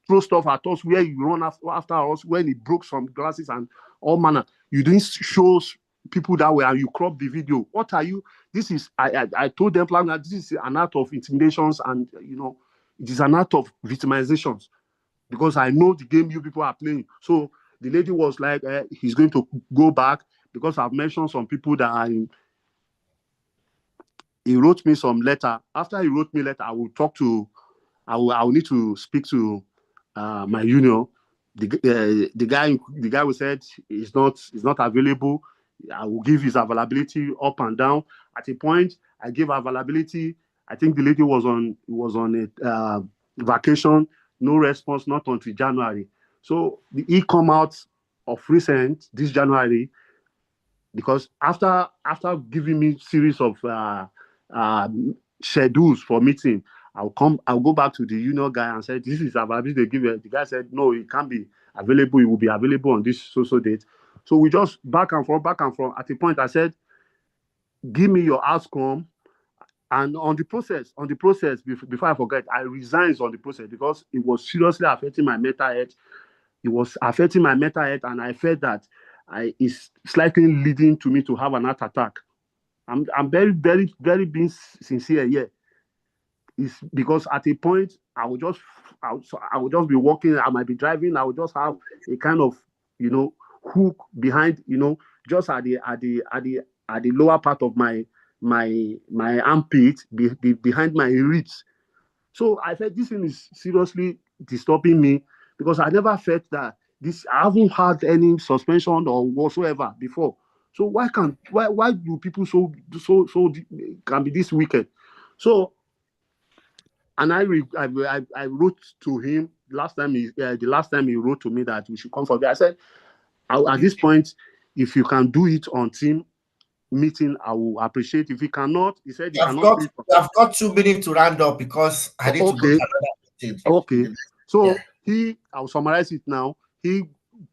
throw stuff at us, where you run after us, when he broke some glasses and all manner. You didn't show people that way, and you crop the video. What are you? This is I told them that this is an act of intimidations, and it is an act of victimizations, because I know the game you people are playing. So the lady was like, he's going to go back, because I've mentioned some people that are in. He wrote me some letter. After he wrote me letter, I will talk to. I will need to speak to my union. The guy who said is not available. I will give his availability up and down. At a point, I gave availability. I think the lady was on a vacation. No response, not until January. So he come out of recent this January, because after giving me series of schedules for meeting, I'll go back to the union guy and say, this is availability they give you. The guy said, no, it can't be available. It will be available on this so date. So we just back and forth. At a point, I said, give me your outcome. And on the process, before I forget, I resigned on the process, because it was seriously affecting my mental health. It was affecting my mental health, and I felt that it's slightly leading to me to have an heart attack. I'm very, very, very being sincere here. It's because at a point I would just be walking. I might be driving. I would just have a kind of hook behind, just at the lower part of my armpit, behind my ribs. So I felt this thing is seriously disturbing me, because I never felt that this. I haven't had any suspension or whatsoever before. So why do people so can be this wicked? So. And I wrote to him the last time he wrote to me that we should come for that. I said, at this point, if you can do it on team meeting, I will appreciate. If he cannot, he said I've got 2 minutes to round up, because I need to go to another meeting. Okay. So I'll summarize it now. He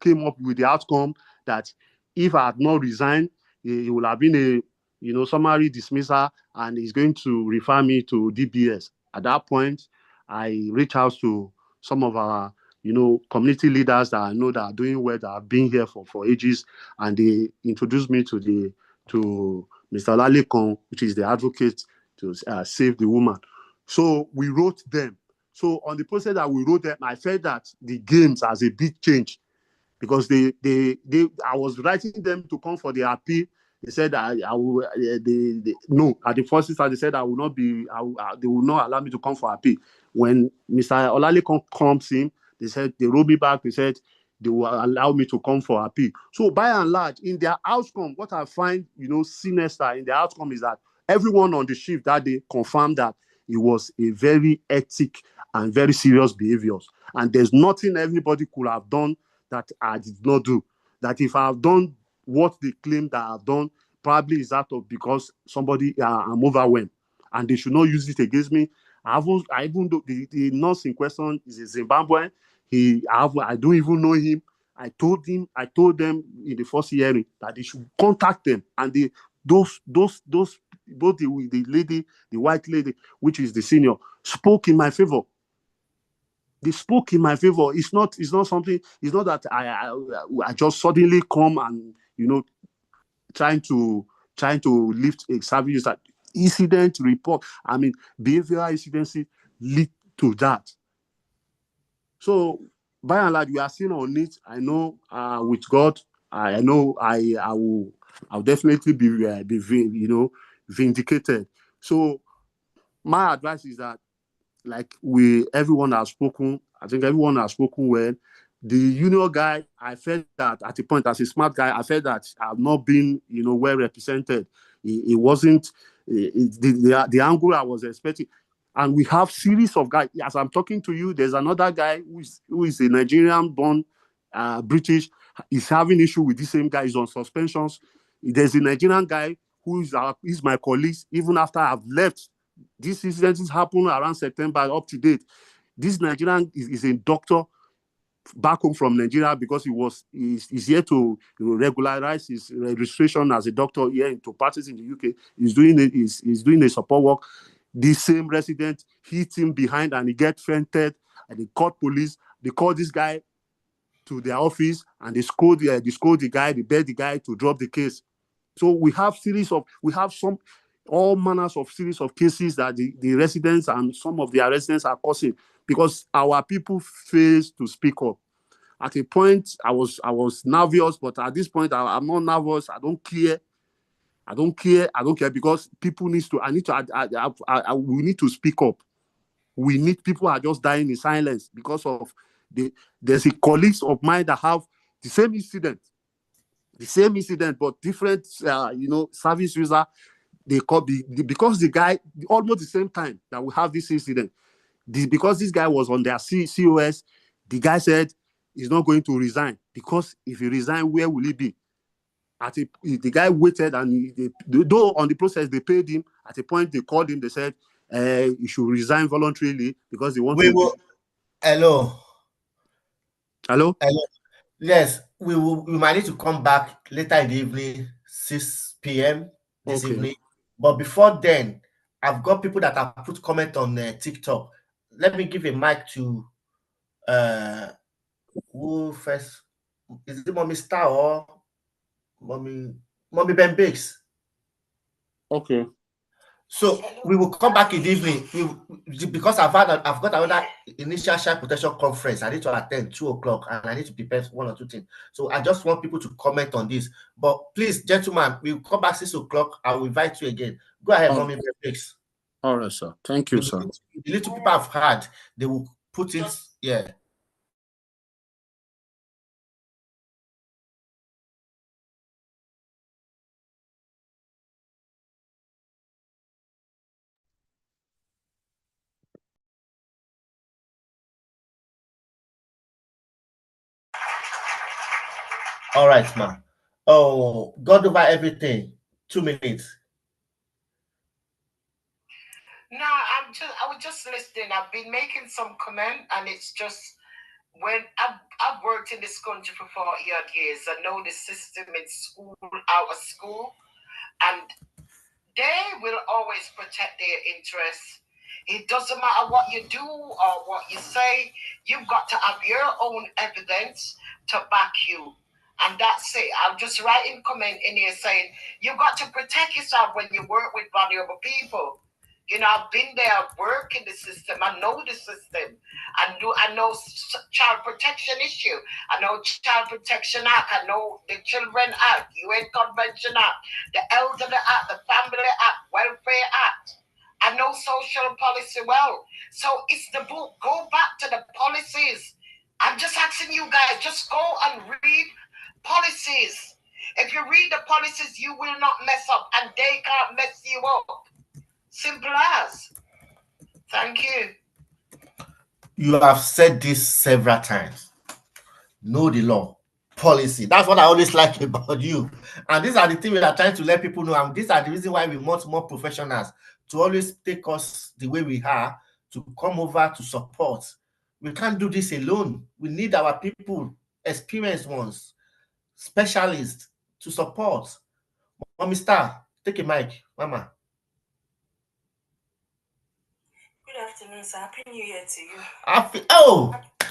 came up with the outcome that if I had not resigned, it would have been a summary dismissal, and he's going to refer me to DBS. At that point, I reached out to some of our community leaders that I know that are doing well, that have been here for ages, and they introduced me to Mr. Lalekon, which is the advocate to save the woman. So we wrote them. So on the process that we wrote them, I felt that the games has a big change, because I was writing them to come for the appeal. They said I will. No, at the first instance they said I will not be. They will not allow me to come for appeal. When Mr. Olalekon comes in, they said they wrote me back. They said they will allow me to come for appeal. So by and large, in their outcome, what I find sinister in the outcome is that everyone on the shift that day confirmed that it was a very ethic and very serious behaviors, and there's nothing anybody could have done that I did not do. That if I have done what they claim that I've done, probably is out of because somebody I'm overwhelmed, and they should not use it against me. I even though the nurse in question is a Zimbabwean, I don't even know him. I told them in the first hearing that they should contact them, and both the lady, the white lady, which is the senior, spoke in my favor. They spoke in my favor. It's not something. It's not that I just suddenly come and trying to lift a service that incident report. I mean, behavioral incidences lead to that. So by and large, we are still on it. I know with God, I know I'll definitely be vindicated. So my advice is that, like everyone has spoken. I think everyone has spoken well. The union guy, I felt that at a point, as a smart guy, I felt that I've not been, well represented. It wasn't the angle I was expecting. And we have series of guys. As I'm talking to you, there's another guy who is a Nigerian-born British. He's having issue with the same guy. He's on suspensions. There's a Nigerian guy who is my colleague, even after I've left. These incidents happen around September up to date. This Nigerian is a doctor back home from Nigeria because he's here to regularize his registration as a doctor here to practice in the UK. He's doing a support work. The same resident hit him behind and he gets fainted, and they called police. They called this guy to their office and they scold the guy, they begged the guy to drop the case. So we have all manners of series of cases that the residents and some of their residents are causing because our people fail to speak up. At a point, I was nervous, but at this point, I'm not nervous. I don't care. I don't care because people we need to speak up. People are just dying in silence because of there's a colleagues of mine that have the same incident, but different, service user. They call because the guy almost the same time that we have this incident. Because this guy was on their COS, the guy said he's not going to resign because if he resign, where will he be? The guy waited, and though on the process they paid him. At a point they called him. They said he should resign voluntarily because they want to. Hello. Hello. Yes, we might need to come back later in the evening, 6 p.m. this evening. But before then, I've got people that have put comment on TikTok. Let me give a mic to who first? Is it Mommy Star or Mommy Ben Biggs? Okay. So we will come back in the evening because I've got another initial child protection conference. I need to attend 2:00 and I need to prepare one or two things. So I just want people to comment on this. But please, gentlemen, we'll come back 6:00. I will invite you again. Go ahead, Mommy Breaks. All right, sir. Thank you, sir. The little people I've had, they will put it, yeah. All right, ma. Oh, God over everything. 2 minutes. No, I was just listening. I've been making some comment, and it's just when I've worked in this country for 40 odd years, I know the system in school, out of school, and they will always protect their interests. It doesn't matter what you do or what you say, you've got to have your own evidence to back you. And that's it. I'm just writing comment in here saying you've got to protect yourself when you work with vulnerable people. You know, I've been there, I've worked in the system, I know the system. I know child protection issue. I know Child Protection Act. I know the Children Act, UN Convention Act, the Elderly Act, the Family Act, Welfare Act. I know social policy well. So it's the book. Go back to the policies. I'm just asking you guys, just go and read policies. If you read the policies, you will not mess up, and they can't mess you up. Simple as. Thank you. You have said this several times. Know the law, policy. That's what I always like about you. And these are the things we are trying to let people know. And these are the reasons why we want more professionals to always take us the way we are, to come over to support. We can't do this alone. We need our people, experienced ones, specialists to support. Mommy Star, take a mic, Mama. Good afternoon, sir. Happy New Year to you.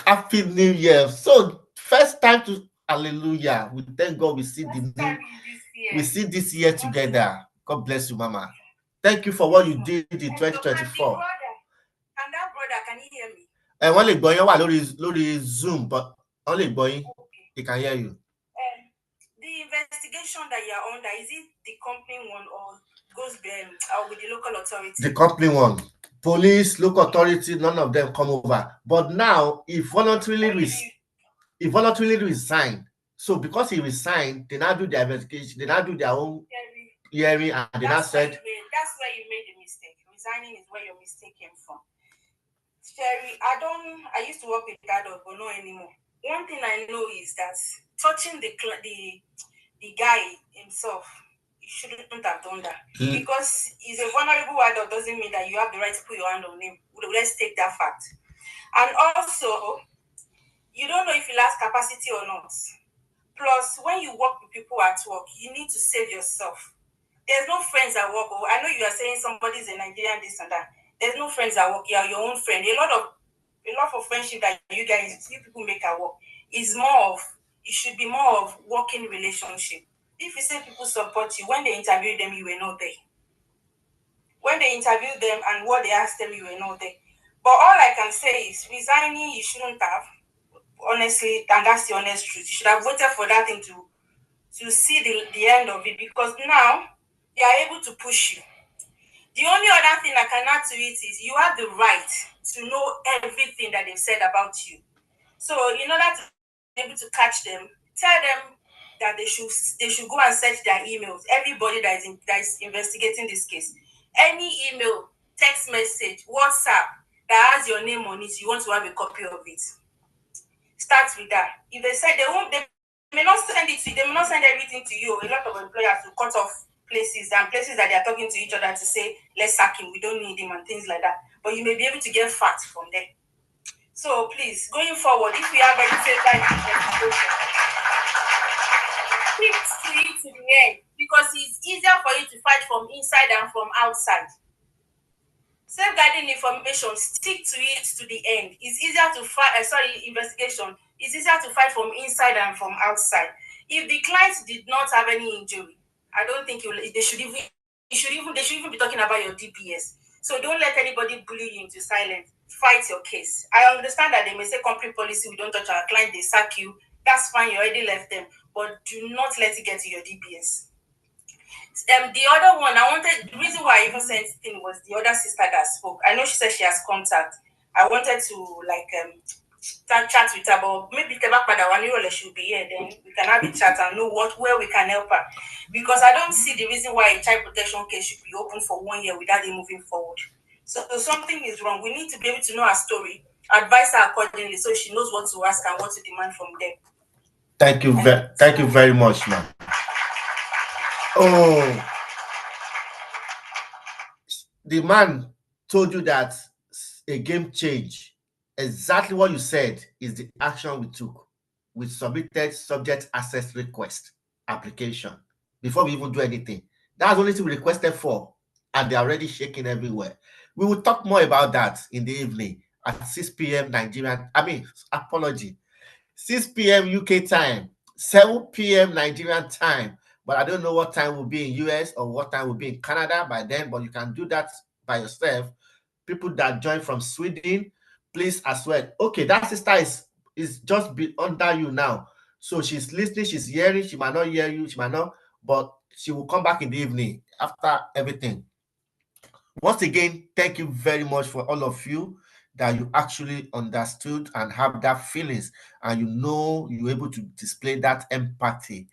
Happy New Year. So first time to hallelujah. We thank God we see this year together. God bless you, Mama. Thank you for what you did in 2024. And that brother, can you hear me? And only going on Zoom, but only going, he can hear you. The investigation that you're under, is it the company one or goes with the local authority? The company one. Police, local authority, none of them come over. But now, he voluntarily resigned. So because he resigned, they now do their investigation, they now do their own hearing, and they now said... That's where you made the mistake. Resigning is where your mistake came from. Sherry, I used to work with adults, but not anymore. One thing I know is that touching the guy himself, you shouldn't have done that. Because he's a vulnerable adult doesn't mean that you have the right to put your hand on him. Let's take that fact. And also, you don't know if he has capacity or not. Plus, when you work with people at work, you need to save yourself. There's no friends at work. I know you are saying somebody's a Nigerian, this and that. There's no friends at work. You are your own friend. A lot of friendship that you people make at work is it should be more of working relationship. If you say people support you, when they interview them, you were not there. When they interview them and what they asked them, you were not there. But all I can say is resigning, you shouldn't have. Honestly, and that's the honest truth. You should have waited for that thing to see the end of it, because now they are able to push you. The only other thing I can add to it is you have the right to know everything that they've said about you. So in order to be able to catch them, tell them that they should go and search their emails. Everybody that is investigating this case, any email, text message, WhatsApp that has your name on it, you want to have a copy of it. Start with that. If they said they may not send it to you, they may not send everything to you. A lot of employers will cut off places that they are talking to each other to say, let's sack him, we don't need him, and things like that. But you may be able to get facts from there. So please, going forward, if we have any safeguard investigation, keep to it to the end, because it's easier for you to fight from inside than from outside. Safeguarding information, stick to it to the end. It's easier to fight. Investigation. It's easier to fight from inside than from outside. If the client did not have any injury, I don't think they should even be talking about your DPS. So don't let anybody bully you into silence. Fight your case. I understand that they may say company policy, we don't touch our client, they sack you. That's fine, you already left them. But do not let it get to your DPS. The other one, the reason why I even sent it was the other sister that spoke. I know she said she has contact. I wanted to chat with her, but maybe she will be here, then we can have a chat and know where we can help her. Because I don't see the reason why a child protection case should be open for 1 year without it moving forward. So something is wrong. We need to be able to know her story, advise her accordingly, so she knows what to ask and what to demand from them. Thank you very much, ma'am. Oh, the man told you that a game change exactly what you said is the action we took. We submitted subject access request application before we even do anything. That's the only thing we requested for, and they're already shaking everywhere. We will talk more about that in the evening at 6 p.m. Nigerian. Apology, 6 p.m. UK time, 7 p.m. Nigerian time. But I don't know what time will be in US or what time will be in Canada by then, but you can do that by yourself. People that join from Sweden, please as well. Okay, that sister is just be under you now. So she's listening, she's hearing, she might not hear you, she might not, but she will come back in the evening after everything. Once again, thank you very much for all of you that you actually understood and have that feelings, and you're able to display that empathy.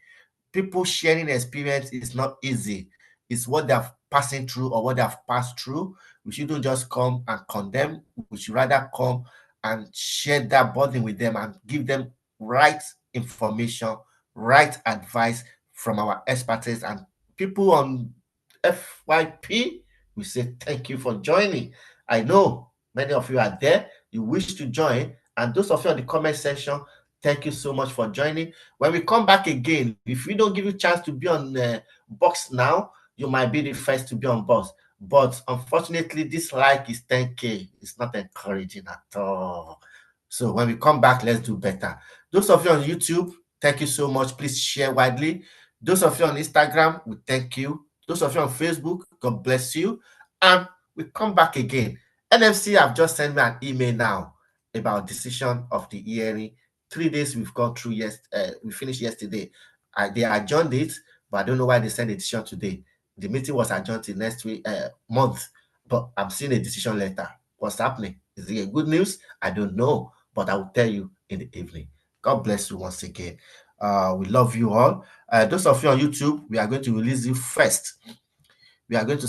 People sharing experience is not easy. It's what they're passing through or what they've passed through. We shouldn't just come and condemn. We should rather come and share that burden with them and give them right information, right advice from our expertise. And people on FYP, we say thank you for joining. I know many of you are there. You wish to join. And those of you on the comment section, thank you so much for joining. When we come back again, if we don't give you a chance to be on box now, you might be the first to be on box. But unfortunately, this like is 10K. It's not encouraging at all. So when we come back, let's do better. Those of you on YouTube, thank you so much. Please share widely. Those of you on Instagram, we thank you. Those of you on Facebook, God bless you. And we come back again. NMC have just sent me an email now about decision of the hearing. 3 days we've gone through. We finished yesterday. They adjourned it, but I don't know why they sent a decision today. The meeting was adjourned till next month, but I'm seeing a decision letter. What's happening? Is it a good news? I don't know, but I will tell you in the evening. God bless you once again. We love you all. Those of you on YouTube, we are going to release you first. We are going to